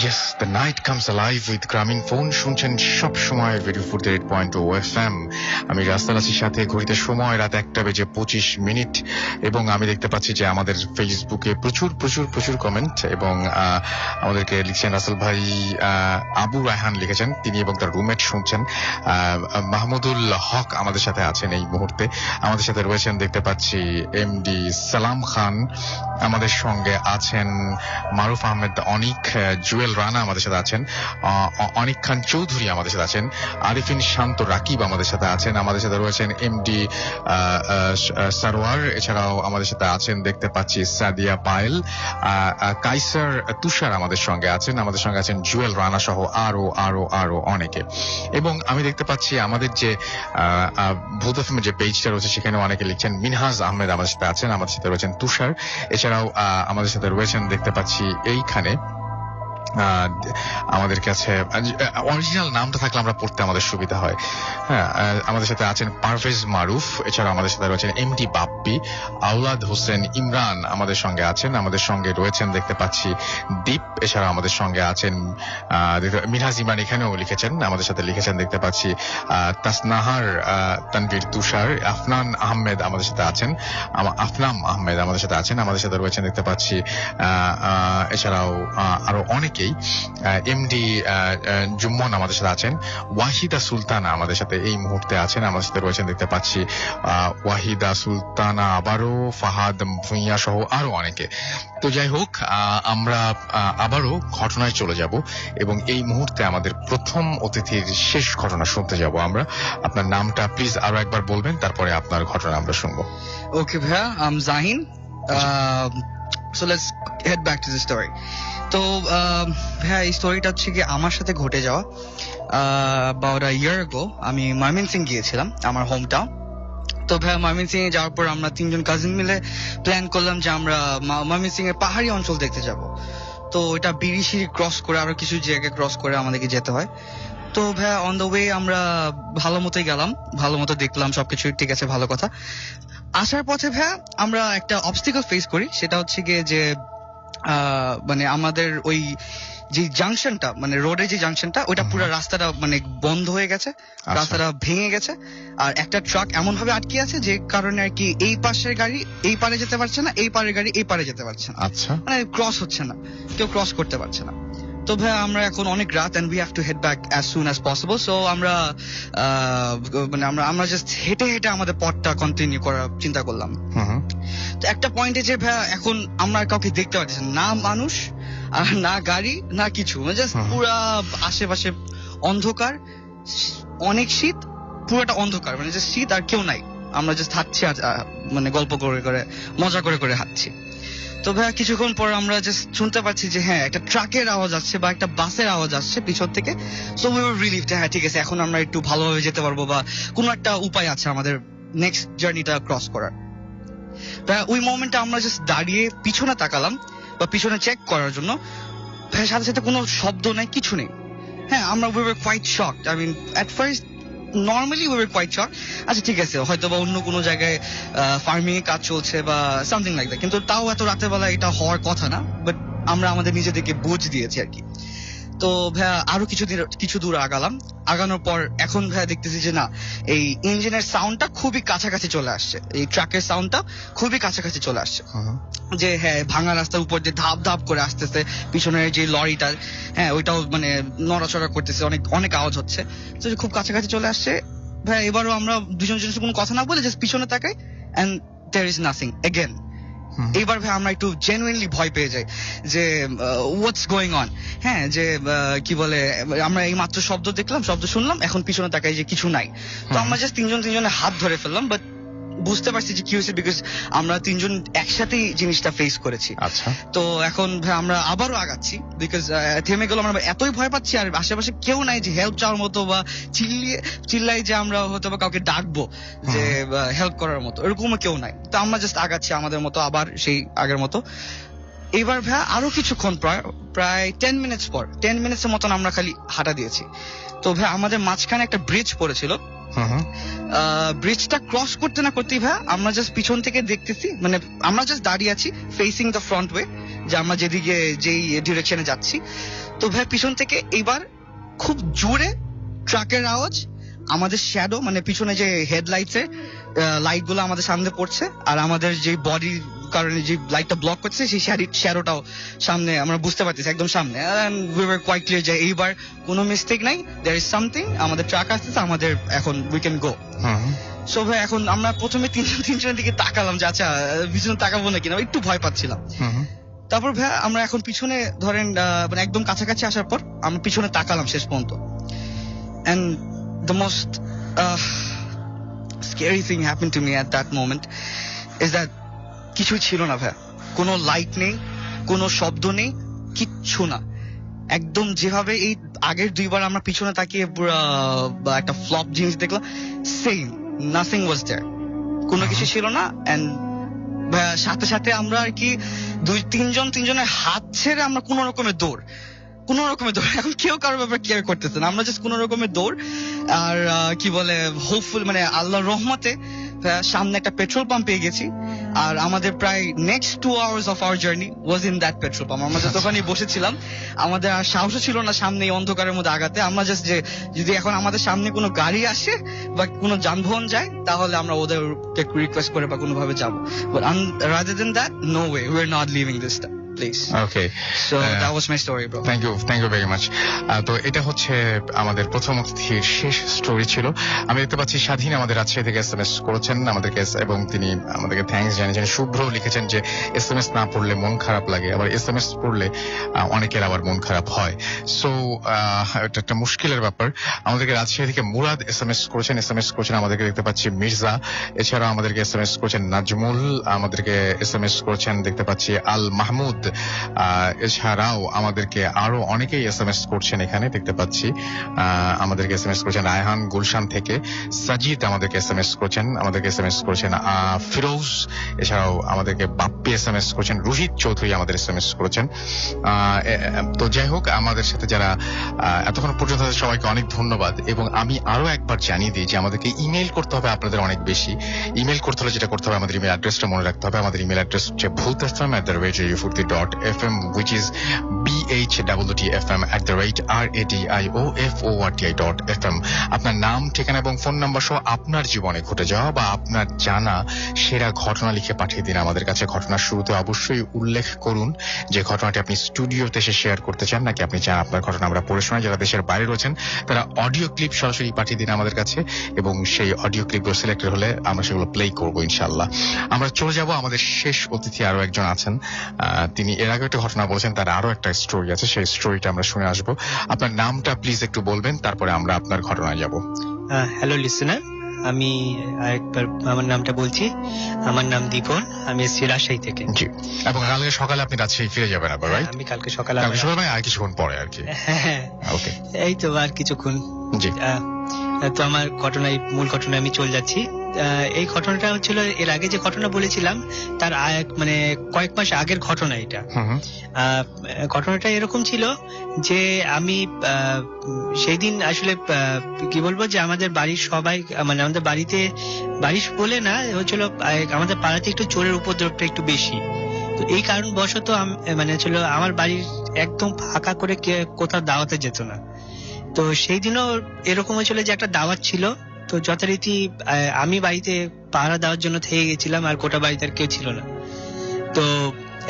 Yes, the night comes alive with Gramophone. শুনছেন সব সময় রেডিও ফুর্তি 8.0 FM। আমি রাস্তার আছি সাথে, ঘড়িতে সময় রাত 1:25 এবং আমি দেখতে পাচ্ছি যে আমাদের ফেসবুকে প্রচুর প্রচুর প্রচুর কমেন্ট, এবং আমাদেরকে লিখছেন রাসেল ভাই, আবু রায়হান লিখেছেন, তিনি এবং তার রুমমেট শুনছেন। মাহমুদুল হক আমাদের সাথে আছেন এই মুহূর্তে, আমাদের সাথে রয়েছেন দেখতে পাচ্ছি এমডি সালাম খান, আমাদের সঙ্গে আছেন মারুফ আহমেদ অনিক, জুয়েল রানা আমাদের সাথে আছেন, অনিক খান চৌধুরী আমাদের সাথে আছেন, আরিফিন শান্ত রাকিব আমাদের সাথে আছেন, আমাদের সাথে রয়েছেন এমডি সারোয়ার, এছাড়াও আমাদের সাথে আছেন দেখতে পাচ্ছি সাদিয়া পায়েল, কাইসার তুষার আমাদের সঙ্গে আছেন, আমাদের সঙ্গে আছেন জুয়েল রানা সহ আরো আরো আরো অনেকে। এবং আমি দেখতে পাচ্ছি আমাদের যে ভূত এফএম যে পেজটা রয়েছে সেখানে অনেকে লিখছেন। মিনহাজ আহমেদ আমাদের সাথে আছেন, আমাদের সাথে রয়েছেন তুষার, এছাড়াও আমাদের সাথে রয়েছেন দেখতে পাচ্ছি এইখানে আমাদের কাছে অরিজিনাল নামটা থাকলে আমরা পড়তে আমাদের সুবিধা হয়। হ্যাঁ, আমাদের সাথে আছেন পারভেজ মারুফ, এছাড়া আমাদের সাথে রয়েছেন এমডি বাপ্পি, আওলাদ হোসেন ইমরান আমাদের সঙ্গে আছেন, আমাদের সঙ্গে রয়েছেন দেখতে পাচ্ছি দীপ, এছাড়া আমাদের সঙ্গে আছেন মিনহাজ ইমরান এখানেও লিখেছেন, আমাদের সাথে লিখেছেন দেখতে পাচ্ছি তাসনাহার তানভীর তুষার, আফনান আহমেদ আমাদের সাথে আছেন, আফনাম আহমেদ আমাদের সাথে আছেন, আমাদের সাথে রয়েছেন দেখতে পাচ্ছি এছাড়াও আরো অনেকে, এমডি জুম্মন আমাদের সাথে আছেন, ওয়াহিদা সুলতানা আমাদের সাথে এই মুহূর্তে আছেন, আমাদের সাথে রয়েছেন দেখতে পাচ্ছি ওয়াহিদা সুলতানা, আবারও ফাহাদ ভুঁইয়া সহ আরো অনেকে। তো যাই হোক, আমরা আবারও ঘটনায় চলে যাব এবং এই মুহূর্তে আমাদের প্রথম অতিথির শেষ ঘটনা শুনতে যাব আমরা। আপনার নামটা প্লিজ আরো একবার বলবেন, তারপরে আপনার ঘটনা আমরা শুনবো। ওকে ভাইয়া, I am Jahin. So let's head back to the story. তো ভাইয়া এই স্টোরিটা হচ্ছে কি আমার সাথে ঘটে যাওয়া about a year ago। আমি ময়মনসিং গিয়েছিলাম, আমার হোম টাউন। তো ভাইয়া ময়মনসিং এ যাওয়ার পর আমরা 3জন কাজিন মিলে প্ল্যান করলাম যে আমরা ময়মনসিং এর পাহাড়ি অঞ্চল দেখতে যাব। তো এটা বিড়িশিরি ক্রস করে আরো কিছু জায়গা ক্রস করে আমাদেরকে যেতে হয়। তো ভাইয়া অন দ্য ওয়ে আমরা ভালো মতোই গেলাম, ভালো মতো দেখলাম, সবকিছু ঠিক আছে, ভালো কথা। আসার পথে ভাইয়া আমরা একটা অবস্টিকল ফেস করি, সেটা হচ্ছে গিয়ে যে মানে আমাদের ওই যে জাংশনটা, মানে রোডের যে জাংশনটা, ওইটা পুরো রাস্তাটা মানে বন্ধ হয়ে গেছে, রাস্তাটা ভেঙে গেছে, আর একটা ট্রাক এমন ভাবে আটকে আছে যে কারণে আর কি এই পাশের গাড়ি এই পারে যেতে পারছে না, এই পারের গাড়ি এই পারে যেতে পারছে না, মানে ক্রস হচ্ছে না, কেউ ক্রস করতে পারছে না। তো ভাই আমরা এখন অনেক রাত and we have to head back as soon as possible, so আমরা মানে আমরা জাস্ট হেঁটে হেঁটে আমাদের পথটা কন্টিনিউ করার চিন্তা করলাম। তো একটা পয়েন্টে যে ভাই এখন আমরা কাউকে দেখতে পাচ্ছি না, মানুষ আর না গাড়ি না কিছু, মানে জাস্ট পুরা আশেপাশে অন্ধকার, অনেক শীত, পুরোটা অন্ধকার, মানে জাস্ট শীত আর কেউ নাই। আমরা জাস্ট হাঁটছি আর মানে গল্প করে করে মজা করে করে হাঁটছি। তো ভাইয়া কিছুক্ষণ পর আমরা জাস্ট শুনতে পাচ্ছি যে হ্যাঁ একটা ট্রাকের আওয়াজ আসছে বা একটা বাসের আওয়াজ আসছে পিছন থেকে। সো উই ওয়ার রিলিভড, হ্যাঁ ঠিক আছে এখন আমরা একটু ভালোভাবে যেতে পারবো বা কোনো একটা উপায় আছে আমাদের নেক্সট জার্নিটা ক্রস করার। ওই মোমেন্টে আমরা জাস্ট দাঁড়িয়ে পিছনে তাকালাম বা পিছনে চেক করার জন্য, সাথে সাথে কোনো শব্দ নাই, কিছু নেই। হ্যাঁ আমরা we were quite shocked. I mean at first normally we were quite shocked. আচ্ছা ঠিক আছে হয়তো বা অন্য কোনো জায়গায় ফার্মিং এ কাজ চলছে বা সামথিং লাইক দ্যাট, কিন্তু তাও এত রাতের বেলা এটা হওয়ার কথা না, বাট আমরা আমাদের নিজেদেরকে বুঝ দিয়েছি আর কি। তো ভাইয়া আরো কিছু দূর আগানোর পর এখন ভাইয়া দেখতেছি যে না এই ইঞ্জিনের সাউন্ডটা খুবই কাছাকাছি চলে আসছে, এই ট্রাকের সাউন্ডটা খুবই কাছাকাছি চলে আসছে। যে হ্যাঁ ভাঙা রাস্তার উপর দিয়ে ধাপ ধাপ করে আসতেছে, পিছনের যে লরিটা হ্যাঁ ওইটাও মানে নড়াচড়া করতেছে, অনেক অনেক আওয়াজ হচ্ছে। তো খুব কাছাকাছি চলে আসছে ভাইয়া। এবারও আমরা দুজন কোনো কথা না বলে জাস্ট পিছনে তাকাই and there is nothing again. এইবার ভাই আমরা একটু জেনুইনলি ভয় পেয়ে যাই যে হোয়াটস গোয়িং অন। হ্যাঁ যে কি বলে আমরা এই মাত্র শব্দ দেখলাম, শব্দ শুনলাম, এখন পিছনে তাকাই যে কিছু নাই। তো আমরা জাস্ট তিনজনের হাত ধরে ফেললাম, বাট বুঝতে পারছি যে কি হয়েছে বিকজ আমরা তিনজন একসাথেই জিনিসটা ফেস করেছি। আচ্ছা তো এখন ভাই আমরা আবারও আগাচ্ছি বিকজ থেমে গেল, আমরা এতই ভয় পাচ্ছি আর আশেপাশে কেউ নাই যে হেল্প চাওয়ার মতো বা চিল্লাই যে আমরা হয়তো বা কাউকে ডাকবো যে হেল্প করার মতো, এরকমও কেউ নাই। তো আমরা জাস্ট আগাচ্ছি আমাদের মতো, আবার সেই আগের মতো। এবার ভাই আরো কিছুক্ষণ প্রায় 10 মিনিটসের মতন আমরা খালি হাঁটা দিয়েছি। তো ভাই আমাদের মাঝখানে একটা ব্রিজ পড়েছিল, ব্রিজটা ক্রস করতে না করতেই ভাই আমরা জাস্ট পিছন থেকে দেখতেছি, মানে আমরা জাস্ট দাঁড়িয়ে আছি ফেসিং দ্য ফ্রন্ট ওয়ে, যে আমরা যেদিকে যেই ডিরেকশনে যাচ্ছি। তো ভাই পিছন থেকে এইবার খুব জোরে ট্রাকের আওয়াজ, আমাদের শ্যাডো মানে পিছনে যে হেডলাইটস এর লাইট গুলো আমাদের সামনে পড়ছে আর আমাদের যে বডির কারণে যে লাইটটা ব্লক করছে সেই শ্যাডোটাও সামনে আমরা বুঝতে পারতেছি একদম সামনে। উই ওয়ার কোয়াইট ক্লিয়ার যে এইবার কোনো মিস্টেক নাই, দেয়ার ইজ সামথিং, আমাদের ট্রাক আসতেছে, আমাদের এখন উই ক্যান গো। সো ভাই এখন আমরা প্রথমে তিনজনের দিকে তাকালাম যে আচ্ছা পিছনে তাকাবো না কিনা, একটু ভয় পাচ্ছিলাম। তারপর ভাই আমরা এখন পিছনে ধরেন মানে একদম কাছাকাছি আসার পর আমরা পিছনে তাকালাম শেষ পর্যন্ত, and the most scary thing happened to me at that moment is that কিছুই ছিল না ভাই, কোনো লাইট নেই, কোনো শব্দ নেই, কিচ্ছু না। একদম যেভাবে এই আগের দুইবার আমরা পিছনে তাকিয়ে একটা ফ্লপ জিনিস দেখলাম, সেম, নাথিং ওয়াজ দেয়ার, কোনো কিছু ছিল না। এন্ড সাথে সাথে আমরা আর কি তিনজনের হাত ছেড়ে আমরা কোন রকমের দৌড়, এখন কেউ কারোর ব্যাপারে কেয়ার করতেছে না, আমরা জাস্ট কোন রকমের দৌড়। আর কি বলে হোপফুল মানে আল্লাহর রহমতে সামনে একটা পেট্রোল পাম্প পেয়ে গেছি, আর আমাদের প্রায় next 2 hours of our journey was in that petrol pump. আমরা জাস্ট ওখানেই বসেছিলাম, আমাদের আর সাহসও ছিল না সামনে এই অন্ধকারের মধ্যে আগাতে। আমরা জাস্ট যে যদি এখন আমাদের সামনে কোনো গাড়ি আসে বা কোনো যানবাহন যায় তাহলে আমরা ওদেরকে রিকোয়েস্ট করে বা কোনোভাবে যাবো, but rather than that no way, we're not leaving this place. Okay, so that was my story, bro. Thank you very much. তো এটা হচ্ছে আমাদের প্রথম অতিথির শেষ স্টোরি ছিল। আমি দেখতে পাচ্ছি স্বাধীন আমাদের রাজশাহী থেকে SMS করেছেন আমাদেরকে, এবং তিনি আমাদেরকে থ্যাঙ্কস জানিয়েছেন। শুভ্র লিখেছেন যে SMS না পড়লে মন খারাপ লাগে, আবার SMS পড়লে অনেকের আবার মন খারাপ হয়। সো এটা একটা মুশকিলের ব্যাপার। আমাদেরকে রাজশাহী থেকে মুরাদ SMS করেছেন আমাদেরকে দেখতে পাচ্ছি মির্জা, এছাড়াও আমাদেরকে SMS করেছেন নাজমুল, আমাদেরকে SMS করেছেন দেখতে পাচ্ছি আল মাহমুদ, এছাড়াও আমাদেরকে আরো অনেকেই SMS করছেন এখানে দেখতে পাচ্ছি। আমাদেরকে SMS করেছেন রায়হান গুলশান থেকে, সাজিদ আমাদেরকে SMS করেছেন ফিরোজ, এছাড়াও আমাদেরকে বাপ্পি SMS করেছেন, রোহিত চৌধুরী আমাদের SMS করেছেন। তো যাই হোক, আমাদের সাথে যারা এতক্ষণ পর্যন্ত সবাইকে অনেক ধন্যবাদ। এবং আমি আরো একবার জানিয়ে দিই যে আমাদেরকে ইমেল করতে হবে আপনাদের অনেক বেশি। ইমেল করতে হলে যেটা করতে হবে, আমাদের ইমেল অ্যাড্রেসটা মনে রাখতে হবে। আমাদের ইমেল অ্যাড্রেস হচ্ছে bhutfm@radiofurti.fm, which is bhwtfm@radioforti.fm। আপনার নাম, ঠিকানা এবং ফোন নাম্বার সহ আপনার জীবনে ঘটে যাওয়া বা আপনার জানা সেরা ঘটনা লিখে পাঠিয়ে দিন আমাদের কাছে। ঘটনার শুরুতে অবশ্যই উল্লেখ করুন যে ঘটনাটি আপনি স্টুডিওতে এসে শেয়ার করতে চান, নাকি আপনি চান আপনার ঘটনা আমরা পড়ে শোনাই। যারা দেশের বাইরে রয়েছেন তারা অডিও ক্লিপ সরাসরি পাঠিয়ে দিন আমাদের কাছে, এবং সেই অডিও ক্লিপগুলো সিলেক্টেড হলে আমরা সেগুলো প্লে করবো ইনশাল্লাহ। আমরা চলে যাব, আমাদের শেষ অতিথি আরো একজন আছেন, তিনি এর আগে একটা ঘটনা বলছেন, তার আরো একটা স্টোরি আছে, সেই স্টোরিটা আমরা শুনে আসবো। আপনার নামটা প্লিজ একটু বলবেন, তারপরে আমরা আপনার ঘটনায় যাব। হ্যালো লিসেনার, আমি আরেকবার আমার নামটা বলছি, আমার নাম দীপন, আমি এসেছি রাজশাহী থেকে। জি, এবং কালকে সকালে আপনি রাজশাহী ফিরে যাবেন আবার, রাইট? আমি কালকে সকালে আর কিছুক্ষণ পরে আর কি। হ্যাঁ, ওকে, এই তো আর কিছুক্ষণ। জি, তো আমার মূল ঘটনায় আমি চলে যাচ্ছি। এই ঘটনাটা হচ্ছিল এর আগে যে ঘটনা বলেছিলাম তার মানে কয়েক মাস আগের ঘটনা এটা। ঘটনাটা এরকম ছিল যে আমি সেই দিন আসলে কি বলবো যে আমাদের বাড়ির সবাই, মানে আমাদের বাড়ি বলে না, হচ্ছিল আমাদের পাড়াতে একটু চোরের উপদ্রবটা একটু বেশি। তো এই কারণবশত মানে ছিল আমার বাড়ির একদম ফাঁকা করে কোথাও দাওয়াতে যেত না। তো সেই দিনও এরকম হয়েছিল যে একটা দাওয়াত ছিল, তো যথারীতি আমি বাড়িতে পাহারা দেওয়ার জন্য থেকে গেছিলাম, আর গোটা বাড়িতে আর কেউ ছিল না। তো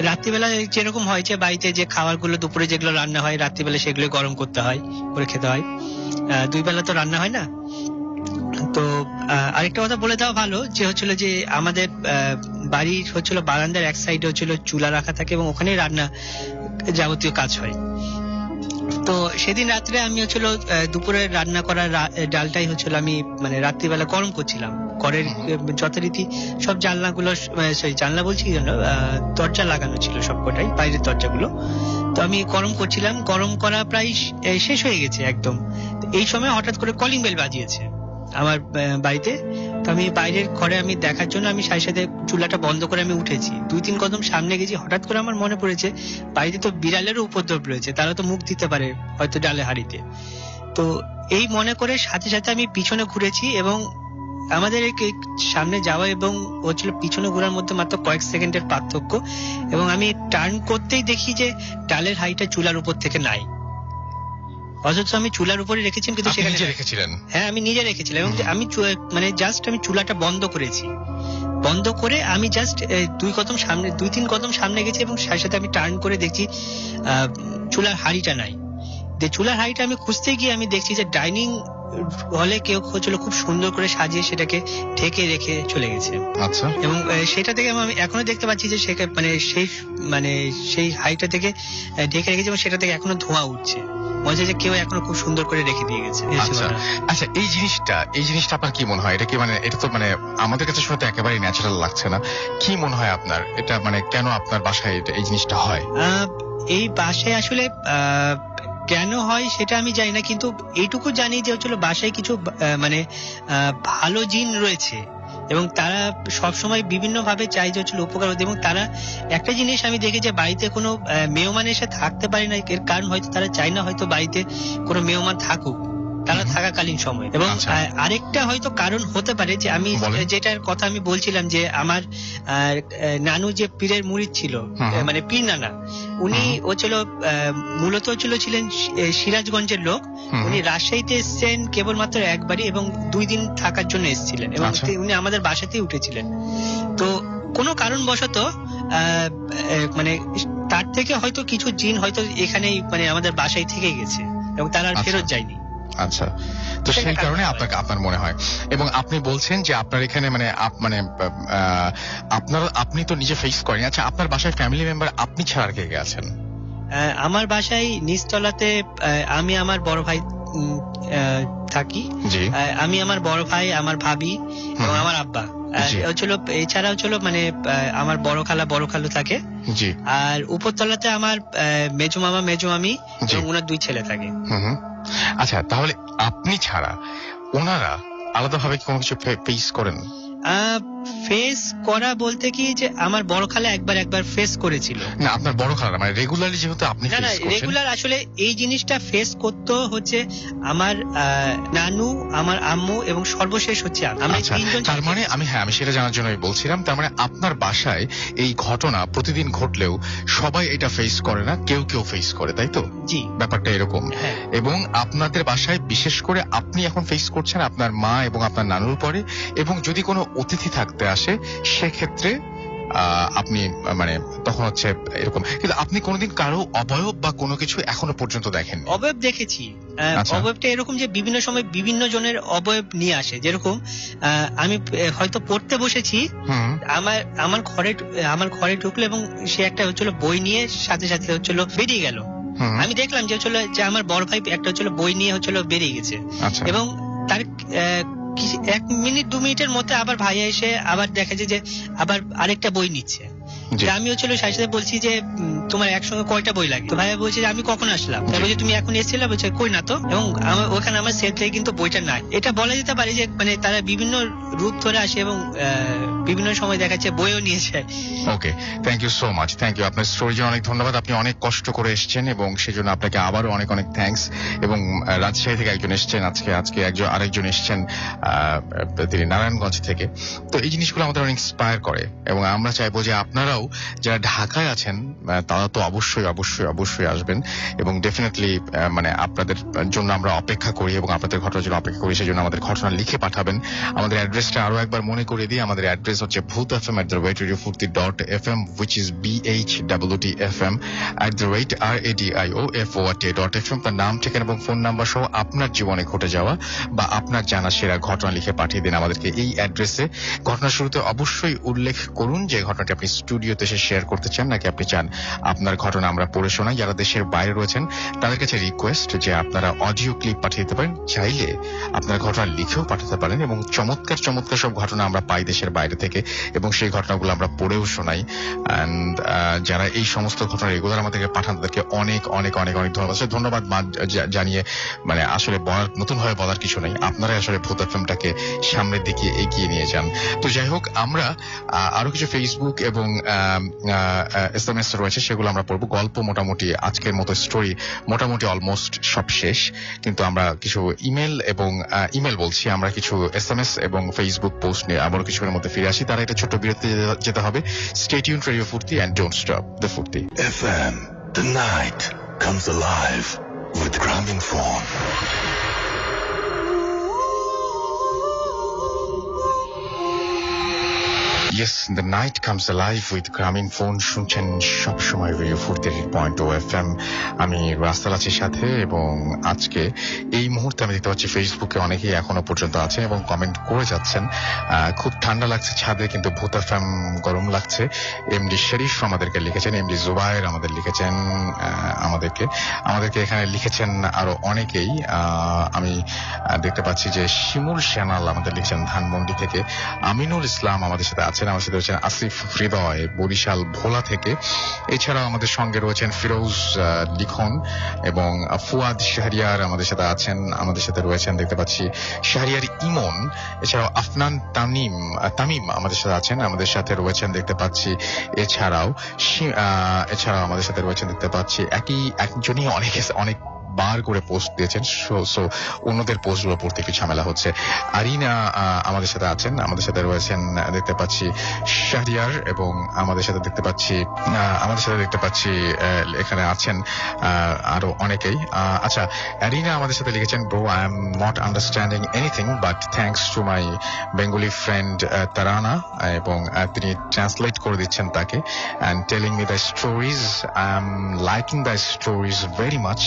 রাত্রিবেলা যেরকম হয় যে বাড়িতে যে খাবারগুলো দুপুরে যেগুলো রান্না হয় রাত্রিবেলা সেগুলো গরম করতে হয়, করে খেতে হয়, 2 বেলা তো রান্না হয় না। তো আরেকটা কথা বলে দেওয়া ভালো যে হচ্ছিল যে আমাদের বাড়ির হচ্ছিল বারান্দার এক সাইডে হচ্ছিল চুলা রাখা থাকে এবং ওখানেই রান্না যাবতীয় কাজ হয়। তো সেদিন রাত্রে আমি হচ্ছিল দুপুরে রান্না করা ডালটাই হচ্ছিল আমি মানে রাত্রিবেলা গরম করছিলাম। ঘরের যথারীতি সব জানলাগুলো, জানলা বলছি কি জন্য, দরজা লাগানো ছিল সবকটাই, বাইরের দরজাগুলো। তো আমি গরম করছিলাম, গরম করা প্রায় শেষ হয়ে গেছে একদম। এই সময় হঠাৎ করে কলিং বেল বাজিয়েছে আমার বাড়িতে। তো আমি বাইরের ঘরে আমি দেখার জন্য আমি সাথে সাথে চুলাটা বন্ধ করে আমি উঠেছি, 2-3 কদম সামনে গেছি। হঠাৎ করে আমার মনে পড়েছে বাড়িতে তো বিড়ালেরও উপদ্রব রয়েছে, তারা তো মুখ দিতে পারে হয়তো ডালে হাড়িতে। তো এই মনে করে সাথে সাথে আমি পিছনে ঘুরেছি এবং আমাদের সামনে যাওয়া এবং হচ্ছিল পিছনে ঘোরার মধ্যে মাত্র কয়েক সেকেন্ডের পার্থক্য, এবং আমি টার্ন করতেই দেখি যে ডালের হাড়িটা চুলার উপর থেকে নাই। অথচ আমি চুলার উপরে রেখেছিলাম, কিন্তু সেখানে রেখেছিলেন? হ্যাঁ, আমি নিজে রেখেছিলাম। এবং আমি মানে জাস্ট আমি চুলাটা বন্ধ করেছি, বন্ধ করে আমি জাস্ট 2-3 কদম সামনে গেছি এবং সাথে সাথে আমি টার্ন করে দেখছি চুলার হাড়িটা নাই। চুলার হাড়িটা আমি খুঁজতে গিয়ে আমি দেখছি যে ডাইনিং হলে কেউ হচ্ছিল খুব সুন্দর করে সাজিয়ে সেটাকে ঢেকে রেখে চলে গেছে। আচ্ছা। এবং সেটা থেকে আমি এখনো দেখতে পাচ্ছি যে মানে সেই হাড়িটা থেকে ঢেকে রেখেছে এবং সেটা থেকে এখনো ধোঁয়া উঠছে, মনে হচ্ছে যে কেউ এখনো খুব সুন্দর করে রেখে দিয়ে গেছে। আচ্ছা, এই জিনিসটা আপনার কি মনে হয়? এটা কি মানে এটা তো মানে আমাদের কাছে শুনতে একেবারেই ন্যাচারাল লাগছে না। কি মনে হয় আপনার, এটা মানে কেন আপনার বাসায় এই জিনিসটা হয়? এই বাসায় আসলে কেন হয় সেটা আমি জানি না, কিন্তু এইটুকু জানি যে হচ্ছিল বাসায় কিছু মানে ভালো জিন রয়েছে এবং তারা সবসময় বিভিন্ন ভাবে চাই যে হচ্ছিল উপকার হতে। এবং তারা একটা জিনিস আমি দেখি যে বাড়িতে কোনো মেহমান এসে থাকতে পারে না, এর কারণ হয়তো তারা চায় না হয়তো বাড়িতে কোনো মেহমান থাকুক তারা থাকাকালীন সময়। এবং আরেকটা হয়তো কারণ হতে পারে যে আমি যেটার কথা আমি বলছিলাম যে আমার নানু যে পীরের মুরিদ ছিল, মানে পীর নানা, উনি মূলত ছিলেন সিরাজগঞ্জের লোক। উনি রাজশাহীতে এসেছেন কেবলমাত্র একবারই এবং 2 দিন থাকার জন্য এসেছিলেন এবং উনি আমাদের বাসাতেই উঠেছিলেন। তো কোনো কারণবশত মানে তার থেকে হয়তো কিছু জিন হয়তো এখানেই মানে আমাদের বাসায় থেকে গেছে এবং তারা আর ফেরত যায়নি। আচ্ছা, তো সেই কারণে আপনার মনে হয়। এবং আপনি বলছেন যে আপনার এখানে মানে আপনি তো নিজে ফেস করেন। আচ্ছা, আপনার বাসায় ফ্যামিলি মেম্বার আপনি ছাড়া কে কে আছেন? আমার বাসায় নিচতলাতে আমি, আমার বড় ভাই থাকি। আমি, আমার বড় ভাই, আমার ভাবি এবং আমার আব্বা। এছাড়া মানে আমার বড় খালু থাকে। আর উপরতলাতে আমার মেজো মামা, মেজো মামি এবং ওনার 2 ছেলে থাকে। আচ্ছা, তাহলে আপনি ছাড়া ওনারা আলাদাভাবে কোনো কিছু ফেস করেন? ফেস করা বলতে কি যে আমার বড় খালা একবার ফেস করেছিল। না, আপনার বড় খালা মানে রেগুলারলি যেহেতু আপনি না রেগুলার আসলে এই জিনিসটা ফেস করতে হচ্ছে আমার নানু, আমার আম্মু এবং সর্বশেষ হচ্ছে আমরা 3 জন। তার মানে আমি সেটা জানার জন্যই বলছিলাম, তার মানে আপনার বাসায় এই ঘটনা প্রতিদিন ঘটলেও সবাই এটা ফেস করে না, কেউ ফেস করে, তাই তো? জি, ব্যাপারটা এরকম। এবং আপনাদের বাসায় বিশেষ করে আপনি এখন ফেস করছেন আপনার মা এবং আপনার নানুর পরে, এবং যদি কোনো অতিথি থাকতে আসে সেক্ষেত্রে আপনি মানে তখন হচ্ছে এরকম। কিন্তু আপনি কোনোদিন কারো অবয়ব বা কোনো কিছু এখনো পর্যন্ত দেখেন? অবয়ব দেখেছি। অবয়বটা এরকম যে বিভিন্ন সময় বিভিন্ন জনের অবয়ব নিয়ে আসে। যেরকম আমি হয়তো পড়তে বসেছি, আমার ঘরে ঢুকলো এবং সে একটা হচ্ছিল বই নিয়ে সাথে সাথে হচ্ছিল বেরিয়ে গেল। আমি দেখলাম যে হচ্ছিল যে আমার বড় ভাই একটা হচ্ছিল বই নিয়ে হচ্ছিল বেরিয়ে গেছে এবং তার 1 মিনিট 2 মিনিটের মধ্যে আবার ভাইয়া এসে আবার দেখা যায় যে আবার আরেকটা বই নিচ্ছে। আমিও ছিল সাথে সাথে বলছি যে তোমার একসঙ্গে কয়টা বই লাগে? তো ভাইয়া বলছে যে আমি কখন আসলাম? বলছে তুমি এখন এসেছিলে? বলছে কই না তো, এবং ওখানে আমার সেট থেকে কিন্তু বইটা নাই। এটা বলা যেতে পারে যে মানে তারা বিভিন্ন রূপ ধরে আসে এবং বিভিন্ন সময় দেখাচ্ছে বইও নিয়েছে। Okay, thank you so much, thank you. আপনার স্টোরির জন্য অনেক ধন্যবাদ। আপনি অনেক কষ্ট করে এসেছেন এবং সেজন্য আপনাকে আবারও অনেক অনেক থ্যাঙ্কস। এবং রাজশাহী থেকে একজন এসেছেন, আজকে আরেকজন এসেছেন তিনি নারায়ণগঞ্জ থেকে। তো এই জিনিসগুলো আমাদের অনেক ইন্সপায়ার করে এবং আমরা চাইবো যে আপনারাও যারা ঢাকায় আছেন তারা তো অবশ্যই অবশ্যই অবশ্যই আসবেন এবং ডেফিনেটলি মানে আপনাদের জন্য আমরা অপেক্ষা করি এবং আপনাদের ঘটনার জন্য অপেক্ষা করি। সেই জন্য আমাদের ঘটনা লিখে পাঠাবেন। আমাদের অ্যাড্রেসটা আরো একবার মনে করে দিই। আমাদের অ্যাড্রেস হচ্ছে bhutfm@radiofurti.fm, which is bhwtfm@radiofurt.fm। তার নাম, ঠিকানা এবং ফোন নাম্বার সহ আপনার জীবনে ঘটে যাওয়া বা আপনার জানা সেরা ঘটনা লিখে পাঠিয়ে দিন আমাদেরকে এই অ্যাড্রেসে। ঘটনার শুরুতে অবশ্যই উল্লেখ করুন যে ঘটনাটি আপনি স্টুডিওতে এসে শেয়ার করতে চান নাকি আপনি চান আপনার ঘটনা আমরা পড়ে শোনাই। যারা দেশের বাইরে রয়েছেন তাদের কাছে রিকোয়েস্ট যে আপনারা অডিও ক্লিপ পাঠিয়ে দিতে পারেন, চাইলে আপনার ঘটনা লিখেও পাঠাতে পারেন এবং চমৎকার চমৎকার সব ঘটনা আমরা পাই দেশের বাইরে থেকে এবং সেই ঘটনাগুলো আমরা পড়েও শোনাই। এন্ড যারা এই সমস্ত ঘটনা রেগুলার আমাদেরকে পাঠান তাদেরকে অনেক অনেক অনেক অনেক ধন্যবাদ জানিয়ে মানে আসলে নতুন ভাবে বলার কিছু নেই। আপনারা আসলে ভূত এফএমটাকে সামনের দিকে এগিয়ে নিয়ে যান। তো যাই হোক, আমরা আরো কিছু ফেসবুক এবং এসএমএস রয়েছে, সেগুলো আমরা পড়বো। গল্প মোটামুটি আজকের মতো স্টোরি মোটামুটি অলমোস্ট সব শেষ, কিন্তু আমরা কিছু ইমেল বলছি, আমরা কিছু এসএমএস এবং ফেসবুক পোস্ট নিয়ে আবার কিছুর মধ্যে ফিরে আসি। তারা একটা ছোট্ট বিরতি যেতে হবে। Stay tuned radio Foorti and don't stop the ফুর্তি FM. The night comes alive with Gramophone. Yes, the night comes alive with Gramophone. শুনছেন সবসময় রেডিও ফুর্তি 100.2 FM। আমি রাস্তার আছি সাথে এবং আজকে এই মুহূর্তে আমি দেখতে পাচ্ছি ফেসবুকে অনেকেই এখনো পর্যন্ত আছেন এবং কমেন্ট করে যাচ্ছেন। খুব ঠান্ডা লাগছে ছাদে, কিন্তু ভূত এফএম গরম লাগছে। এমডি শরীফ আমাদেরকে লিখেছেন, এমডি জুবায়ের আমাদের লিখেছেন, আমাদেরকে এখানে লিখেছেন আরো অনেকেই। আমি দেখতে পাচ্ছি যে শিমুল শ্যানাল আমাদের লিখেছেন ধানমন্ডি থেকে, আমিনুল ইসলাম আমাদের সাথে আছেন, আমার সাথে রয়েছেন আসিফ হৃদয় বরিশাল ভোলা থেকে। এছাড়াও আমাদের সঙ্গে রয়েছেন ফিরোজ লিখন এবং ফুয়াদ শাহরিয়ার আমাদের সাথে আছেন, আমাদের সাথে রয়েছেন দেখতে পাচ্ছি শাহরিয়ার ইমন। এছাড়াও আফনান তামিম আমাদের সাথে আছেন, আমাদের সাথে রয়েছেন দেখতে পাচ্ছি। এছাড়াও আমাদের সাথে রয়েছেন দেখতে পাচ্ছি একজনই অনেক বার করে পোস্ট দিয়েছেন, সো অন্যদের পোস্টগুলো পড়তে একটু ঝামেলা হচ্ছে। আরিনা আমাদের সাথে আছেন, আমাদের সাথে রয়েছেন দেখতে পাচ্ছি শাহরিয়ার এবং আমাদের সাথে দেখতে পাচ্ছি এখানে আছেন আরো অনেকেই। আচ্ছা, আরিনা আমাদের সাথে লিখেছেন, bro I am not understanding anything but thanks to my Bengali friend Tarana, এবং তিনি ট্রান্সলেট করে দিচ্ছেন তাকে, and telling me the stories. I am liking the stories very much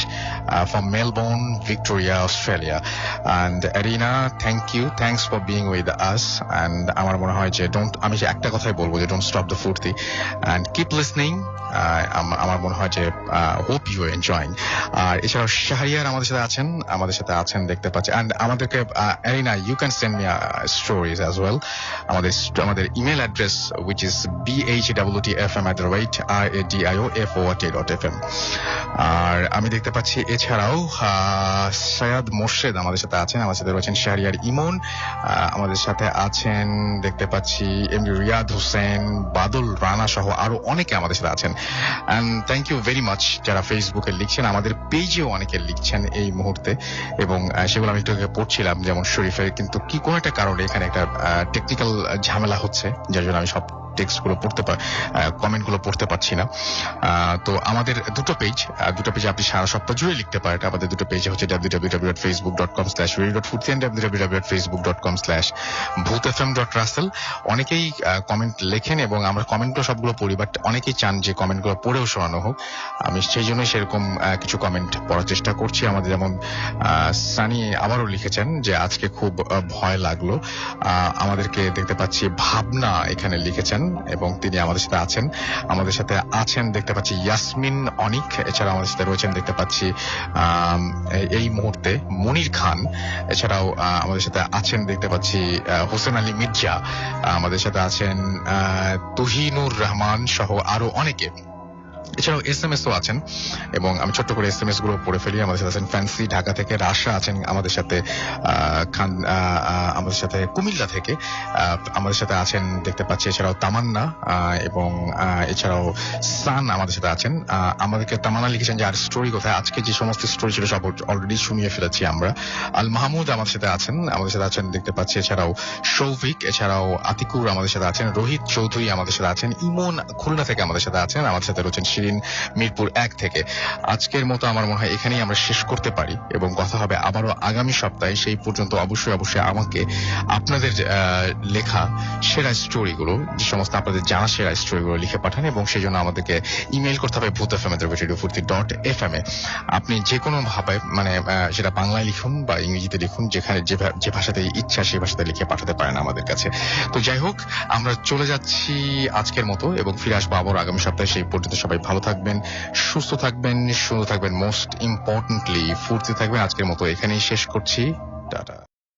from Melbourne, Victoria, Australia. And Arina, thanks for being with us. And আমার মনে হয় যে আমি যে একটা কথাই বলবো যে don't stop the ফুর্তি and keep listening. আমার মনে হয় যে hope you are enjoying. আর এছাড়াও শাহরিয়ার আমাদের সাথে আছেন দেখতে পাচ্ছি। and আমাদেরকে Arina, you can send me stories as well. আমাদের email address which is bhwtfm@radiofurt.fm। আর আমি দেখতে পাচ্ছি এছাড়াও সৈয়দ মোর্শেদ আমাদের সাথে আছেন, আমাদের সাথে রয়েছেন শাহরিয়ার ইমন, আমাদের সাথে আছেন দেখতে পাচ্ছি এমডি রিয়াদ হোসেন, বাদল রানা সহ আরো অনেকে আমাদের সাথে আছেন। And thank you very much যারা ফেসবুকে লিখছেন, আমাদের পেজেও অনেকে লিখছেন এই মুহূর্তে এবং সেগুলো আমি একটু পড়ছিলাম, যেমন শরীফের কিন্তু কি কোনো একটা কারণে এখানে একটা টেকনিক্যাল ঝামেলা হচ্ছে, যার জন্য আমি সব কমেন্ট গুলো পড়তে পারছি না। তো আমাদের দুটো পেজে আপনি সারা সপ্তাহ জুড়ে লিখতে পারেন। আমাদের দুটো পেজে হচ্ছে www.facebook.com/radio.ফুর্তি and www.facebook.com/bhutfm.russell। অনেকেই কমেন্ট লেখেন এবং আমরা কমেন্টগুলো সবগুলো পড়ি, বাট অনেকেই চান যে কমেন্টগুলো পড়েও শোনানো হোক। আমি সেই জন্যই সেরকম কিছু কমেন্ট পড়ার চেষ্টা করছি। আমাদের যেমন সানি আবারও লিখেছেন যে আজকে খুব ভয় লাগলো। আমাদেরকে দেখতে পাচ্ছি ভাবনা এখানে লিখেছেন এবং তিনি আমাদের সাথে আছেন। আমাদের সাথে আছেন দেখতে পাচ্ছি ইয়াসমিন অনিক, এছাড়া আমাদের সাথে রয়েছেন দেখতে পাচ্ছি এই মুহূর্তে মনির খান, এছাড়াও আমাদের সাথে আছেন দেখতে পাচ্ছি হোসেন আলী মির্জা, আমাদের সাথে আছেন তুহিনুর রহমান সহ আরো অনেকে। এছাড়াও SMS ও আছেন এবং আমি ছোট্ট করে SMS গুলো পড়ে ফেলি। আমাদের সাথে আছেন ফ্যান্সি ঢাকা থেকে, রাশা আছেন আমাদের সাথে, আমাদের সাথে কুমিল্লা থেকে আমাদের সাথে আছেন দেখতে পাচ্ছি, এছাড়াও তামান্না এবং এছাড়াও সান আমাদের সাথে আছেন। আমাদেরকে তামান্না লিখেছেন যে আর স্টোরি কোথায়, আজকে যে সমস্ত স্টোরি ছিল সব অলরেডি শুনিয়ে ফেলেছি আমরা। আল মাহমুদ আমাদের সাথে আছেন, আমাদের সাথে আছেন দেখতে পাচ্ছি, এছাড়াও সৌভিক, এছাড়াও আতিকুর আমাদের সাথে আছেন, রোহিত চৌধুরী আমাদের সাথে আছেন, ইমন খুলনা থেকে আমাদের সাথে আছেন, আমাদের সাথে রয়েছেন শিরিন মিরপুর 1 থেকে। আজকের মতো আমার মনে হয় এখানেই আমরা শেষ করতে পারি এবং কথা হবে আবারও আগামী সপ্তাহে। সেই পর্যন্ত অবশ্যই আমাকে আপনাদের লেখা সেরা স্টোরিগুলো, যে সমস্ত আপনাদের জানা সেরা স্টোরিগুলো লিখে পাঠান এবং সেই জন্য আমাদেরকে ইমেল করতে হবে boothfm@radiofurti.fm এ। আপনি যে কোনো ভাবে মানে সেটা বাংলায় লিখুন বা ইংরেজিতে লিখুন, যেখানে যে ভাষাতে ইচ্ছা সেই ভাষাতে লিখে পাঠাতে পারেন আমাদের কাছে। তো যাই হোক, আমরা চলে যাচ্ছি আজকের মতো এবং ফিরে আসবো আবার আগামী সপ্তাহে। সেই পর্যন্ত সবাই ভালো থাকবেন, সুস্থ থাকবেন, সুন্দর থাকবেন, মোস্ট ইম্পর্টেন্টলি ফুর্তি থাকবেন। আজকের মতো এখানেই শেষ করছি, টাটা।